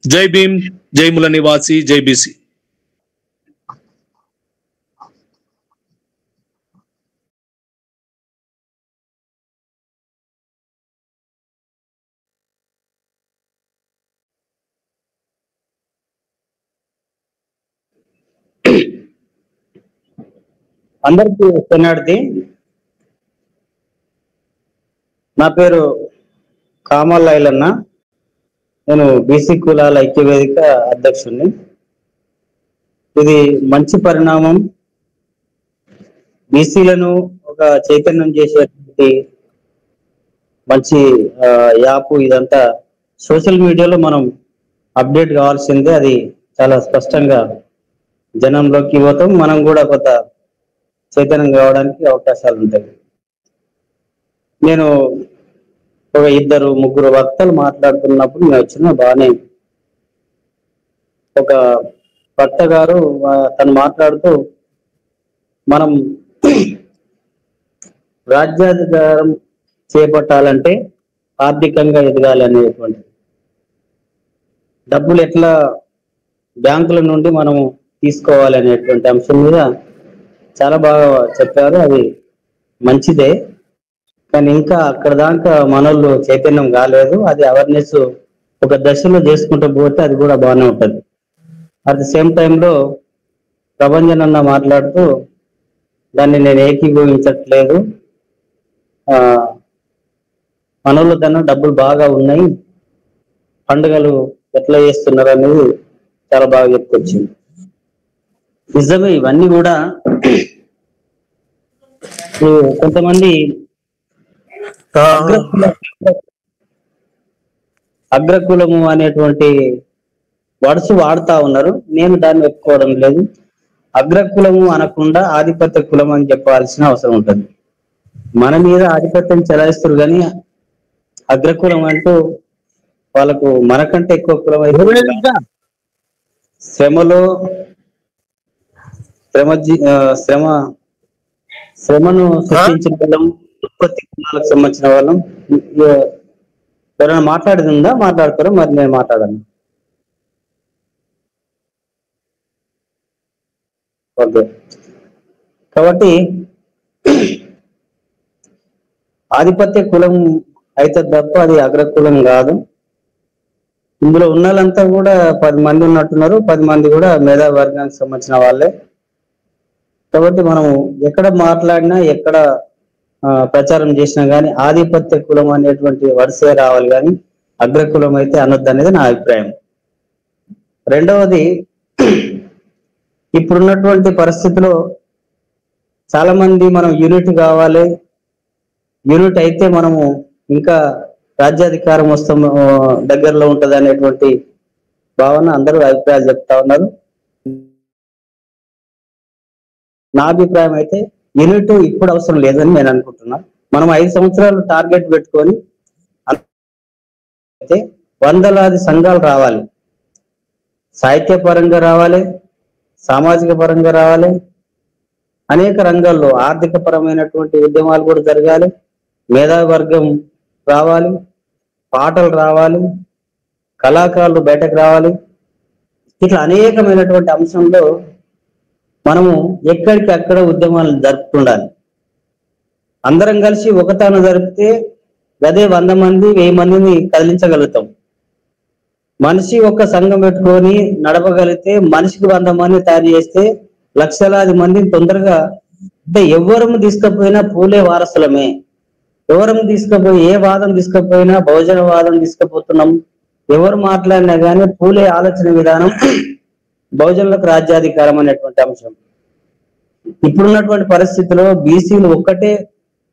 జై భీమ్, జై ముల నివాసి, జై బీసీ. అందరికీ వస్తున్నాడుది. నా పేరు కామల్ ఐలన్న, నేను బీసీ కులాల ఐక్యవేదిక అధ్యక్షుడిని. ఇది మంచి పరిణామం. బీసీలను ఒక చైతన్యం చేసేటువంటి మంచి యాప్. ఇదంతా సోషల్ మీడియాలో మనం అప్డేట్ కావాల్సిందే. అది చాలా స్పష్టంగా జనంలోకి పోతాం, మనం కూడా కొంత చైతన్యం కావడానికి అవకాశాలు ఉంటాయి. నేను ఒక 2-3 వక్తలు మాట్లాడుతున్నప్పుడు నేను వచ్చిన బాగానే, ఒక వక్త గారు తను మాట్లాడుతూ మనం రాజ్యాధికారం చేపట్టాలంటే ఆర్థికంగా ఎదగాలి అనేటువంటి, డబ్బులు ఎట్లా బ్యాంకుల నుండి మనం తీసుకోవాలి అనేటువంటి అంశం మీద చాలా బాగా చెప్పారు. అది మంచిదే, కానీ ఇంకా అక్కడ దాకా మనోళ్ళు చైతన్యం కాలేదు. అది అవేర్నెస్ ఒక దశలో చేసుకుంటూ పోతే అది కూడా బాగానే ఉంటుంది. అట్ ది సేమ్ టైంలో ప్రభంజన్ అన్న మాట్లాడుతూ దాన్ని నేను ఏకీభవించట్లేదు. మనోళ్ళ కన్నా డబ్బులు బాగా ఉన్నాయి, పండుగలు ఎట్లా చేస్తున్నారు అనేది చాలా బాగా చెప్పుకొచ్చింది. నిజమే, ఇవన్నీ కూడా కొంతమంది అగ్రకులము అనేటువంటి వర్డ్స్ వాడుతా ఉన్నారు. నేను దాన్ని ఒప్పుకోవడం లేదు. అగ్రకులము అనకుండా ఆధిపత్య కులం అని చెప్పాల్సిన అవసరం ఉంటుంది. మన మీద ఆధిపత్యం చెలాయిస్తారు కానీ అగ్రకులం అంటూ వాళ్ళకు మనకంటే ఎక్కువ కులం అయితే శ్రమలో శ్రమను సృష్టించిన వాళ్ళం, ఉత్పత్తి కులాలకు సంబంధించిన వాళ్ళం. ఎవరైనా మాట్లాడుతుందా? మాట్లాడతారో మరి నేను మాట్లాడాను. ఓకే, కాబట్టి ఆధిపత్య కులం అయితే తప్ప అది అగ్రకులం కాదు. ఇందులో ఉన్న వాళ్ళంతా కూడా 10 మంది ఉన్నట్టున్నారు, 10 మంది కూడా మేధా వర్గానికి సంబంధించిన వాళ్ళే. కాబట్టి మనం ఎక్కడ మాట్లాడినా ఎక్కడ ప్రచారం చేసినా కానీ ఆధిపత్య కులం అనేటువంటి వరుసే రావాలి, కానీ అగ్రకులం అయితే అనొద్దు అనేది నా అభిప్రాయం. రెండవది, ఇప్పుడున్నటువంటి పరిస్థితిలో చాలా మంది మనం యూనిట్ కావాలి, యూనిట్ అయితే మనము ఇంకా రాజ్యాధికారం వస్తాం దగ్గరలో ఉంటది అనేటువంటి భావన అందరూ అభిప్రాయాలు చెప్తా ఉన్నారు. నా అభిప్రాయం అయితే యూనిట్ ఇప్పుడు అవసరం లేదని నేను అనుకుంటున్నా. మనం 5 సంవత్సరాలు టార్గెట్ పెట్టుకొని అయితే 100లాది సంఘాలు రావాలి, సాహిత్య పరంగా రావాలి, సామాజిక పరంగా రావాలి, అనేక రంగాల్లో ఆర్థిక పరమైనటువంటి ఉద్యమాలు కూడా జరగాలి, మేధావి వర్గం రావాలి, పాటలు రావాలి, కళాకారులు బయటకు రావాలి. ఇట్లా అనేకమైనటువంటి అంశంలో మనము ఎక్కడికి అక్కడ ఉద్యమాలు జరుపుతుండాలి. అందరం కలిసి ఒకతాను జరిపితే అదే 100 మంది 1000 మందిని కదిలించగలుగుతాం. మనిషి ఒక సంఘం పెట్టుకొని నడపగలిగితే మనిషికి 100 మంది తయారు చేస్తే లక్షలాది మందిని తొందరగా, అంటే ఎవరము తీసుకపోయినా పూలే వారసులమే, ఎవరం తీసుకపోయి ఏ వాదం తీసుకపోయినా బహుజన వాదం తీసుకుపోతున్నాం. ఎవరు మాట్లాడినా కానీ పూలే ఆలోచన విధానం బహుజనులకు రాజ్యాధికారం అనేటువంటి అంశం. ఇప్పుడున్నటువంటి పరిస్థితిలో బీసీలు ఒక్కటే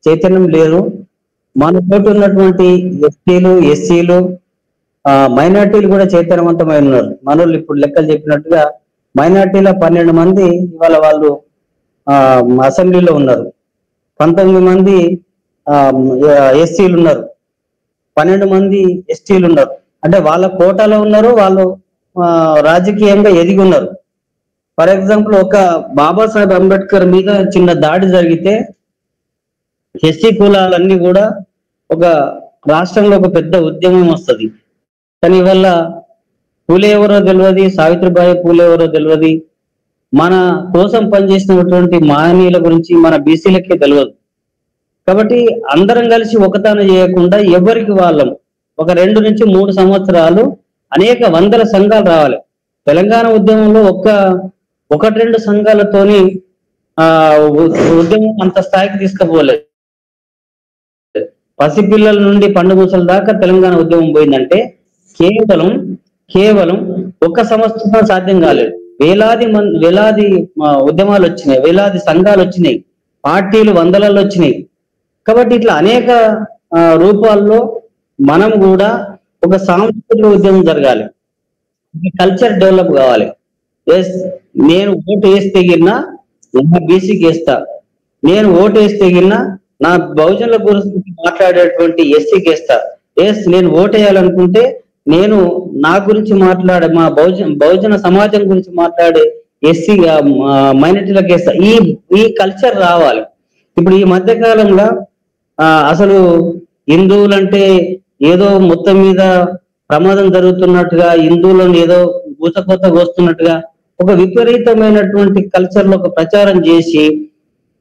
చైతన్యం లేదు. మన తోటి ఉన్నటువంటి ఎస్టీలు, ఎస్సీలు, మైనార్టీలు కూడా చైతన్యవంతమై ఉన్నారు. మనోళ్ళు ఇప్పుడు లెక్కలు చెప్పినట్టుగా మైనార్టీల 12 మంది ఇవాళ వాళ్ళు అసెంబ్లీలో ఉన్నారు, 19 మంది ఎస్సీలు ఉన్నారు, 12 మంది ఎస్టీలు ఉన్నారు. అంటే వాళ్ళ కోటాలో ఉన్నారు, వాళ్ళు రాజకీయంగా ఎదిగి ఉన్నారు. ఫర్ ఎగ్జాంపుల్, ఒక బాబాసాహెబ్ అంబేద్కర్ మీద చిన్న దాడి జరిగితే ఎస్సీ కులాలన్నీ కూడా ఒక రాష్ట్రంలో ఒక పెద్ద ఉద్యమం వస్తుంది. కానీ ఇవాళ పూలే ఎవరో తెలియదు, సావిత్రిబాయి పూలే ఎవరో తెలియదు, మన కోసం పనిచేసినటువంటి మహనీయుల గురించి మన బీసీలకే తెలియదు. కాబట్టి అందరం కలిసి ఒకతాను చేయకుండా ఎవరికి వాళ్ళం ఒక 2 నుంచి 3 సంవత్సరాలు అనేక వందల సంఘాలు రావాలి. తెలంగాణ ఉద్యమంలో 1-2 సంఘాలతోని ఉద్యమం అంత స్థాయికి తీసుకుపోలేదు. పసిపిల్లల నుండి పండుగూసల దాకా తెలంగాణ ఉద్యమం పోయిందంటే కేవలం ఒక సంవత్సరం సాధ్యం కాలేదు. వేలాది ఉద్యమాలు వచ్చినాయి, వేలాది సంఘాలు వచ్చినాయి, పార్టీలు వందలలో వచ్చినాయి. కాబట్టి ఇట్లా అనేక రూపాల్లో మనం కూడా ఒక సాంస్కృతిక ఉద్యమం జరగాలి, కల్చర్ డెవలప్ కావాలి. నేను ఓటు వేస్తే గిన్నా నా బీసీకి వేస్తా, నేను ఓటు వేస్తే గిన్నా నా బహుజనుల గురించి మాట్లాడేటువంటి ఎస్సీకి వేస్తా, నేను ఓటు వేయాలనుకుంటే నేను నా గురించి మాట్లాడే మా బహుజన సమాజం గురించి మాట్లాడే ఎస్సీ మైనారిటీలకు వేస్తా. ఈ కల్చర్ రావాలి. ఇప్పుడు ఈ మధ్య కాలంలో అసలు హిందువులంటే ఏదో మొత్తం మీద ప్రమాదం జరుగుతున్నట్టుగా, హిందువులను ఏదో ఊచకొత్తగా వస్తున్నట్టుగా ఒక విపరీతమైనటువంటి కల్చర్ లో ఒక ప్రచారం చేసి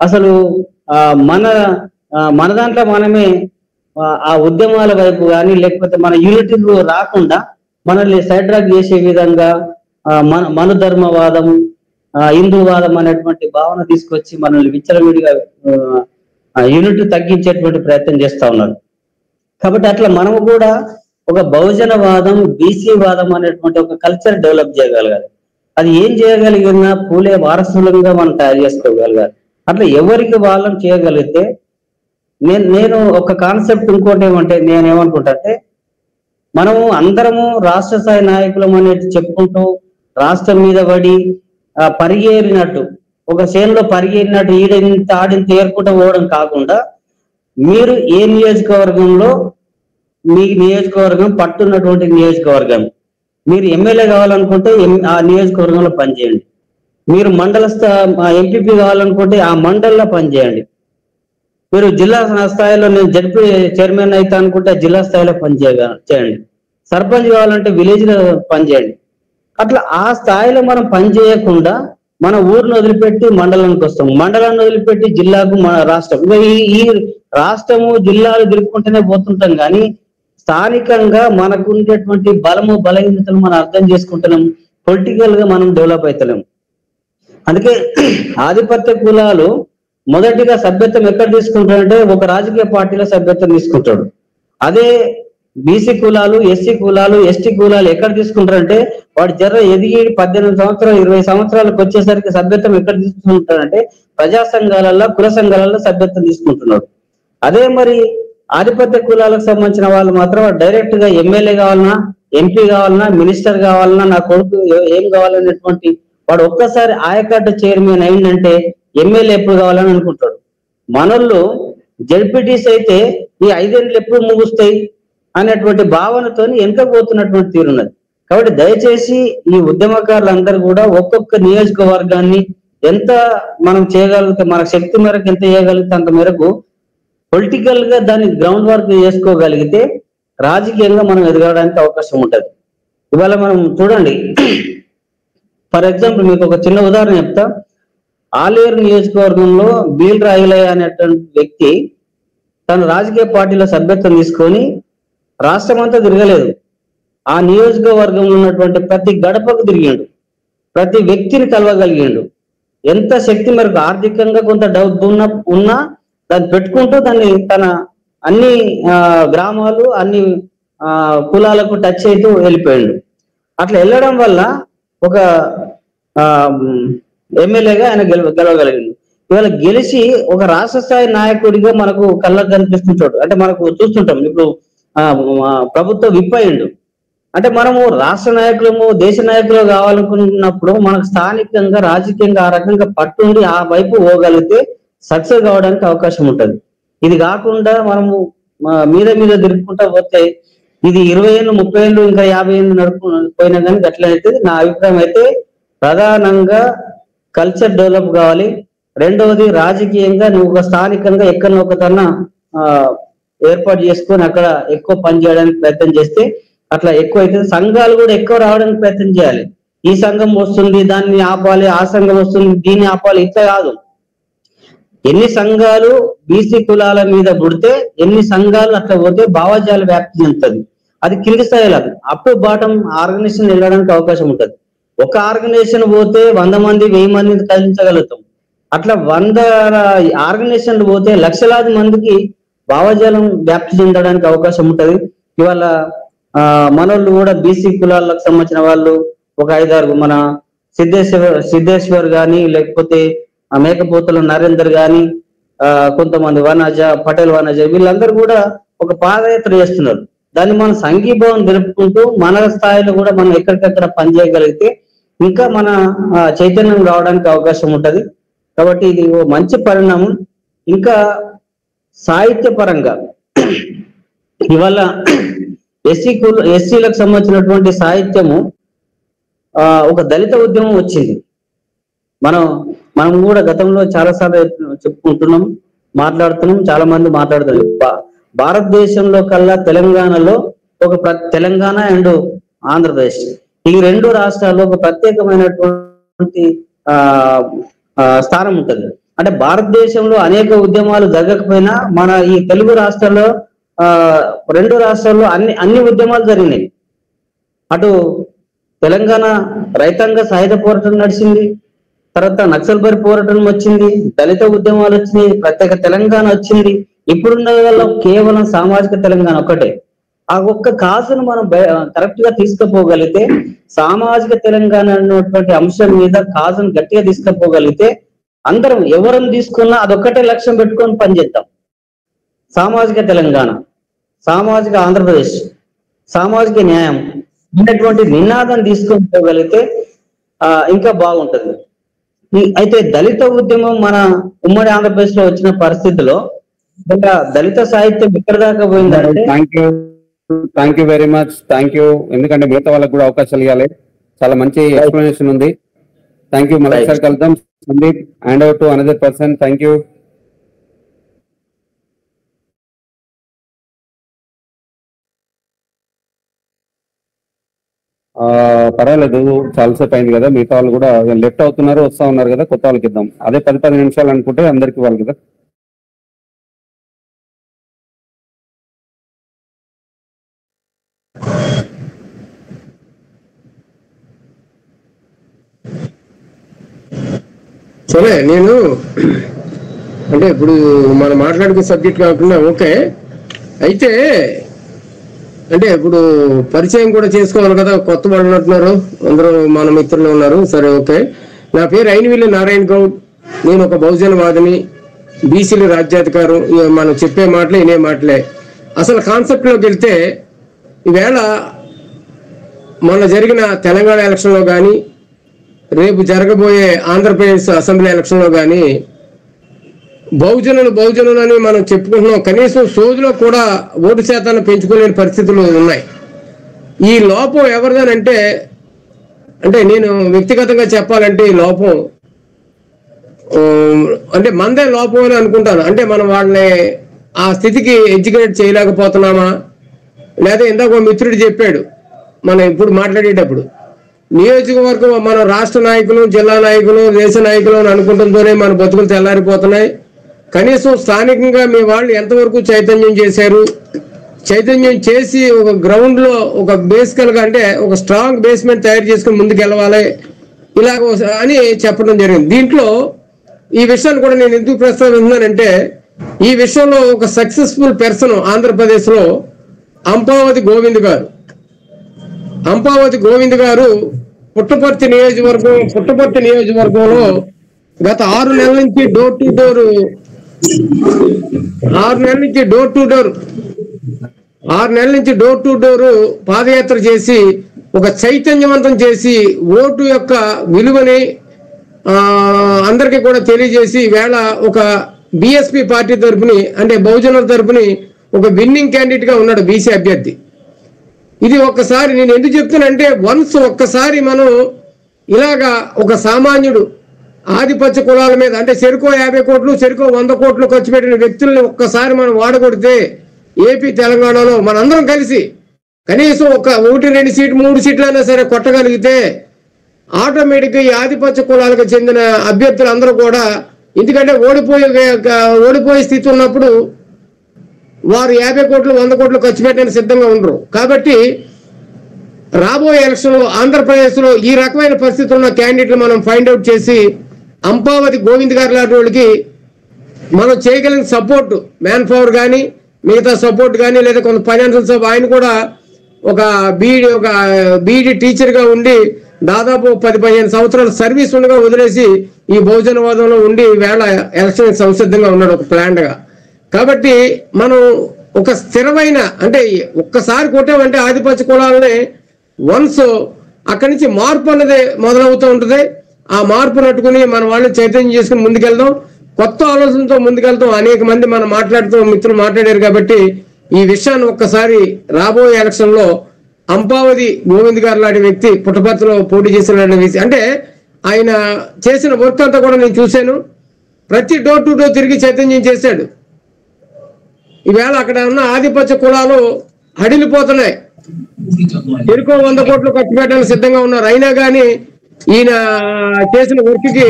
అసలు మన దాంట్లో మనమే ఆ ఉద్యమాల వైపు కానీ లేకపోతే మన యూనిటీలు రాకుండా మనల్ని సైడ్ ట్రాక్ చేసే విధంగా మనుధర్మవాదం, హిందూవాదం అనేటువంటి భావన తీసుకొచ్చి మనల్ని విచ్చలవిడిగా యూనిట్ తగ్గించేటువంటి ప్రయత్నం చేస్తా ఉన్నారు. కాబట్టి అట్లా మనము కూడా ఒక బహుజన వాదం, బీసీ వాదం అనేటువంటి ఒక కల్చర్ డెవలప్ చేయగలగాలి. అది ఏం చేయగలిగినా పూలే వారసులంగా మనం తయారు చేసుకోగలగాలి. అట్లా ఎవరికి వాళ్ళని చేయగలిగితే నేను ఒక కాన్సెప్ట్ ఇంకోటి ఏమంటే నేనేమనుకుంటా అంటే, మనము అందరము రాష్ట్ర స్థాయి నాయకులం అనేది చెప్పుకుంటూ రాష్ట్రం మీద పడి పరిగేరినట్టు, ఒక చేనులో పరిగేరినట్టు ఈడింత ఆడింత ఏర్పుట పోవడం కాకుండా, మీరు ఏ నియోజకవర్గంలో మీ నియోజకవర్గం పట్టున్నటువంటి నియోజకవర్గం, మీరు ఎమ్మెల్యే కావాలనుకుంటే ఆ నియోజకవర్గంలో పనిచేయండి, మీరు మండల ఎంపీపీ కావాలనుకుంటే ఆ మండలంలో పనిచేయండి, మీరు జిల్లా స్థాయిలో నేను జడ్పీ చైర్మన్ అయితే అనుకుంటే జిల్లా స్థాయిలో చేయండి, సర్పంచ్ కావాలంటే విలేజ్ లో పనిచేయండి. అట్లా ఆ స్థాయిలో మనం పనిచేయకుండా మన ఊరిని వదిలిపెట్టి మండలానికి వస్తాం, మండలాన్ని వదిలిపెట్టి జిల్లాకు మన రాష్ట్రం, ఇక ఈ రాష్ట్రము జిల్లాలు తిరుక్కుంటూనే పోతుంటాం. కానీ స్థానికంగా మనకు ఉండేటువంటి బలము బలహీనతలు మనం అర్థం చేసుకుంటున్నాం, పొలిటికల్ గా మనం డెవలప్ అవుతలేం. అందుకే ఆధిపత్య కులాలు మొదటిగా సభ్యత్వం ఎక్కడ తీసుకుంటాడంటే ఒక రాజకీయ పార్టీలో సభ్యత్వం తీసుకుంటాడు. అదే బీసీ కులాలు, ఎస్సీ కులాలు, ఎస్టీ కులాలు ఎక్కడ తీసుకుంటారంటే వాడు ఎదిగి 18 సంవత్సరాలు 20 సంవత్సరాలకు వచ్చేసరికి సభ్యత్వం ఎక్కడ తీసుకుంటారంటే ప్రజా సంఘాలలో, కుల సంఘాలలో సభ్యత్వం తీసుకుంటున్నాడు. అదే మరి ఆధిపత్య కులాలకు సంబంధించిన వాళ్ళు మాత్రం డైరెక్ట్ గా ఎమ్మెల్యే కావాలన్నా, ఎంపీ కావాలన్నా, మినిస్టర్ కావాలన్నా, నా కొడుకు ఏం కావాలనేటువంటి వాడు ఒక్కసారి ఆయకట్టు చైర్మన్ అయిందంటే ఎమ్మెల్యే ఎప్పుడు కావాలని అనుకుంటాడు. మనోళ్ళు జడ్పీటీస్ అయితే ఈ 5 ఏళ్ళు ఎప్పుడు ముగుస్తాయి అనేటువంటి భావనతో వెనుకపోతున్నటువంటి తీరున్నది. కాబట్టి దయచేసి ఈ ఉద్యమకారులందరూ కూడా ఒక్కొక్క నియోజకవర్గాన్ని ఎంత మనం చేయగలిగితే, మన శక్తి మేరకు ఎంత చేయగలిగితే అంత మేరకు పొలిటికల్ గా దాన్ని గ్రౌండ్ వర్క్ చేసుకోగలిగితే రాజకీయంగా మనం ఎదగడానికి అవకాశం ఉంటుంది. ఇవాళ మనం చూడండి, ఫర్ ఎగ్జాంపుల్ మీకు ఒక చిన్న ఉదాహరణ చెప్తా. ఆలేరు నియోజకవర్గంలో బీల్ రాయిలయ్య అనేటువంటి వ్యక్తి తను రాజకీయ పార్టీలో సభ్యత్వం తీసుకొని రాష్ట్రం అంతా తిరగలేదు, ఆ నియోజకవర్గంలో ఉన్నటువంటి ప్రతి గడపకు తిరిగిండు, ప్రతి వ్యక్తిని కలవగలిగిండు. ఎంత శక్తి మేరకు ఆర్థికంగా కొంత డబ్బు ఉన్నా దాన్ని పెట్టుకుంటూ దాన్ని తన అన్ని గ్రామాలు, అన్ని కులాలకు టచ్ అవుతూ వెళ్ళిపోయిండు. అట్లా వెళ్ళడం వల్ల ఒక ఎమ్మెల్యేగా ఆయన గెలవగలిగింది. ఇవాళ గెలిచి ఒక రాష్ట్ర స్థాయి నాయకుడిగా మనకు కళ్ళకు కనిపిస్తుంటాడు. అంటే మనకు చూస్తుంటాం, ఇప్పుడు ప్రభుత్వ విప్ అయిండు అంటే మనము రాష్ట్ర నాయకులము, దేశ నాయకులు కావాలనుకున్నప్పుడు మనకు స్థానికంగా రాజకీయంగా ఆ రకంగా పట్టుండి ఆ వైపు పోగలిగితే సక్సెస్ కావడానికి అవకాశం ఉంటుంది. ఇది కాకుండా మనము మీద తిరుగుకుంటా పోతే ఇది 20 ఏళ్ళు, 30 ఏళ్ళు, ఇంకా 50 ఏళ్ళు పోయినా కానీ గట్లయితే నా అభిప్రాయం అయితే ప్రధానంగా కల్చర్ డెవలప్ కావాలి. రెండవది రాజకీయంగా నువ్వు ఒక స్థానికంగా ఎక్కడో ఒకతన్నా ఏర్పాటు చేసుకొని అక్కడ ఎక్కువ పని చేయడానికి ప్రయత్నం చేస్తే అట్లా ఎక్కువ అయితే సంఘాలు కూడా ఎక్కువ రావడానికి ప్రయత్నం చేయాలి. ఈ సంఘం వస్తుంది దాన్ని ఆపాలి, ఆ సంఘం వస్తుంది దీన్ని ఆపాలి, ఇట్లా కాదు. ఎన్ని సంఘాలు బీసీ కులాల మీద పుడితే ఎన్ని సంఘాలు అట్లా పోతే భావజాల వ్యాప్తి చెందుతుంది. అది కింది స్థాయిలో అప్ టు బాటం ఆర్గనైజేషన్ వెళ్ళడానికి అవకాశం ఉంటుంది. ఒక ఆర్గనైజేషన్ పోతే 100 మంది 1000 మందిని కదిలించగలుగుతాం. అట్లా 100 ఆర్గనైజేషన్లు పోతే లక్షలాది మందికి భావజాలం వ్యాప్తి చెందడానికి అవకాశం ఉంటుంది. ఇవాళ మనోళ్ళు కూడా బీసీ కులాలకు సంబంధించిన వాళ్ళు ఒక 5-6 మన సిద్ధేశ్వర్ గాని, లేకపోతే మేకపోతుల నరేందర్ గాని, కొంతమంది వనజ, పటేల్ వనజ, వీళ్ళందరూ కూడా ఒక పాదయాత్ర చేస్తున్నారు. దాన్ని మనం సంఘీభావం తెలుపుకుంటూ మన స్థాయిలో కూడా మనం ఎక్కడికక్కడ పనిచేయగలిగితే ఇంకా మన చైతన్యం రావడానికి అవకాశం ఉంటది. కాబట్టి ఇది ఓ మంచి పరిణామం. ఇంకా సాహిత్య పరంగా ఇవాళ ఎస్సీలకు సంబంధించినటువంటి సాహిత్యము ఒక దళిత ఉద్యమం వచ్చింది. మనం కూడా గతంలో చాలాసార్లు చెప్పుకుంటున్నాం, మాట్లాడుతున్నాం, చాలా మంది మాట్లాడుతున్నారు. భారతదేశంలో కల్లా తెలంగాణలో తెలంగాణ అండ్ ఆంధ్రప్రదేశ్ ఈ 2 రాష్ట్రాల్లో ఒక ప్రత్యేకమైనటువంటి స్థానం ఉంటుంది. అంటే భారతదేశంలో అనేక ఉద్యమాలు జరగకపోయినా మన ఈ తెలుగు రాష్ట్రాల్లో 2 రాష్ట్రాల్లో అన్ని ఉద్యమాలు జరిగినాయి. అటు తెలంగాణ రైతాంగ సాయుధ పోరాటం నడిచింది, తర్వాత నక్సల్బరి పోరాటం వచ్చింది, దళిత ఉద్యమాలు వచ్చినాయి, ప్రత్యేక తెలంగాణ వచ్చింది. ఇప్పుడున్న వల్ల కేవలం సామాజిక తెలంగాణ ఒకటే. ఆ ఒక్క కాసును మనం కరెక్ట్ గా తీసుకుపోగలిగితే, సామాజిక తెలంగాణ అన్నటువంటి అంశం మీద కాసును గట్టిగా తీసుకుపోగలిగితే అందరం ఎవరిని తీసుకున్నా అదొక్కటే లక్ష్యం పెట్టుకొని పనిచేద్దాం. సామాజిక తెలంగాణ, సామాజిక ఆంధ్రప్రదేశ్, సామాజిక న్యాయం అనేటువంటి నినాదం తీసుకొని పోగలిగితే ఇంకా బాగుంటుంది. అయితే దళిత ఉద్యమం మన ఉమ్మడి ఆంధ్రప్రదేశ్ లో వచ్చిన పరిస్థితిలో దళిత సాహిత్యం ఎక్కడ దాకా పోయిందంటే thank you very much. Thank you. ఎందుకంటే మిగతా వాళ్ళకి కూడా అవకాశాలు ఇవ్వాలి. చాలా మంచి ఎక్స్ప్లెనేషన్ ఉంది. Thank you. మళ్ళీ ఒకసారి కలుద్దాం. Sandeep, hand over to another person. Thank you. పర్వాలేదు, చాలాసేపు అయింది కదా, మిగతా వాళ్ళు కూడా లెఫ్ట్ అవుతున్నారు, వస్తా ఉన్నారు కదా, కొత్త వాళ్ళకి ఇద్దాం. అదే 10 నిమిషాలు అనుకుంటే అందరికి ఇవ్వాలి కదా. సరే, నేను అంటే ఇప్పుడు మనం మాట్లాడుకునే సబ్జెక్ట్ కాకుండా ఓకే, అయితే అంటే ఇప్పుడు పరిచయం కూడా చేసుకోవాలి కదా, కొత్త వాళ్ళు ఉన్నట్టున్నారు, అందరూ మన మిత్రులు ఉన్నారు. సరే ఓకే, నా పేరు అయినవిల్లి నారాయణ గౌడ్, నేను ఒక బహుజనవాదిని, బీసీలు రాజ్యాధికారం. మనం చెప్పే మాటలే ఇనే మాటలే. అసలు కాన్సెప్ట్లోకి వెళ్తే ఈవేళ మొన్న జరిగిన తెలంగాణ ఎలక్షన్లో కానీ రేపు జరగబోయే ఆంధ్రప్రదేశ్ అసెంబ్లీ ఎలక్షన్లో కానీ బహుజనులు అని మనం చెప్పుకుంటున్నాం, కనీసం సోజులో కూడా ఓటు శాతాన్ని పెంచుకోలేని పరిస్థితులు ఉన్నాయి. ఈ లోపం ఎవరిదనంటే, అంటే నేను వ్యక్తిగతంగా చెప్పాలంటే ఈ లోపం అంటే మనదే లోపం అని అనుకుంటాను. అంటే మనం వాళ్ళని ఆ స్థితికి ఎడ్యుకేట్ చేయలేకపోతున్నామా, లేదా ఇందాక మిత్రుడు చెప్పాడు మనం ఇప్పుడు మాట్లాడేటప్పుడు, నియోజకవర్గం మన రాష్ట్ర నాయకులు, జిల్లా నాయకులు, దేశ నాయకులు అని అనుకుంటుంటేనే మన బతుకులు తెల్లారిపోతున్నాయి. కనీసం స్థానికంగా మీ వాళ్ళు ఎంతవరకు చైతన్యం చేశారు, చైతన్యం చేసి ఒక గ్రౌండ్ లో ఒక బేసికల్ గా అంటే ఒక స్ట్రాంగ్ బేస్మెంట్ తయారు చేసుకుని ముందుకు వెళ్ళాలి ఇలాగ అని చెప్పడం జరిగింది. దీంట్లో ఈ విషయాన్ని కూడా నేను ఎందుకు ప్రస్తావిస్తున్నానంటే, ఈ విషయంలో ఒక సక్సెస్ఫుల్ పర్సన్ ఆంధ్రప్రదేశ్ లో అంపావతి గోవింద్ గారు పుట్టపర్తి నియోజకవర్గంలో గత 6 నెలల నుంచి డోర్ టు డోర్ పాదయాత్ర చేసి ఒక చైతన్యవంతం చేసి ఓటు యొక్క విలువని అందరికీ కూడా తెలియజేసి వేళ ఒక బిఎస్పి పార్టీ తరఫుని అంటే బహుజనుల తరఫుని ఒక విన్నింగ్ క్యాండిడేట్ గా ఉన్నాడు బీసీ అభ్యర్థి. ఇది ఒక్కసారి నేను ఎందుకు చెప్తానంటే, వన్స్ ఒక్కసారి మనం ఇలాగా ఒక సామాన్యుడు ఆధిపత్య కులాల మీద అంటే చెరుకో 50 కోట్లు చెరుకో 100 కోట్లు ఖర్చు పెట్టిన వ్యక్తుల్ని ఒక్కసారి మనం వాడగొడితే ఏపీ తెలంగాణలో మనందరం కలిసి కనీసం 1, 2 సీట్లు 3 సీట్లైనా సరే కొట్టగలిగితే ఆటోమేటిక్ గా ఈ ఆధిపత్య కులాలకు చెందిన అభ్యర్థులు అందరూ కూడా, ఎందుకంటే ఓడిపోయే స్థితి ఉన్నప్పుడు వారు 50 కోట్లు 100 కోట్లు ఖర్చు పెట్టడానికి సిద్ధంగా ఉండరు. కాబట్టి రాబోయే ఎలక్షన్ లో ఆంధ్రప్రదేశ్ లో ఈ రకమైన పరిస్థితులు ఉన్న క్యాండిడేట్లు మనం ఫైండ్ అవుట్ చేసి అంపావతి గోవింద్ గారి లాంటి వాళ్ళకి మనం చేయగలిగిన సపోర్ట్, మ్యాన్ పవర్ కానీ మిగతా సపోర్ట్ కానీ లేదా కొంత ఫైనాన్షియల్ సపోర్ట్, ఆయన కూడా ఒక బీఈడి టీచర్ గా ఉండి దాదాపు 10-15 సంవత్సరాల సర్వీస్ ఉండగా వదిలేసి ఈ బహుజనవాదంలో ఉండి వేళ ఎలక్షన్ సంసిద్ధంగా ఉన్నాడు ఒక ప్లాంట్ గా. కాబట్టి మనం ఒక స్థిరమైన అంటే ఒక్కసారి కొట్టామంటే ఆధిపత్య కులాలని వన్స్ అక్కడి నుంచి మార్పు అనేది మొదలవుతూ ఉంటుంది. ఆ మార్పు నట్టుకుని మన వాళ్ళని చైతన్యం చేసుకుని ముందుకెళ్దాం, కొత్త ఆలోచనతో ముందుకెళ్తాం. అనేక మంది మనం మిత్రులు మాట్లాడారు కాబట్టి ఈ విషయాన్ని ఒక్కసారి రాబోయే ఎలక్షన్ లో అంపావతి గోవింద్ గారు లాంటి వ్యక్తి పుట్టపర్తిలో పోటీ చేసిన అంటే ఆయన చేసిన వర్క్ అంతా కూడా నేను చూశాను. ప్రతి డోర్ టు డోర్ తిరిగి చైతన్యం చేశాడు. ఈవేళ అక్కడ ఉన్న ఆధిపత్య కులాలు హడిలిపోతున్నాయి. చెరుకో 100 కోట్లు ఖర్చు పెట్టడానికి సిద్ధంగా ఉన్నారు. అయినా కానీ ఈయన చేసిన వర్క్ కి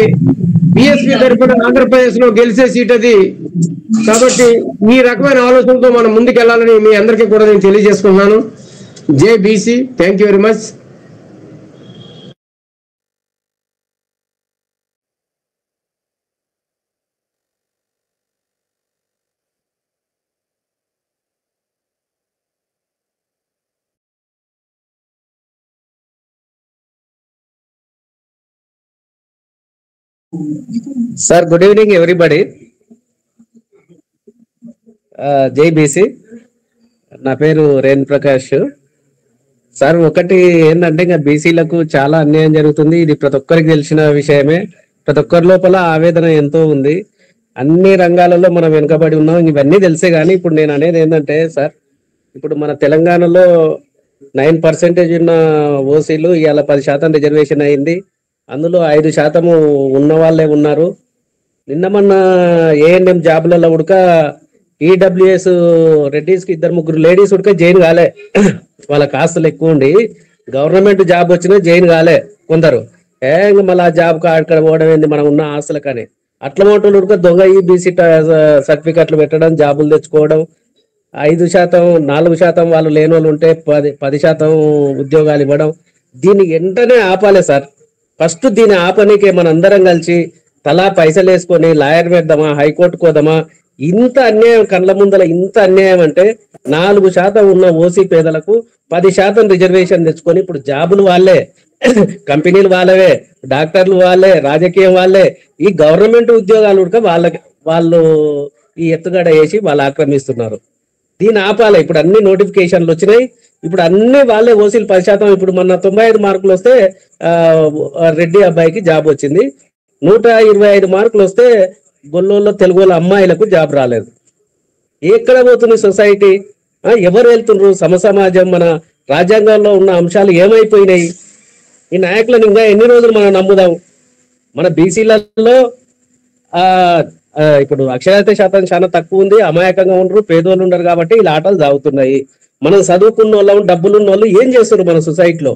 బిఎస్పీ తరఫున ఆంధ్రప్రదేశ్ లో గెలిచే సీట్ అది. కాబట్టి ఈ రకమైన ఆలోచనతో మనం ముందుకెళ్లాలని మీ అందరికీ కూడా నేను తెలియజేసుకున్నాను. జై BC, thank you very much. Sir, good evening everybody. జై బీసీ. నా పేరు రేణు ప్రకాష్. సార్, ఒకటి ఏంటంటే ఇంకా బీసీలకు చాలా అన్యాయం జరుగుతుంది. ఇది ప్రతి ఒక్కరికి తెలిసిన విషయమే. ప్రతి ఒక్కరి లోపల ఆవేదన ఎంతో ఉంది. అన్ని రంగాలలో మనం వెనుకబడి ఉన్నాం, ఇవన్నీ తెలిసే. కానీ ఇప్పుడు నేను అనేది ఏంటంటే సార్, ఇప్పుడు మన తెలంగాణలో 9% ఉన్న ఓసీలు ఇవాళ 10% రిజర్వేషన్ అయింది. అందులో 5% ఉన్న వాళ్ళే ఉన్నారు. నిన్న మొన్న ఏఎన్ఎం జాబ్లలో ఉడక ఈడబ్ల్యూఎస్ రెడ్డిస్ కి 2-3 లేడీస్ ఉడక జైన్ కాలే. వాళ్ళ కాస్తులు ఎక్కువ ఉండి గవర్నమెంట్ జాబ్ వచ్చినా జైన్ కాలే కొందరు. ఇంక మళ్ళీ ఆ జాబ్ అక్కడ పోవడం ఏంది మనం ఉన్న ఆస్తులు కానీ అట్లా మోటోలు దొంగ ఈబీసీ సర్టిఫికెట్లు పెట్టడం, జాబులు తెచ్చుకోవడం, 5%, 4% వాళ్ళు లేని వాళ్ళు ఉంటే 10% ఉద్యోగాలు ఇవ్వడం. దీన్ని వెంటనే ఆపాలి సార్. ఫస్ట్ దీన్ని ఆపనీకే మన అందరం కలిసి తలా పైసలు వేసుకొని లాయర్ పెడదామా, హైకోర్టుకు పోదామా? ఇంత అన్యాయం కళ్ళ ముందల, ఇంత అన్యాయం అంటే 4% ఉన్న ఓసీ పేదలకు 10% రిజర్వేషన్ తెచ్చుకొని ఇప్పుడు జాబులు వాళ్ళే, కంపెనీలు వాళ్ళవే, డాక్టర్లు వాళ్ళే, రాజకీయం వాళ్ళే, ఈ గవర్నమెంట్ ఉద్యోగాలు కూడా వాళ్ళు ఈ ఎత్తుగడ వేసి వాళ్ళు ఆక్రమిస్తున్నారు. దీన్ని ఆపాలి. ఇప్పుడు అన్ని నోటిఫికేషన్లు వచ్చినాయి, ఇప్పుడు అన్ని వాళ్ళే ఓసీలు 10%. ఇప్పుడు మొన్న 95 మార్కులు వస్తే రెడ్డి అబ్బాయికి జాబ్ వచ్చింది, 125 మార్కులు వస్తే గొల్లోళ్ళ తెలుగు అమ్మాయిలకు జాబ్ రాలేదు. ఎక్కడ పోతుంది సొసైటీ? ఎవరు వెళ్తున్నారు? సమసమాజం, మన రాజ్యాంగంలో ఉన్న అంశాలు ఏమైపోయినాయి? ఈ నాయకులను ఇంకా ఎన్ని రోజులు మనం నమ్ముదాం? మన బీసీలలో ఇప్పుడు అక్షరాస్యత శాతం చాలా తక్కువ ఉంది, అమాయకంగా ఉండరు, పేదోళ్ళు ఉండరు కాబట్టి ఇలా ఆటలు సాగుతున్నాయి. మనం చదువుకున్న వాళ్ళు, డబ్బులున్న వాళ్ళు ఏం చేస్తారు మన సొసైటీలో?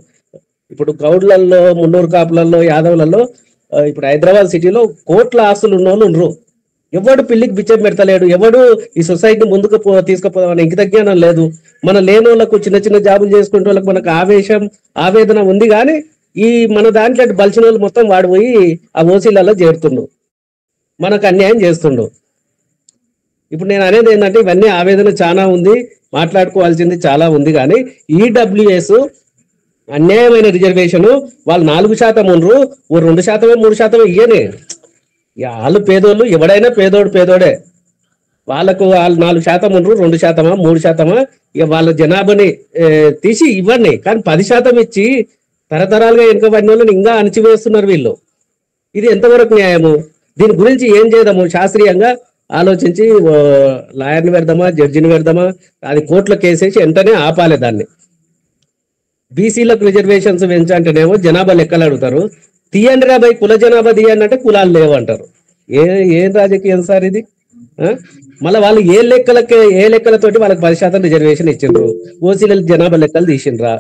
ఇప్పుడు గౌడ్లలో, మున్నూరు కాపులలో, యాదవులలో, ఇప్పుడు హైదరాబాద్ సిటీలో కోట్ల ఆస్తులు ఉన్న వాళ్ళు ఉండరు. ఎవడు పిల్లికి బిచ్చం పెడతలేడు, ఎవడు ఈ సొసైటీ ముందుకు తీసుకుపోదామని ఇంక జ్ఞానం లేదు. మన లేని వాళ్ళకు, చిన్న చిన్న జాబులు చేసుకునే వాళ్ళకి మనకు ఆవేదన ఉంది, కానీ ఈ మన దాంట్లో బలిచిన వాళ్ళు మొత్తం వాడు పోయి ఆ ఓసీలలో చేరుతుండు, మనకు అన్యాయం చేస్తుండు. ఇప్పుడు నేను అనేది ఏంటంటే ఇవన్నీ ఆవేదన చాలా ఉంది, మాట్లాడుకోవాల్సింది చాలా ఉంది. కానీ ఈడబ్ల్యూఎస్ అన్యాయమైన రిజర్వేషన్, వాళ్ళు 4% ఉండరు, 2%, 3% ఇయ్యనే. వాళ్ళు పేదోళ్ళు, ఎవడైనా పేదోడే. వాళ్ళకు వాళ్ళు 4% ఉండరు, 2%, 3%, ఇక వాళ్ళ జనాభాని తీసి ఇవ్వండి. కానీ 10% ఇచ్చి తరతరాలుగా వెనుకబడిన వాళ్ళని ఇంకా అణచివేస్తున్నారు వీళ్ళు. ఇది ఎంతవరకు న్యాయము? దీని గురించి ఏం చేద్దాము? శాస్త్రీయంగా ఆలోచించి లాయర్ని పెడదామా, జడ్జిని పెడదామా, అది కోర్టులో కేసేసి వెంటనే ఆపాలి దాన్ని. బీసీలకు రిజర్వేషన్స్ పెంచంటేనేమో జనాభా లెక్కలు అడుగుతారు, తీయండి రా కుల జనాభా తీయండి అంటే కులాలు లేవు అంటారు. ఏం రాజకీయం సార్ ఇది? మళ్ళీ వాళ్ళు ఏ లెక్కలతోటి వాళ్ళకి 10% రిజర్వేషన్ ఇచ్చిండ్రు, ఓసీల జనాభా లెక్కలు తీసిండ్రా?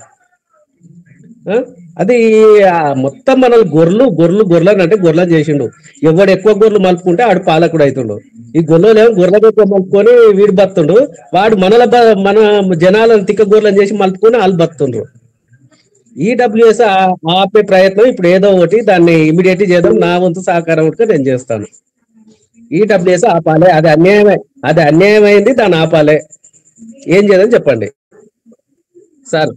అది మొత్తం మనల్ని గొర్రెలు అంటే గొర్రెలను చేసిండు. ఎవడు ఎక్కువ గొర్రెలు మలుపుకుంటే ఆడు పాలకుడు అవుతుండు. ఈ గొర్రెలు ఏమో గొర్రెలు ఎక్కువ మలుపుకొని వీడు బతుండు, వాడు మన జనాలను తిక్క గొర్రెలను చేసి మలుపుకొని వాళ్ళు బతుండ్రు. ఈడబ్ల్యూఎస్ ఆపే ప్రయత్నం ఇప్పుడు ఏదో ఒకటి దాన్ని ఇమీడియట్ చేద్దాం, నా వంతు సహకారం ఉంటే నేను చేస్తాను. ఈడబ్ల్యూఎస్ ఆపాలి, అది అన్యాయమైంది, దాన్ని ఆపాలి. ఏం చేద్దాం చెప్పండి సార్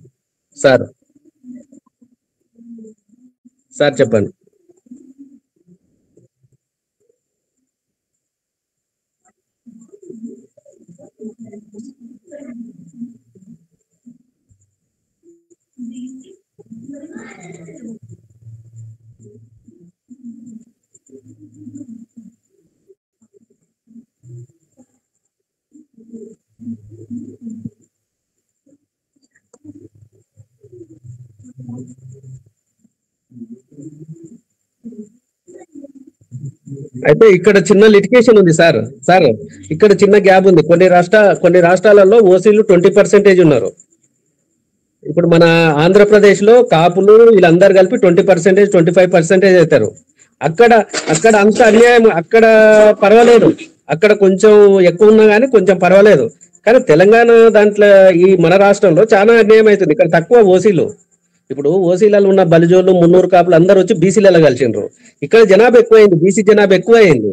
చెప్పండి. అయితే ఇక్కడ చిన్న లిటిగేషన్ ఉంది సార్. ఇక్కడ చిన్న గ్యాప్ ఉంది. కొన్ని రాష్ట్రాలలో ఓసీలు 20% ఉన్నారు. ఇప్పుడు మన ఆంధ్రప్రదేశ్ లో కాపులు వీళ్ళందరూ కలిపి 20%, 25% అవుతారు. అక్కడ అంత అన్యాయం. అక్కడ పర్వాలేదు, అక్కడ కొంచెం ఎక్కువ ఉన్నా కానీ కొంచెం పర్వాలేదు. కానీ తెలంగాణ దాంట్లో ఈ మన రాష్ట్రంలో చాలా అన్యాయం అవుతుంది. ఇక్కడ తక్కువ ఓసీలు. ఇప్పుడు ఓసీలలో ఉన్న బలిజోళ్ళు, మున్నూరు కాపులు అందరూ వచ్చి బీసీలలో కలిసిండ్రు. ఇక్కడ జనాభా ఎక్కువైంది, బీసీ జనాభా ఎక్కువైంది.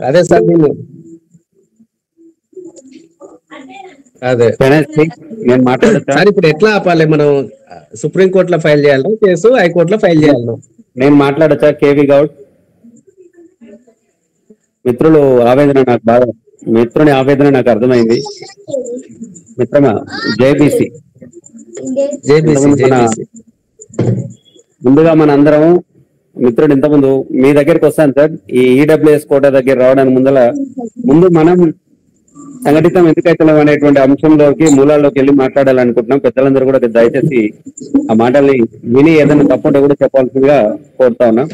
అదే సార్ నేను మాట్లాడతా సార్. ఇప్పుడు ఎట్లా ఆపాలి? మనం సుప్రీంకోర్టులో ఫైల్ చేయాలి కేసు, హైకోర్టులో ఫైల్ చేయాలి. నేను మాట్లాడతా. కేవి గౌడ్ మిత్రుని ఆవేదన నాకు అర్థమైంది. మిత్రమా, జేబీసీ ముందుగా మన అందరం మిత్రుడు ఇంతకుముందు మీ దగ్గరికి వస్తాను సార్. ఈ ఈడబ్ల్యూఎస్ కోటా దగ్గర రావడానికి ముందు మనం సంఘటితం ఎందుకైతలేం అనేటువంటి అంశంలోకి మూలాల్లోకి వెళ్ళి మాట్లాడాలనుకుంటున్నాం. పెద్దలందరూ కూడా దయచేసి ఆ మాటల్ని విని ఏదైనా తప్పుంటే కూడా చెప్పాల్సిందిగా కోరుతా ఉన్నాం.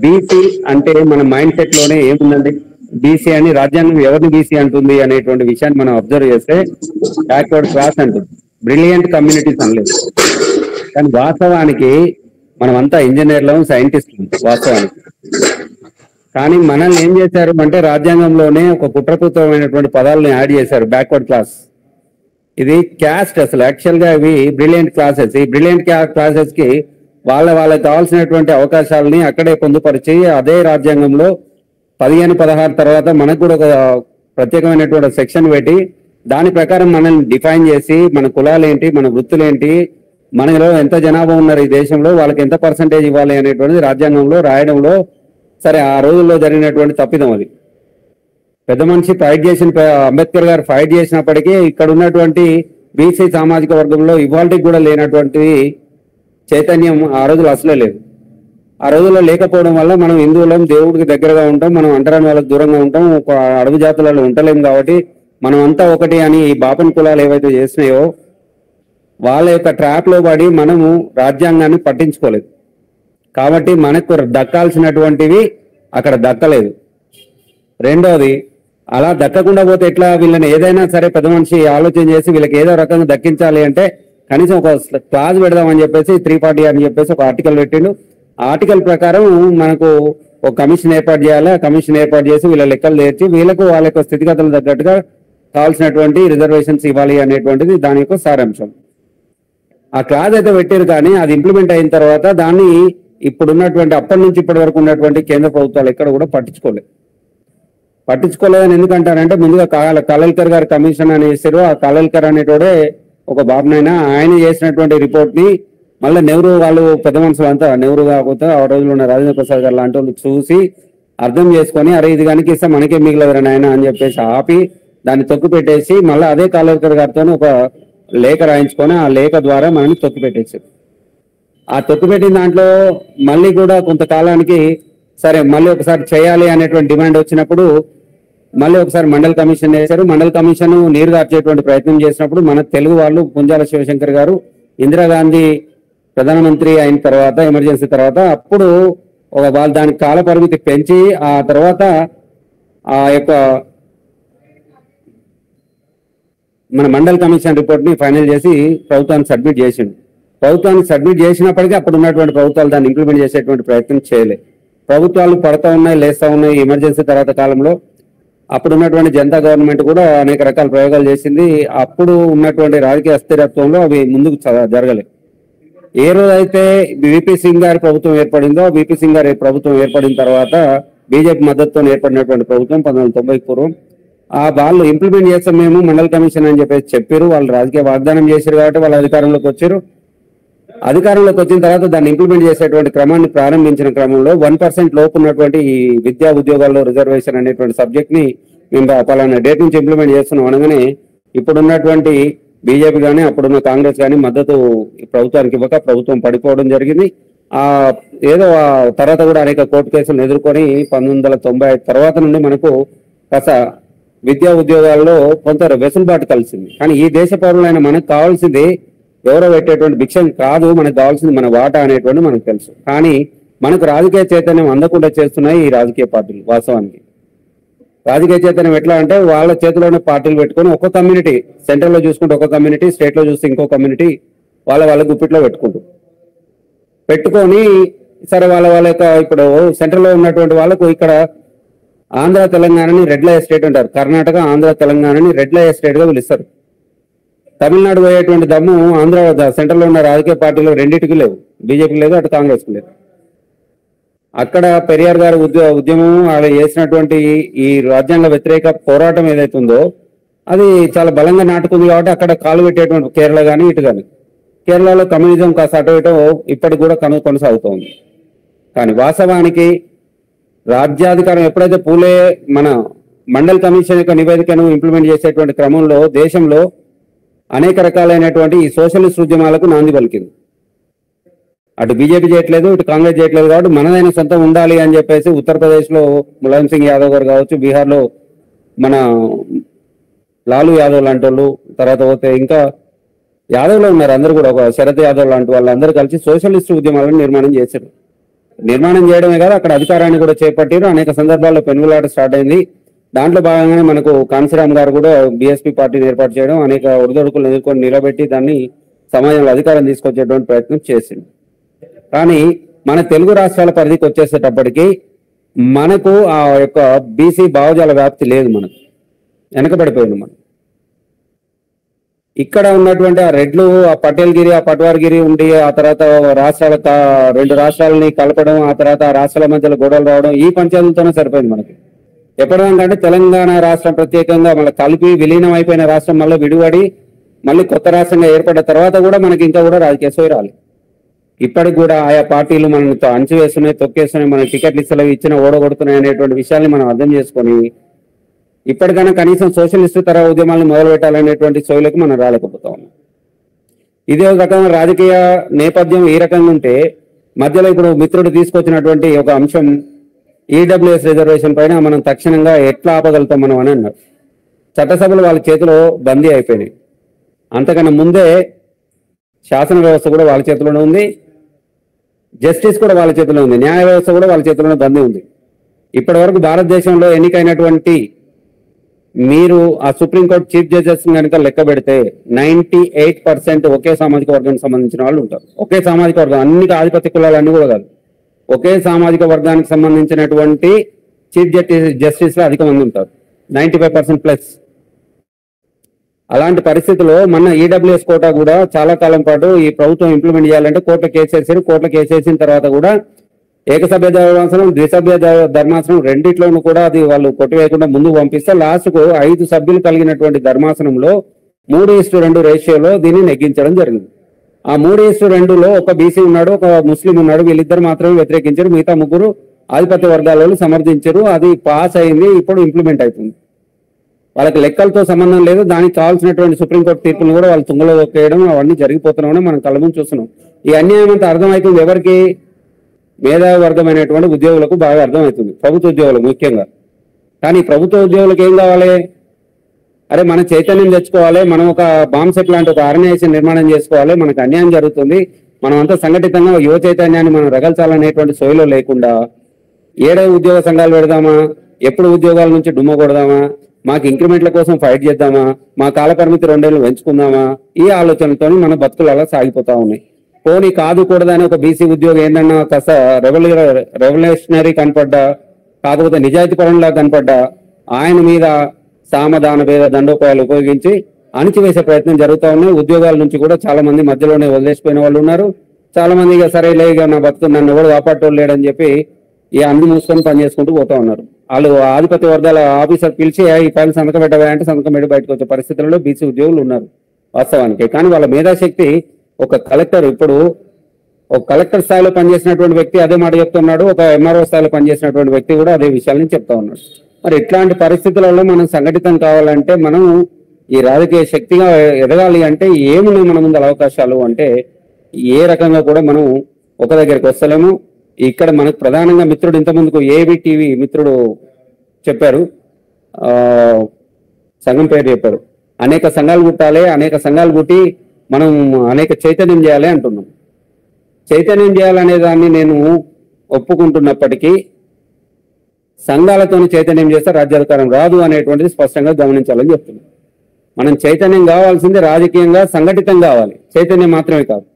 బీసీ అంటే మన మైండ్ సెట్ లోనే ఏముందండి? బీసీ అని రాజ్యాంగం ఎవరిని బీసీ అంటుంది అనేటువంటి విషయాన్ని మనం అబ్జర్వ్ చేస్తే బ్యాక్వర్డ్ క్లాస్ అంటుంది, బ్రిలియంట్ కమ్యూనిటీస్ అనలేదు. కానీ వాస్తవానికి మనం అంతా ఇంజనీర్లం, సైంటిస్టులు వాస్తవానికి. కానీ మనల్ని ఏం చేశారు అంటే రాజ్యాంగంలోనే ఒక కుట్రపూరితమైనటువంటి పదాలను యాడ్ చేశారు, బ్యాక్వర్డ్ క్లాస్. ఇది క్యాస్ట్. అసలు యాక్చువల్ గా ఇవి బ్రిలియంట్ క్లాసెస్. ఈ బ్రిలియంట్ క్లాసెస్ కి వాళ్ళకి కావాల్సినటువంటి అవకాశాలని అక్కడే పొందుపరిచి అదే రాజ్యాంగంలో 15-16 తర్వాత మనకు కూడా ఒక ప్రత్యేకమైనటువంటి సెక్షన్ పెట్టి దాని ప్రకారం మనల్ని డిఫైన్ చేసి మన కులాలు ఏంటి, మన వృత్తులు ఏంటి, మనలో ఎంత జనాభా ఉన్నారు ఈ దేశంలో, వాళ్ళకి ఎంత పర్సంటేజ్ ఇవ్వాలి అనేటువంటిది రాజ్యాంగంలో రాయడంలో సరే ఆ రోజుల్లో జరిగినటువంటి తప్పిదం అది. పెద్ద మనిషి ఫైట్ చేసిన అంబేద్కర్ గారు ఫైట్ చేసినప్పటికీ ఇక్కడ ఉన్నటువంటి బీసీ సామాజిక వర్గంలో ఇవాళకి కూడా లేనటువంటి చైతన్యం ఆ రోజులు అసలే లేదు. ఆ రోజుల్లో లేకపోవడం వల్ల మనం హిందువులం, దేవుడికి దగ్గరగా ఉంటాం, మనం అంటరాని వాళ్ళకి దూరంగా ఉంటాం, ఒక అడవి జాతులలో ఉండలేం. కాబట్టి మనం అంతా ఒకటి అని ఈ బాపన్ కులాలు ఏవైతే చేసినాయో వాళ్ళ యొక్క ట్రాప్ లో పడి మనము రాజ్యాంగాన్ని పట్టించుకోలేదు. కాబట్టి మనకు దక్కాల్సినటువంటివి అక్కడ దక్కలేదు. రెండోది, అలా దక్కకుండా పోతే ఎట్లా? వీళ్ళని ఏదైనా సరే పెద్ద మనిషి ఆలోచన చేసి వీళ్ళకి ఏదో రకంగా దక్కించాలి అంటే కనీసం ఒక క్లాజ్ పెడదామని చెప్పేసి 340 అని చెప్పేసి ఒక ఆర్టికల్ పెట్టిండు. ఆ ఆర్టికల్ ప్రకారం మనకు ఒక కమిషన్ ఏర్పాటు చేయాలి. ఆ కమిషన్ ఏర్పాటు చేసి వీళ్ళ లెక్కలు తెచ్చి వీళ్ళకు వాళ్ళ యొక్క స్థితిగతులు తగ్గట్టుగా కావాల్సినటువంటి రిజర్వేషన్స్ ఇవ్వాలి అనేటువంటిది దాని యొక్క సారాంశం. ఆ క్లాజ్ అయితే పెట్టారు, కానీ అది ఇంప్లిమెంట్ అయిన తర్వాత దాన్ని ఇప్పుడున్నటువంటి అప్పటి నుంచి ఇప్పటి వరకు ఉన్నటువంటి కేంద్ర ప్రభుత్వాలు ఎక్కడ కూడా పట్టించుకోలేదని ఎందుకంటారంటే ముందుగా కాలేల్కర్ గారి కమిషన్ అని చేశారు. ఆ కాలేల్కర్ అనేటోడే ఒక బాబునైనా ఆయన చేసినటువంటి రిపోర్ట్ ని మళ్ళీ నెహ్రూ వాళ్ళు పెద్ద మనుషులు అంతా, నెహ్రూ కాకపోతే ఆ రోజుల్లో ఉన్న రాజేంద్ర ప్రసాద్ గారు లాంటి వాళ్ళు చూసి అర్థం చేసుకొని అరే ఇది కనుక ఇస్తే మనకే మిగిలదు ఆయన అని చెప్పేసి ఆపి దాన్ని తొక్కు పెట్టేసి మళ్ళీ అదే కాలేల్కర్ గారితో ఒక లేఖ రాయించుకొని ఆ లేఖ ద్వారా మనల్ని తొక్కు పెట్టేసారు. ఆ తొక్కు పెట్టిన దాంట్లో మళ్ళీ కూడా కొంతకాలానికి సరే మళ్ళీ ఒకసారి చేయాలి అనేటువంటి డిమాండ్ వచ్చినప్పుడు మళ్ళీ ఒకసారి మండల్ కమిషన్ వేశారు. మండల్ కమిషన్ నీరు గార్చేటువంటి ప్రయత్నం చేసినప్పుడు మన తెలుగు వాళ్ళు పుంజాల శివశంకర్ గారు ఇందిరాగాంధీ ప్రధానమంత్రి అయిన తర్వాత ఎమర్జెన్సీ తర్వాత అప్పుడు వాళ్ళు దానికి కాల పరిమితి పెంచి ఆ తర్వాత ఆ యొక్క మన మండల్ కమిషన్ రిపోర్ట్ ని ఫైనల్ చేసి ప్రభుత్వానికి సబ్మిట్ చేసిండు. ప్రభుత్వానికి సబ్మిట్ చేసినప్పటికీ అప్పుడు ఉన్నటువంటి ప్రభుత్వాలు దాన్ని ఇంప్లిమెంట్ చేసేటువంటి ప్రయత్నం చేయలేదు. ప్రభుత్వాలు పడతా ఉన్నాయి, లేస్తా ఉన్నాయి. ఎమర్జెన్సీ తర్వాత కాలంలో అప్పుడు ఉన్నటువంటి జనతా గవర్నమెంట్ కూడా అనేక రకాల ప్రయోగాలు చేసింది. అప్పుడు ఉన్నటువంటి రాజకీయ అస్థిరత్వంలో అవి ముందుకు జరగలేదు. ఏ రోజైతే విపి సింగ్ గారి ప్రభుత్వం ఏర్పడిందో, విపి సింగ్ గారి ప్రభుత్వం ఏర్పడిన తర్వాత బీజేపీ మద్దతుతో ఏర్పడినటువంటి ప్రభుత్వం 1990 పూర్వం వాళ్ళు ఇంప్లిమెంట్ చేస్తాం మేము మండల్ కమిషన్ అని చెప్పేసి చెప్పారు. వాళ్ళు రాజకీయ వాగ్దానం చేశారు కాబట్టి వాళ్ళు అధికారంలోకి వచ్చారు. అధికారంలోకి వచ్చిన తర్వాత దాన్ని ఇంప్లిమెంట్ చేసేటువంటి క్రమాన్ని ప్రారంభించిన క్రమంలో 1% లోపు ఉన్నటువంటి ఈ విద్యా ఉద్యోగాల్లో రిజర్వేషన్ అనేటువంటి సబ్జెక్ట్ ని మేము పలానా డేట్ నుంచి ఇంప్లిమెంట్ చేస్తున్నాం అనగానే ఇప్పుడున్నటువంటి బీజేపీ కానీ అప్పుడున్న కాంగ్రెస్ కానీ మద్దతు ప్రభుత్వానికి ఇవ్వక ప్రభుత్వం పడిపోవడం జరిగింది. ఏదో తర్వాత కూడా అనేక కోర్టు కేసులను ఎదుర్కొని 1995 తర్వాత నుండి మనకు కాస్త విద్యా ఉద్యోగాల్లో కొంత వెసులుబాటు కలిసింది. కానీ ఈ దేశ పౌరులైన మనకు కావాల్సింది ఎవరో పెట్టేటువంటి భిక్షం కాదు, మనకు కావాల్సింది మన వాటా అనేటువంటి మనకు తెలుసు. కానీ మనకు రాజకీయ చైతన్యం అందకుండా చేస్తున్నాయి ఈ రాజకీయ పార్టీలు. వాస్తవానికి రాజకీయ చైతన్యం ఎట్లా అంటే వాళ్ళ చేతిలోనే పార్టీలు పెట్టుకొని ఒక్క కమ్యూనిటీ సెంట్రల్ లో చూసుకుంటే ఒక కమ్యూనిటీ, స్టేట్ లో చూస్తే ఇంకో కమ్యూనిటీ వాళ్ళ గుప్పిట్లో పెట్టుకొని సరే వాళ్ళ యొక్క ఇప్పుడు సెంట్రల్ లో ఉన్నటువంటి వాళ్ళకు ఇక్కడ ఆంధ్ర తెలంగాణని రెడ్ లైన్ స్టేట్ అంటారు. కర్ణాటక ఆంధ్ర తెలంగాణని రెడ్ లైన్ స్టేట్ గా పిలుస్తారు. తమిళనాడు పోయేటువంటి దమ్ము ఆంధ్ర సెంట్రల్ లో ఉన్న రాజకీయ పార్టీలు రెండింటికి లేవు, బీజేపీకి లేదు, అటు కాంగ్రెస్కి లేదు. అక్కడ పెరియార్ గారి ఉద్యమం వాళ్ళు చేసినటువంటి ఈ రాజ్యాంగ వ్యతిరేక పోరాటం ఏదైతుందో అది చాలా బలంగా నాటుకుంది. కాబట్టి అక్కడ కాలు పెట్టేటువంటి కేరళ కానీ ఇటు కానీ కేరళలో కమ్యూనిజం కాస్త అటు ఇటు ఇప్పటికి కూడా కొనసాగుతోంది. కానీ వాస్తవానికి రాజ్యాధికారం ఎప్పుడైతే పూలే మన మండల్ కమిషన్ యొక్క నివేదికను ఇంప్లిమెంట్ చేసేటువంటి క్రమంలో దేశంలో అనేక రకాలైనటువంటి ఈ సోషలిస్ట్ ఉద్యమాలకు నాంది పలికింది. అటు బీజేపీ చేయట్లేదు, ఇటు కాంగ్రెస్ చేయట్లేదు. కాబట్టి మనదైన సొంతం ఉండాలి అని చెప్పేసి ఉత్తరప్రదేశ్ లో ములాయం సింగ్ యాదవ్ గారు కావచ్చు, బీహార్ లో మన లాలు యాదవ్ లాంటి వాళ్ళు, తర్వాత పోతే ఇంకా యాదవ్లో ఉన్నారు అందరూ కూడా, ఒక శరద్ యాదవ్ లాంటి వాళ్ళందరూ కలిసి సోషలిస్ట్ ఉద్యమాలను నిర్మాణం చేశారు. నిర్మాణం చేయడమే కాదు అక్కడ అధికారాన్ని కూడా చేపట్టారు. అనేక సందర్భాల్లో పెనుగులాట స్టార్ట్ అయింది. దాంట్లో భాగంగానే మనకు కాంశీరామ్ గారు కూడా బీఎస్పీ పార్టీని ఏర్పాటు చేయడం, అనేక ఒడిదొడుకులు ఎదుర్కొని నిలబెట్టి దాన్ని సమాజంలో అధికారం తీసుకొచ్చేటువంటి ప్రయత్నం చేసింది. కానీ మన తెలుగు రాష్ట్రాల పరిధికి వచ్చేసేటప్పటికి మనకు ఆ యొక్క బీసీ భావజాల వ్యాప్తి లేదు, మనకు వెనకబడిపోయింది. మనం ఇక్కడ ఉన్నటువంటి ఆ రెడ్లు, ఆ పటేల్గిరి, ఆ పట్వార్గిరి ఉండి ఆ తర్వాత రాష్ట్రాల 2 రాష్ట్రాలని కలపడం, ఆ తర్వాత ఆ రాష్ట్రాల మధ్యలో గొడవలు రావడం, ఈ పంచాయతీలతోనే సరిపోయింది మనకి. ఎప్పటికంటే తెలంగాణ రాష్ట్రం ప్రత్యేకంగా మళ్ళీ కలిపి విలీనం అయిపోయిన రాష్ట్రం మళ్ళీ విడిపడి మళ్ళీ కొత్త రాష్ట్రంగా ఏర్పడిన తర్వాత కూడా మనకి ఇంకా కూడా రాజకీయ సోయి రాలి. ఇప్పటికి కూడా ఆయా పార్టీలు మనల్ని అణచివేస్తున్నాయి, తొక్కేస్తున్నాయి, మనకి టికెట్లు ఇచ్చిన ఓడగొడుతున్నాయి అనేటువంటి విషయాన్ని మనం అర్థం చేసుకొని ఇప్పటికైనా కనీసం సోషలిస్టు తర ఉద్యమాలను మొదలు పెట్టాలనేటువంటి సోయిలకు మనం రాలేకపోతా ఉన్నాం. ఇదే ఒక రకమైన రాజకీయ నేపథ్యం ఈ రకంగా ఉంటే మధ్యలో ఇప్పుడు మిత్రుడు తీసుకొచ్చినటువంటి ఒక అంశం ఈడబ్ల్యూఎస్ రిజర్వేషన్ పైన మనం తక్షణంగా ఎట్లా ఆపగలుగుతాం మనం అని అన్నారు. చట్టసభలు వాళ్ళ చేతిలో బందీ అయిపోయినాయి. అంతకన్నా ముందే శాసన వ్యవస్థ కూడా వాళ్ళ చేతిలోనే ఉంది, జస్టిస్ కూడా వాళ్ళ చేతిలో ఉంది, న్యాయ వ్యవస్థ కూడా వాళ్ళ చేతిలోనే బందీ ఉంది. ఇప్పటి వరకు భారతదేశంలో ఎన్నికైనటువంటి మీరు ఆ సుప్రీంకోర్టు చీఫ్ జడ్జెస్ కనుక లెక్క పెడితే 98% ఒకే సామాజిక వర్గానికి సంబంధించిన వాళ్ళు ఉంటారు. ఒకే సామాజిక వర్గం, అన్ని ఆధిపత్య కులాలు అన్ని కూడా కాదు, ఒకే సామాజిక వర్గానికి సంబంధించినటువంటి చీఫ్ జస్టిస్ లో అధిక మంది ఉంటారు, 95%+. అలాంటి పరిస్థితుల్లో మన ఈడబ్ల్యూఎస్ కోటా కూడా చాలా కాలం పాటు ఈ ప్రభుత్వం ఇంప్లిమెంట్ చేయాలంటే కోర్టులో కేసు వేసారు. కోర్టులో కేసు వేసిన తర్వాత కూడా ఏకసభ్య ధర్మాసనం, ద్విసభ్య ధర్మాసనం రెండిట్లోనూ కూడా అది వాళ్ళు కొట్టివేయకుండా ముందుకు పంపిస్తే లాస్ట్కు 5 సభ్యులు కలిగినటువంటి ధర్మాసనంలో 3:2 రేషియోలో దీన్ని నెగ్గించడం జరిగింది. ఆ 3:2లో ఒక బీసీ ఉన్నాడు, ఒక ముస్లిం ఉన్నాడు, వీళ్ళిద్దరు మాత్రమే వ్యతిరేకించారు, మిగతా 3 ఆధిపత్య వర్గాలలో సమర్థించారు. అది పాస్ అయింది, ఇప్పుడు ఇంప్లిమెంట్ అవుతుంది. వాళ్ళకి లెక్కలతో సంబంధం లేదు, దానికి కావాల్సినటువంటి సుప్రీంకోర్టు తీర్పును కూడా వాళ్ళు తుంగలో ఒక్కేయడం అవన్నీ జరిగిపోతున్నామని మనం కళ్ళ ముందు చూస్తున్నాం. ఈ అన్యాయం అంతా అర్థమవుతుంది ఎవరికి? మేధావి వర్గమైనటువంటి ఉద్యోగులకు బాగా అర్థమవుతుంది, ప్రభుత్వ ఉద్యోగులకు ముఖ్యంగా. కానీ ప్రభుత్వ ఉద్యోగులకు ఏం కావాలి? అరే మన చైతన్యం తెచ్చుకోవాలి, మనం ఒక బాంబ్ సెట్ లాంటి ఒక ఆర్గనైజేషన్ నిర్మాణం చేసుకోవాలి, మనకు అన్యాయం జరుగుతుంది, మనం అంతా సంఘటితంగా యువ చైతన్యాన్ని మనం రగల్చాలనేటువంటి సోయిలో లేకుండా ఏడే ఉద్యోగ సంఘాలు పెడదామా, ఎప్పుడు ఉద్యోగాల నుంచి డుమ్మ కొడదామా, మాకు ఇంక్రిమెంట్ల కోసం ఫైట్ చేద్దామా, మా కాల పరిమితి 2 ఏళ్ళు పెంచుకుందామా, ఈ ఆలోచనలతో మన బతుకులు అలా సాగిపోతా ఉన్నాయి. పోనీ కాదు కూడదని ఒక బీసీ ఉద్యోగం ఏంటన్నా కాస్త రెవల్యూషనరీ కనపడ్డా, కాకపోతే నిజాయితీ పరంలా కనపడ్డా ఆయన మీద సామధాన భేద దండోపాయాలు ఉపయోగించి అణిచివేసే ప్రయత్నం జరుగుతూ ఉన్నాయి. ఉద్యోగాల నుంచి కూడా చాలా మంది మధ్యలోనే వదిలేసిపోయిన వాళ్ళు ఉన్నారు. చాలా మంది ఇక సరేలే ఇక నా బతుకు నన్ను ఎవరు కాపాడటోళ్ళు లేడని చెప్పి ఈ అన్ని మూసుకొని పనిచేసుకుంటూ పోతా ఉన్నారు. వాళ్ళు ఆధిపత్య వర్గాల ఆఫీసర్ పిలిచి ఈ ఫైల్ సంతకం పెట్టవా అంటే సంతకం పెట్టి బయటకు వచ్చే పరిస్థితుల్లో బీసీ ఉద్యోగులు ఉన్నారు వాస్తవానికి. కానీ వాళ్ళ మేధాశక్తి ఒక కలెక్టర్, ఇప్పుడు ఒక కలెక్టర్ స్థాయిలో పనిచేసినటువంటి వ్యక్తి అదే మాట చెప్తున్నాడు, ఒక ఎంఆర్ఓ స్థాయిలో పనిచేసినటువంటి వ్యక్తి కూడా అదే విషయాలని చెప్తా ఉన్నాడు. మరి ఇట్లాంటి పరిస్థితులలో మనం సంఘటితం కావాలంటే, మనం ఈ రాజకీయ శక్తిగా ఎదగాలి అంటే ఏమున్నాయి మన ముందు అవకాశాలు అంటే ఏ రకంగా కూడా మనం ఒక దగ్గరికి వస్తలేము. ఇక్కడ మనకు ప్రధానంగా మిత్రుడు ఇంతకుముందుకు ఏబిటీవీ మిత్రుడు చెప్పారు, సంఘం పేరు చెప్పారు, అనేక సంఘాలు పుట్టాలి, అనేక సంఘాలు పుట్టి మనం అనేక చైతన్యం చేయాలి అంటున్నాం. చైతన్యం చేయాలనే దాన్ని నేను ఒప్పుకుంటున్నప్పటికీ సంఘాలతో చైతన్యం చేస్తే రాజ్యాధికారం రాదు అనేటువంటిది స్పష్టంగా గమనించాలని చెప్తున్నాం. మనం చైతన్యం కావాల్సింది రాజకీయంగా సంఘటితం కావాలి, చైతన్యం మాత్రమే కాదు,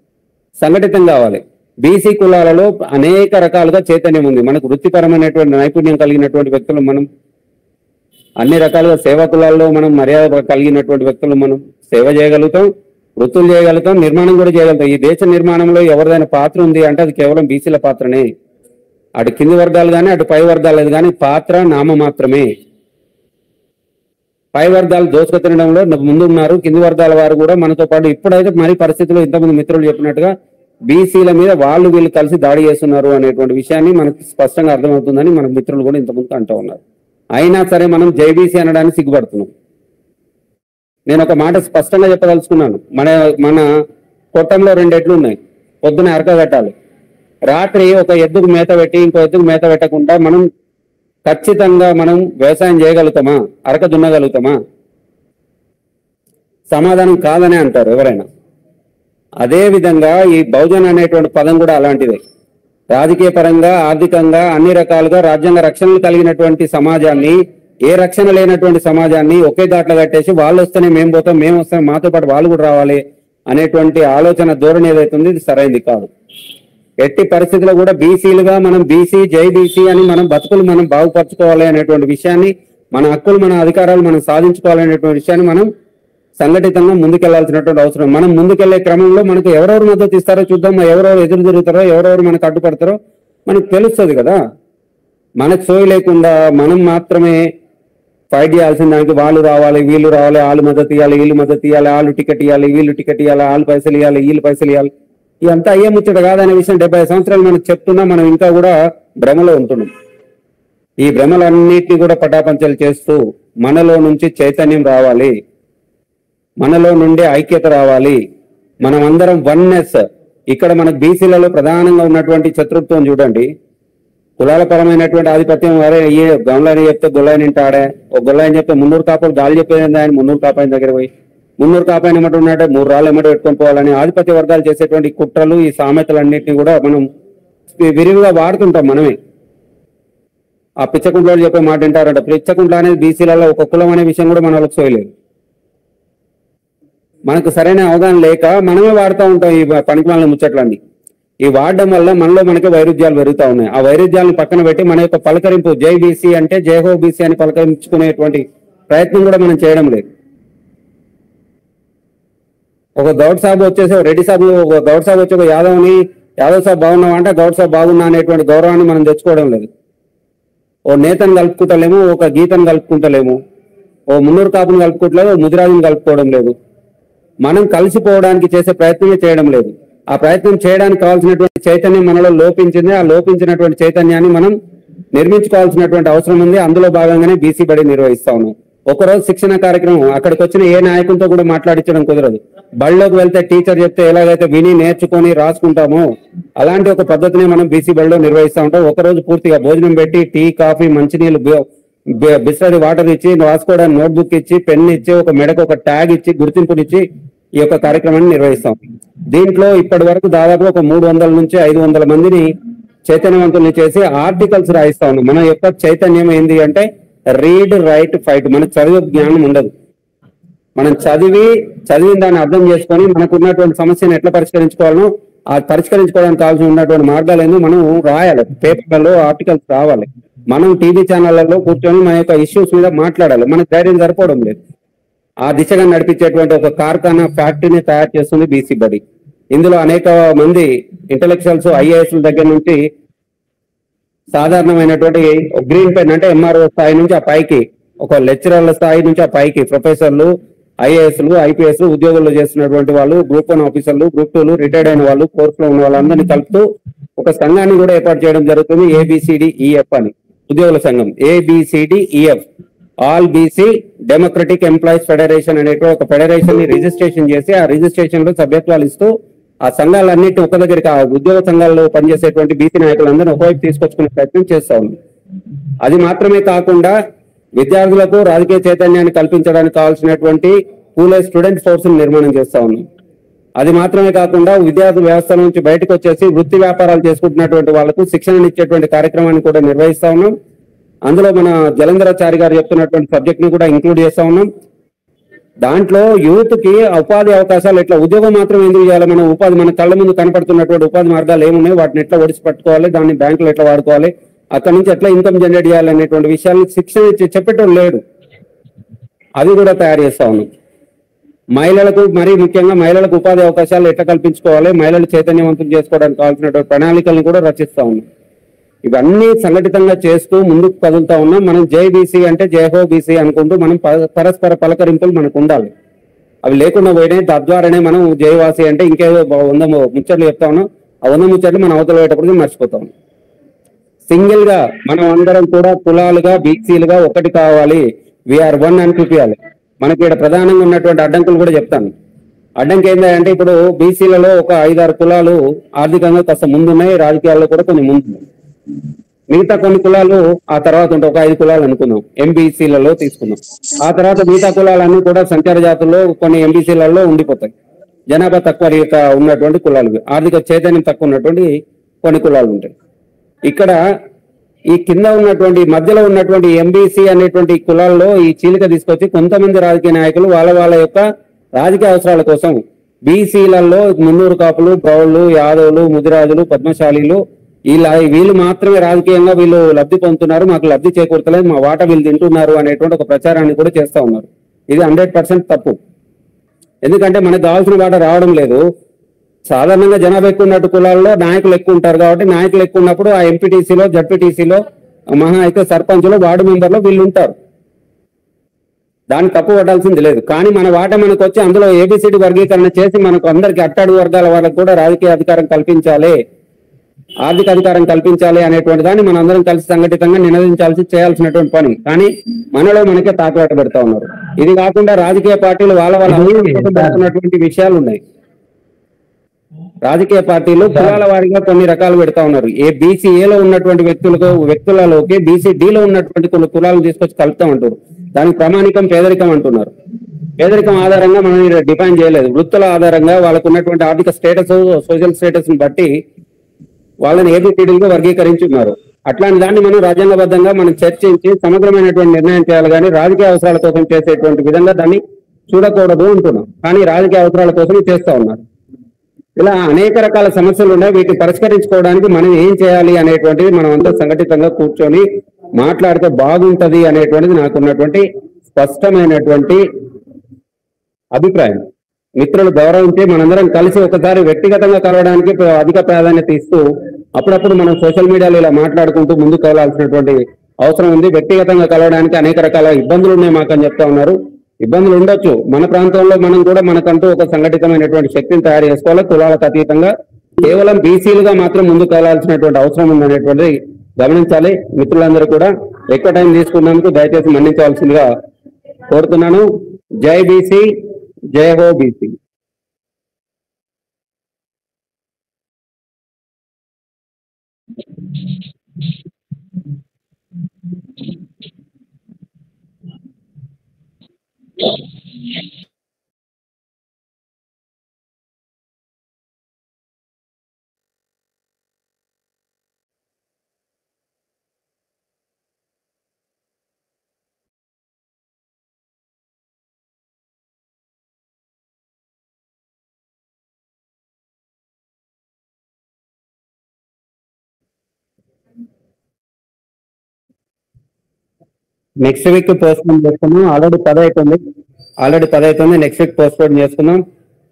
సంఘటితం కావాలి. బీసీ కులాలలో అనేక రకాలుగా చైతన్యం ఉంది. మనకు వృత్తిపరమైనటువంటి నైపుణ్యం కలిగినటువంటి వ్యక్తులు, మనం అన్ని రకాలుగా సేవా కులాల్లో మనం మర్యాద కలిగినటువంటి వ్యక్తులు, మనం సేవ చేయగలుగుతాం, వృత్తులు చేయగలుగుతాం, నిర్మాణం కూడా చేయగలుగుతాం. ఈ దేశ నిర్మాణంలో ఎవరిదైనా పాత్ర ఉంది అంటే అది కేవలం బీసీల పాత్రనే. అటు కింది వర్గాలు కానీ అటు పై వర్గాలు కానీ పాత్ర నామ మాత్రమే. పై వర్గాలు దోసుకు తినడంలో ముందున్నారు, కింది వర్గాల వారు కూడా మనతో పాటు ఇప్పుడైతే మరి పరిస్థితుల్లో ఇంతమంది మిత్రులు చెప్పినట్టుగా బీసీల మీద వాళ్ళు వీళ్ళు కలిసి దాడి చేస్తున్నారు అనేటువంటి విషయాన్ని మనకు స్పష్టంగా అర్థమవుతుందని మన మిత్రులు కూడా ఇంతకుముందు అంటూ ఉన్నారు. అయినా సరే మనం జైబీసీ అనడానికి సిగ్గుపడుతున్నాం. నేను ఒక మాట స్పష్టంగా చెప్పదలుచుకున్నాను. మన కొట్టంలో 2 ఎడ్లు ఉన్నాయి, పొద్దున అరక కట్టాలి, రాత్రి ఒక ఎద్దుకు మేత పెట్టి ఇంకో ఎద్దుకు మేత పెట్టకుండా మనం ఖచ్చితంగా మనం వ్యవసాయం చేయగలుగుతామా? అరక దున్నగలుగుతామా? సమాధానం కాదనే అంటారు ఎవరైనా. అదే విధంగా ఈ బహుజన్ అనేటువంటి పదం కూడా అలాంటిదే. రాజకీయ పరంగా, ఆర్థికంగా అన్ని రకాలుగా రాజ్యాంగ రక్షణలు కలిగినటువంటి సమాజాన్ని, ఏ రక్షణ లేనటువంటి సమాజాన్ని ఒకే దాంట్లో కట్టేసి వాళ్ళు వస్తేనే మేము పోతాం, మేము వస్తాం, మాతో పాటు వాళ్ళు కూడా రావాలి అనేటువంటి ఆలోచన ధోరణి ఏదైతుంది ఇది సరైనది కాదు. ఎట్టి పరిస్థితుల్లో కూడా బీసీలుగా మనం బీసీ జై బీసీ అని మనం బతుకులు మనం బాగుపరచుకోవాలి అనేటువంటి విషయాన్ని, మన హక్కులు మన అధికారాలు మనం సాధించుకోవాలనేటువంటి విషయాన్ని మనం సంఘటితంగా ముందుకెళ్లాల్సినటువంటి అవసరం. మనం ముందుకెళ్లే క్రమంలో మనకు ఎవరెవరు మద్దతు ఇస్తారో చూద్దాం, ఎవరెవరు ఎదురు తిరుగుతారో, ఎవరెవరు మనకు అడ్డుపడతారో మనకు తెలుస్తుంది కదా. మనకు సోయి లేకుండా మనం మాత్రమే ఫైట్ చేయాల్సిన దానికి వాళ్ళు రావాలి, వీళ్ళు రావాలి, వాళ్ళు మద్దతు ఇవ్వాలి, వీళ్ళు మద్దతు ఇవ్వాలి, వాళ్ళు టికెట్ ఇవ్వాలి, వీళ్ళు టికెట్ ఇవ్వాలి, వాళ్ళు పైసలు ఇవ్వాలి, వీళ్ళు పైసలు ఇవ్వాలి, ఇదంతా అయ్యే ముచ్చట కాదనే విషయం 70 సంవత్సరాలు మనకు చెప్తున్నా మనం ఇంకా కూడా భ్రమలో ఉంటున్నాం. ఈ భ్రమలన్నిటినీ కూడా పటాపంచలు చేస్తూ మనలో నుంచి చైతన్యం రావాలి, మనలో నుండి ఐక్యత రావాలి, మనం అందరం వన్నెస్. ఇక్కడ మనకు బీసీలలో ప్రధానంగా ఉన్నటువంటి శత్రుత్వం చూడండి. కులాల పరమైనటువంటి ఆధిపత్యం, వారే ఏ గొల్లాయని చెప్తే గొల్లాయని ఇంటాడే, ఒక గొల్లాయని చెప్తే 300 కాపాలు గాలి చెప్పేది ఆయన 300 కాపాయని దగ్గర పోయి 300 కాపాయని ఎమ్మటి ఉన్నాడే 3 రాళ్ళు ఎమ్మటి పెట్టుకొని పోవాలని ఆధిపత్య వర్గాలు చేసేటువంటి కుట్రలు, ఈ సామెతలన్నింటినీ కూడా మనం విరివిగా వాడుతుంటాం మనమే. ఆ పిచ్చకుంట్లో చెప్పే మాట వింటారంట. పిచ్చకుంట్ల అనేది బీసీలలో ఒక కులం అనే విషయం కూడా మన వాళ్ళకి సోయలేదు. మనకు సరైన అవగాహన లేక మనమే వాడుతూ ఉంటాం ఈ పనికిమాలిన ముచ్చట్లన్నీ. ఈ వాడడం వల్ల మనలో మనకి వైరుధ్యాలు పెరుగుతూ ఉన్నాయి. ఆ వైరుధ్యాలను పక్కన పెట్టి మన యొక్క పలకరింపు జై బీసీ అంటే జయహో బీసీ అని పలకరించుకునేటువంటి ప్రయత్నం కూడా మనం చేయడం లేదు. ఒక గౌడ్ సాబ్ వచ్చేసి రెడ్డి సాబ్, ఒక గౌడ్ సాబ్ వచ్చి ఒక యాదవ్ సాబ్ బాగున్నావా అంటే గౌడ్ సాబ్ బాగున్నా అనేటువంటి గౌరవాన్ని మనం తెచ్చుకోవడం లేదు. ఓ నేతను కలుపుకుంటలేము, ఒక గీతను కలుపుకుంటలేము, ఓ 300 కాపును కలుపుకోవట్లేదు, ఓ ముదిరాజుని కలుపుకోవడం లేదు. మనం కలిసిపోవడానికి చేసే ప్రయత్నమే చేయడం లేదు. ఆ ప్రయత్నం చేయడానికి కావాల్సినటువంటి చైతన్యం మనలో లోపించింది. ఆ లోపించినటువంటి చైతన్యాన్ని మనం నిర్మించుకోవాల్సినటువంటి అవసరం ఉంది. అందులో భాగంగానే బీసీ బడి నిర్వహిస్తా ఉన్నాం. ఒకరోజు శిక్షణ కార్యక్రమం, అక్కడికి వచ్చిన ఏ నాయకులతో కూడా మాట్లాడించడం కుదరదు. బడిలోకి వెళ్తే టీచర్ చెప్తే ఎలాగైతే విని నేర్చుకొని రాసుకుంటామో అలాంటి ఒక పద్ధతిని మనం బీసీ బడిలో నిర్వహిస్తూ ఉంటాం. ఒకరోజు పూర్తిగా భోజనం పెట్టి టీ, కాఫీ, మంచినీళ్ళు, బిస్లరీ వాటర్ ఇచ్చి, రాసుకోవడానికి నోట్బుక్ ఇచ్చి, పెన్ ఇచ్చి, ఒక మెడకు ఒక ట్యాగ్ ఇచ్చి, గుర్తింపునిచ్చి ఈ యొక్క కార్యక్రమాన్ని నిర్వహిస్తాం. దీంట్లో ఇప్పటి వరకు దాదాపు ఒక 300 నుంచి 500 మందిని చైతన్యవంతుల్ని చేసి ఆర్టికల్స్ రాయిస్తా ఉన్నాం. మన యొక్క చైతన్యం ఏంది అంటే రీడ్, రైట్, ఫైట్. మనకు చదివే జ్ఞానం ఉండదు. మనం చదివిన దాన్ని అర్థం చేసుకొని మనకు ఉన్నటువంటి సమస్యను ఎట్లా పరిష్కరించుకోవాలో ఆ పరిష్కరించుకోవడానికి కావాల్సి ఉన్నటువంటి మార్గాలు ఏందో మనం రాయాలి. పేపర్లలో ఆర్టికల్స్ రావాలి. మనం టీవీ ఛానళ్లలో కూర్చొని మన యొక్క ఇష్యూస్ మీద మాట్లాడాలి. మనకు ధైర్యం సరిపోవడం లేదు. ఆ దిశగా నడిపించేటువంటి ఒక కార్ఖానా, ఫ్యాక్టరీని తయారు చేస్తుంది బీసీ బడి. ఇందులో అనేక మంది ఇంటలెక్చువల్స్, ఐఏఎస్ దగ్గర నుంచి సాధారణమైనటువంటి గ్రీన్ పెన్ అంటే ఎంఆర్ఓ స్థాయి నుంచి ఆ పైకి, ఒక లెక్చరర్ల స్థాయి నుంచి ఆ పైకి ప్రొఫెసర్లు, ఐఏఎస్లు, ఐపీఎస్లు, ఉద్యోగుల్లో చేస్తున్నటువంటి వాళ్ళు, గ్రూప్ 1 ఆఫీసర్లు, గ్రూప్ 2లు, రిటైర్డ్ అయిన వాళ్ళు, కోర్సులో ఉన్న వాళ్ళందరినీ కలుపుతూ ఒక సంఘాన్ని కూడా ఏర్పాటు చేయడం జరుగుతుంది. ABCDEF అని ఉద్యోగుల సంఘం. ABCDEF, all BC democratic employees federation అనేటువంటి ఒక ఫెడరేషన్ ని రిజిస్ట్రేషన్ చేసి ఆ రిజిస్ట్రేషన్ లో సభ్యత్వాలు ఇస్తూ ఆ సంఘాలన్నింటినీ ఒక దగ్గరికి, ఆ ఉద్యోగ సంఘాల్లో పనిచేసేటువంటి బీసీ నాయకులందరినీ ఒకవైపు తీసుకొచ్చుకునే ప్రయత్నం చేస్తా ఉంది. అది మాత్రమే కాకుండా విద్యార్థులకు రాజకీయ చైతన్యాన్ని కల్పించడానికి కావాల్సినటువంటి పూలే స్టూడెంట్ ఫోర్స్ నిర్మాణం చేస్తా ఉన్నాం. అది మాత్రమే కాకుండా విద్యార్థి వ్యవస్థ నుంచి బయటకు వచ్చేసి వృత్తి వ్యాపారాలు చేసుకుంటున్నటువంటి వాళ్లకు శిక్షణనిచ్చేటువంటి కార్యక్రమాన్ని కూడా నిర్వహిస్తా ఉన్నాం. అందులో మన జలంధరాచారి గారు చెప్తున్నటువంటి సబ్జెక్ట్ ని కూడా ఇంక్లూడ్ చేస్తా ఉన్నాం. దాంట్లో యూత్ కి ఉపాధి అవకాశాలు ఎట్లా, ఉద్యోగం మాత్రం ఎందుకు చేయాలి, మన ఉపాధి మన కళ్ళ ముందు కనపడుతున్నటువంటి ఉపాధి మార్గాలు ఏమున్నాయి, వాటిని ఎట్లా ఒడిసి పట్టుకోవాలి, దాన్ని బ్యాంకులు ఎట్లా వాడుకోవాలి, అక్కడి నుంచి ఎట్లా ఇన్కమ్ జనరేట్ చేయాలి అనేటువంటి విషయాన్ని శిక్షణ చెప్పేటోళ్ళు లేడు. అది కూడా తయారు చేస్తా ఉన్నాం. మహిళలకు, మరీ ముఖ్యంగా మహిళలకు ఉపాధి అవకాశాలు ఎట్లా కల్పించుకోవాలి, మహిళలు చైతన్యవంతులు చేసుకోవడానికి కావాల్సినటువంటి ప్రణాళికలను కూడా రచిస్తా ఉన్నాం. ఇవన్నీ సంఘటితంగా చేస్తూ ముందుకు కదులుతా ఉన్నాం. మనం జై బీసీ అంటే జయహో బీసీ అనుకుంటూ మనం పరస్పర పలకరింపులు మనకు ఉండాలి. అవి లేకుండా పోయినాయి. తద్వారానే మనం జయవాసి అంటే ఇంకేదో 100 ముచ్చట్లు చెప్తా ఉన్నాం. ఆ 100 ముచ్చట్లు మనం అవతల పోయేటప్పుడు మర్చిపోతాం. సింగిల్ గా మనం అందరం కూడా కులాలుగా, బీసీలుగా ఒకటి కావాలి, వీఆర్ వన్ అని చూపించాలి. మనకి ఇక్కడ ప్రధానంగా ఉన్నటువంటి అడ్డంకులు కూడా చెప్తాను. అడ్డంకి ఏంటంటే ఇప్పుడు బీసీలలో ఒక 5-6 కులాలు ఆర్థికంగా కాస్త ముందున్నాయి, రాజకీయాల్లో కూడా కొన్ని ముందున్నాయి. మిగతా కొన్ని కులాలు ఆ తర్వాత ఉంటే ఒక 5 కులాలు అనుకుందాం, ఎంబీసీలలో తీసుకుందాం. ఆ తర్వాత మిగతా కులాలన్నీ కూడా సంచార జాతుల్లో కొన్ని ఎంబీసీలలో ఉండిపోతాయి. జనాభా తక్కువ ఉన్నటువంటి కులాలు, ఆర్థిక చైతన్యం తక్కువ ఉన్నటువంటి కొన్ని కులాలు ఉంటాయి. ఇక్కడ ఈ కింద ఉన్నటువంటి మధ్యలో ఉన్నటువంటి ఎంబీసీ అనేటువంటి కులాల్లో ఈ చీలిక తీసుకొచ్చి కొంతమంది రాజకీయ నాయకులు వాళ్ళ యొక్క రాజకీయ అవసరాల కోసం బీసీలలో మున్నూరు కాపులు, బ్రౌళ్ళు, యాదవులు, ముదిరాజులు, పద్మశాలీలు వీళ్ళు మాత్రమే రాజకీయంగా వీళ్ళు లబ్ధి పొందుతున్నారు, మాకు లబ్ధి చేకూర్తలేదు, మా వాటా వీళ్ళు తింటున్నారు అనేటువంటి ఒక ప్రచారాన్ని కూడా చేస్తా ఉన్నారు. ఇది 100% తప్పు. ఎందుకంటే మనకు కావాల్సిన వాటా రావడం లేదు. సాధారణంగా జనాభా ఎక్కువ ఉన్నట్టు కులాల్లో నాయకులు ఎక్కువ ఉంటారు కాబట్టి నాయకులు ఎక్కువ ఉన్నప్పుడు ఆ ఎంపీటీసీలో, జడ్పీటీసీలో, మహా అయితే సర్పంచ్లో, వార్డు మెంబర్లో వీళ్ళు ఉంటారు. దాన్ని తప్పు పట్టాల్సింది లేదు. కానీ మన వాటా మనకు వచ్చి అందులో ఏబిసిడి వర్గీకరణ చేసి మనకు అందరికి అట్టడుగు వర్గాల వాళ్ళకు కూడా రాజకీయ అధికారం కల్పించాలి, ఆర్థిక అధికారం కల్పించాలి అనేటువంటి దాన్ని మనం అందరం కలిసి సంఘటితంగా చేయాల్సినటువంటి పని. కానీ మనలో మనకే తాకలాట పెడతా ఉన్నారు. ఇది కాకుండా రాజకీయ పార్టీలు వాళ్ళ విషయాలు ఉన్నాయి. రాజకీయ పార్టీలు కులాల వారీగా కొన్ని రకాలు పెడతా ఉన్నారు. బీసీఏలో ఉన్నటువంటి వ్యక్తులలోకి బీసీడీలో ఉన్నటువంటి కొన్ని కులాలను తీసుకొచ్చి కలుపుతామంటారు. దానికి ప్రామాణికం పేదరికం అంటున్నారు. పేదరికం ఆధారంగా మనం డిఫైన్ చేయలేదు. వృత్తుల ఆధారంగా వాళ్ళకు ఉన్నటువంటి ఆర్థిక స్టేటస్, సోషల్ స్టేటస్ ని బట్టి వాళ్ళని ఏబిసిడీలుగా వర్గీకరించున్నారు. అట్లాంటి దాన్ని మనం రాజ్యాంగబద్ధంగా మనం చర్చించి సమగ్రమైనటువంటి నిర్ణయం చేయాలి. కానీ రాజకీయ అవసరాల కోసం చేసేటువంటి విధంగా దాన్ని చూడకూడదు అంటున్నాం. కానీ రాజకీయ అవసరాల కోసం చేస్తా ఉన్నారు. ఇలా అనేక రకాల సమస్యలు ఉన్నాయి. వీటిని పరిష్కరించుకోవడానికి మనం ఏం చేయాలి అనేటువంటిది మనం అంతా సంఘటితంగా కూర్చొని మాట్లాడితే బాగుంటది అనేటువంటిది నాకున్నటువంటి స్పష్టమైనటువంటి అభిప్రాయం. మిత్రులు గౌరవించి మనందరం కలిసి ఒకసారి వ్యక్తిగతంగా కలవడానికి అధిక ప్రాధాన్యత ఇస్తూ అప్పుడప్పుడు మనం సోషల్ మీడియాలో ఇలా మాట్లాడుకుంటూ ముందుకు వెళ్ళాల్సినటువంటి అవసరం ఉంది. వ్యక్తిగతంగా కలవడానికి అనేక రకాల ఇబ్బందులు ఉన్నాయి మాకని చెప్తా ఉన్నారు. ఇబ్బందులు ఉండొచ్చు. మన ప్రాంతంలో మనం కూడా మనకంటూ ఒక సంఘటితమైనటువంటి శక్తిని తయారు చేసుకోవాలి. కులాలకు అతీతంగా కేవలం బీసీలుగా మాత్రం ముందుకు వెళ్లాల్సినటువంటి అవసరం ఉందనేటువంటిది గమనించాలి. మిత్రులందరూ కూడా ఎక్కువ టైం తీసుకున్నందుకు దయచేసి మన్నించవలసిందిగా కోరుతున్నాను. జై బీసీ, జై హో బీసీ. నెక్స్ట్ వీక్ పోస్ట్పోన్ చేసుకున్నాం. ఆల్రెడీ 10 అవుతుంది. నెక్స్ట్ వీక్ పోస్ట్పోన్ చేసుకున్నాం.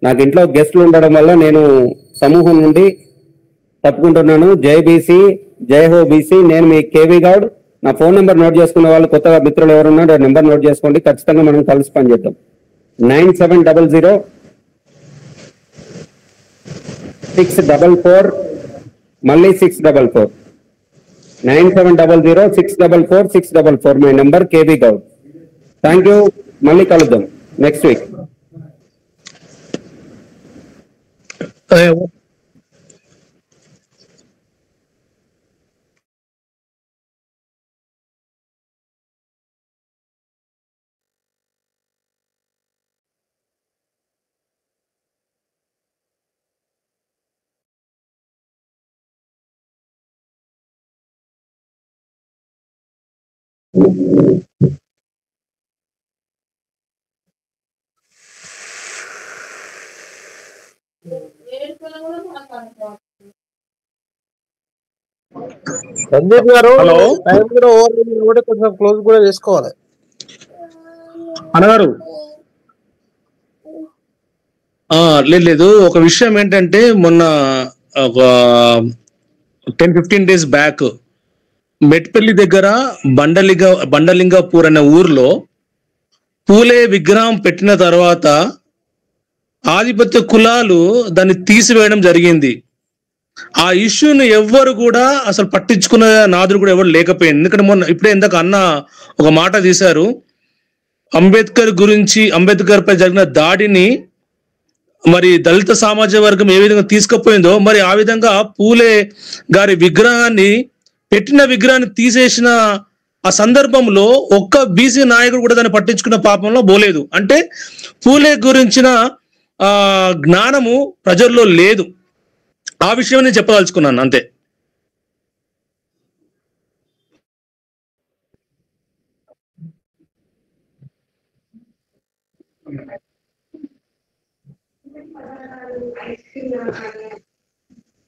నాకు ఇంట్లో గెస్ట్లు ఉండడం వల్ల నేను సమూహం నుండి తప్పుకుంటున్నాను. జై బీసీ, జై హో బీసీ. నేను మీ కేవీ గౌడ్. నా ఫోన్ నెంబర్ నోట్ చేసుకున్న వాళ్ళు కొత్తగా మిత్రులు ఎవరున్నారో నెంబర్ నోట్ చేసుకోండి. ఖచ్చితంగా మనం కలిసి పనిచేద్దాం. 9700 644 మళ్ళీ 644 9700 644 644 my number KB Goud. Thank you. మళ్ళీ కలుద్దాం నెక్స్ట్ వీక్. సందీప్ గారు, హలో. టైం కూడా ఓవర్ కూడా కొంచెం క్లోజ్ కూడా చేసుకోవాలి అనగారు. లేదు, ఒక విషయం ఏంటంటే మొన్న ఒక 10-15 days బ్యాక్ మెట్పల్లి దగ్గర బండలింగపూర్ అనే ఊర్లో పూలే విగ్రహం పెట్టిన తర్వాత ఆధిపత్య కులాలు దాన్ని తీసివేయడం జరిగింది. ఆ ఇష్యూని ఎవ్వరు కూడా అసలు పట్టించుకున్న నాదుడు కూడా ఎవరు లేకపోయింది. ఎందుకంటే మొన్న ఇప్పుడే ఇందాక అన్న ఒక మాట తీశారు, అంబేద్కర్ పై జరిగిన దాడిని మరి దళిత సమాజ వర్గం ఏ విధంగా తీసుకుపోయిందో మరి ఆ విధంగా పూలే గారి విగ్రహాన్ని పెట్టిన విగ్రహాన్ని తీసేసిన ఆ సందర్భంలో ఒక్క బీసీ నాయకుడు కూడా దాన్ని పట్టించుకున్న పాపంలో పోలేదు. అంటే పూలే గురించిన జ్ఞానము ప్రజల్లో లేదు. ఆ విషయం నేను చెప్పదలుచుకున్నాను అంతే.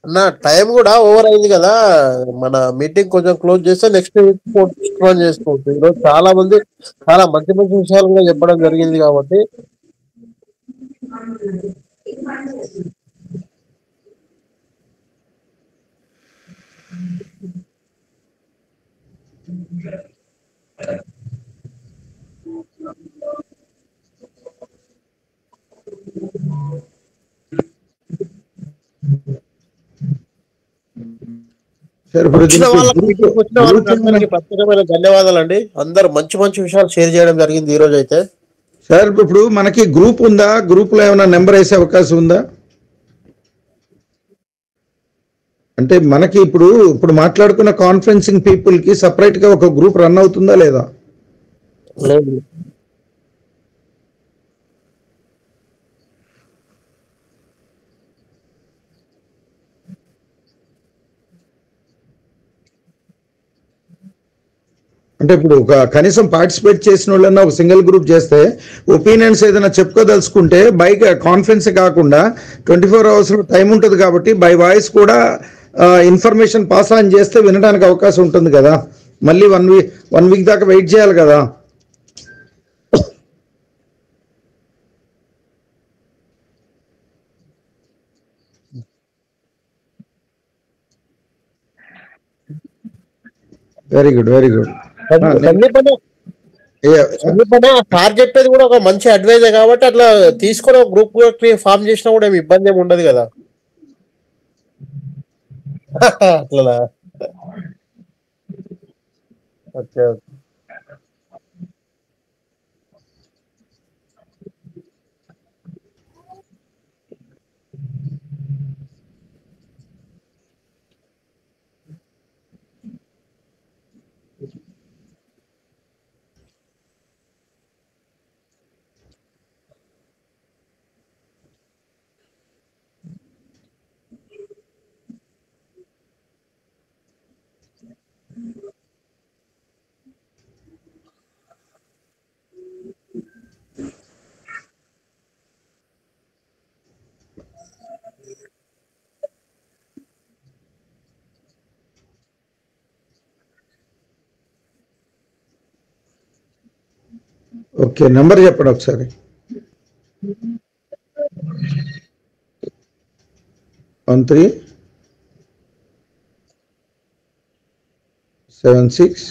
అన్న టైం కూడా ఓవర్ అయింది కదా, మన మీటింగ్ కొంచెం క్లోజ్ చేస్తే నెక్స్ట్ వీక్ చేసుకోవచ్చు. ఈరోజు చాలా మంది చాలా మంచి మంచి విషయాలు కూడా చెప్పడం జరిగింది కాబట్టి సార్ ఇప్పుడు వచ్చిన దీనికి వాళ్ళకి మీటింగ్ వచ్చిన వాళ్ళకి గ్రూప్ అందరికీ ప్రత్యేకమైన ధన్యవాదాలు అండి. అందరు మంచి మంచి విషయాలు షేర్ చేయడం జరిగింది ఈ రోజు అయితే. సార్ ఇప్పుడు మనకి గ్రూప్ ఉందా? గ్రూప్ లో ఏమైనా నెంబర్ వేసే అవకాశం ఉందా? అంటే మనకి ఇప్పుడు మాట్లాడుకున్న కాన్ఫరెన్సింగ్ పీపుల్ కి సపరేట్ గా ఒక గ్రూప్ రన్ అవుతుందా లేదా? లేదు. అంటే ఇప్పుడు ఒక కనీసం పార్టిసిపేట్ చేసిన వాళ్ళన్నా ఒక సింగిల్ గ్రూప్ చేస్తే ఒపీనియన్స్ ఏదైనా చెప్పుకోదలుచుకుంటే బై కాన్ఫరెన్స్ కాకుండా 24 hours టైం ఉంటుంది కాబట్టి బై వాయిస్ కూడా ఇన్ఫర్మేషన్ పాస్ ఆన్ చేస్తే వినడానికి అవకాశం ఉంటుంది కదా. మళ్ళీ వన్ వీక్ దాకా వెయిట్ చేయాలి కదా. Very good, very good. Sandeep అన్న సార్ చెప్పేది కూడా ఒక మంచి అడ్వైజే కాబట్టి అట్లా తీసుకొని ఒక గ్రూప్ ఫామ్ చేసినా కూడా ఏమి ఇబ్బంది ఏమి ఉండదు కదా. అట్లా ఓకే. ఓకే, నెంబర్ చెప్పండి ఒకసారి. 1376.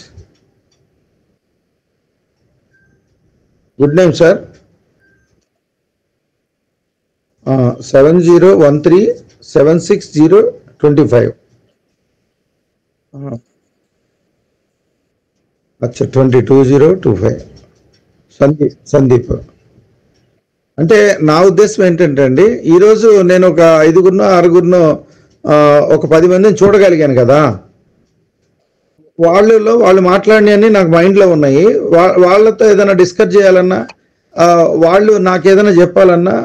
Good name sir. 7013760225. అచ్చా 2025. సందీప్. అంటే నా ఉద్దేశం ఏంటంటే అండి, ఈరోజు నేను ఒక 5గురినో 6గురినో ఒక 10 మందిని చూడగలిగాను కదా. వాళ్ళు మాట్లాడినవన్నీ నాకు మైండ్లో ఉన్నాయి. వాళ్ళతో ఏదైనా డిస్కస్ చేయాలన్నా, వాళ్ళు నాకు ఏదైనా చెప్పాలన్నా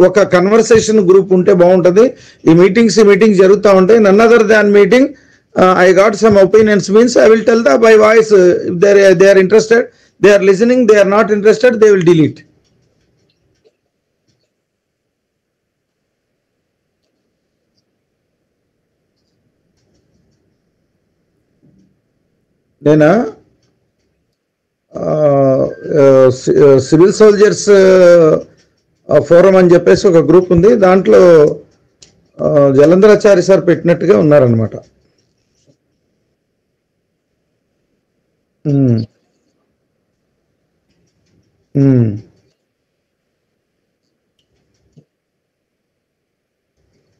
ఒక కన్వర్సేషన్ గ్రూప్ ఉంటే బాగుంటుంది. ఈ మీటింగ్స్ జరుగుతూ ఉంటాయి. None other than meeting I got some opinions means I will tell the by voice. If they are interested, they are listening. They are not interested, they will delete. నేనా civil soldiers forum అని చెప్పేసి ఒక group ఉంది. దాంట్లో జలంధరాచారి sir పెట్టినట్టుగా ఉన్నారనమాట.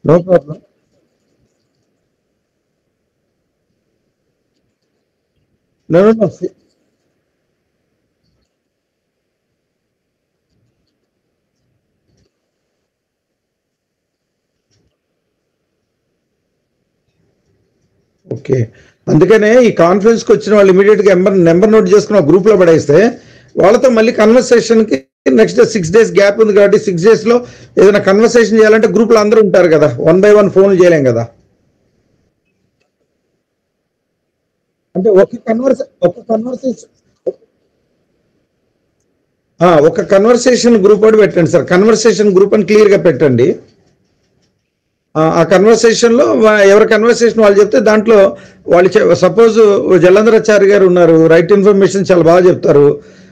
No problem. No. Okay, అందుకనే ఈ కాన్ఫరెన్స్ కి వచ్చిన వాళ్ళు ఇమీడియట్ గా నెంబర్ నోట్ చేసుకుని ఒక గ్రూప్ లో పడేస్తే వాళ్ళతో మళ్ళీ కన్వర్సేషన్ కి నెక్స్ట్ 6 days గ్యాప్ ఉంది కాబట్టి 6 days లో ఏదైనా కన్వర్సేషన్ చేయాలంటే గ్రూప్ లో అందరూ ఉంటారు కదా, 1 by 1 ఫోన్లు చేయలేం కదా. అంటే ఒక కన్వర్సేషన్ గ్రూప్ ఒకటి పెట్టండి సార్. కన్వర్సేషన్ గ్రూప్ అని క్లియర్ గా పెట్టండి. ఆ కన్వర్సేషన్ లో ఎవరి కన్వర్సేషన్ వాళ్ళు చెప్తే దాంట్లో వాళ్ళు సపోజ్ జలంధరాచారి గారు ఉన్నారు, రైట్ ఇన్ఫర్మేషన్ చాలా బాగా చెప్తారు.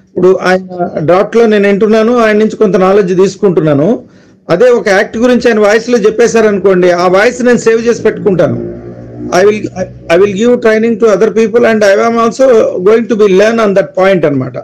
ఇప్పుడు ఆయన డాట్ లో నేను వింటున్నాను, ఆయన నుంచి కొంత నాలెడ్జ్ తీసుకుంటున్నాను. అదే ఒక యాక్ట్ గురించి ఆయన వాయిస్ లో చెప్పేశారు అనుకోండి, ఆ వాయిస్ నేను సేవ్ చేసి పెట్టుకుంటాను. I will give training to other people and I am also going to be learn on that point అన్నమాట.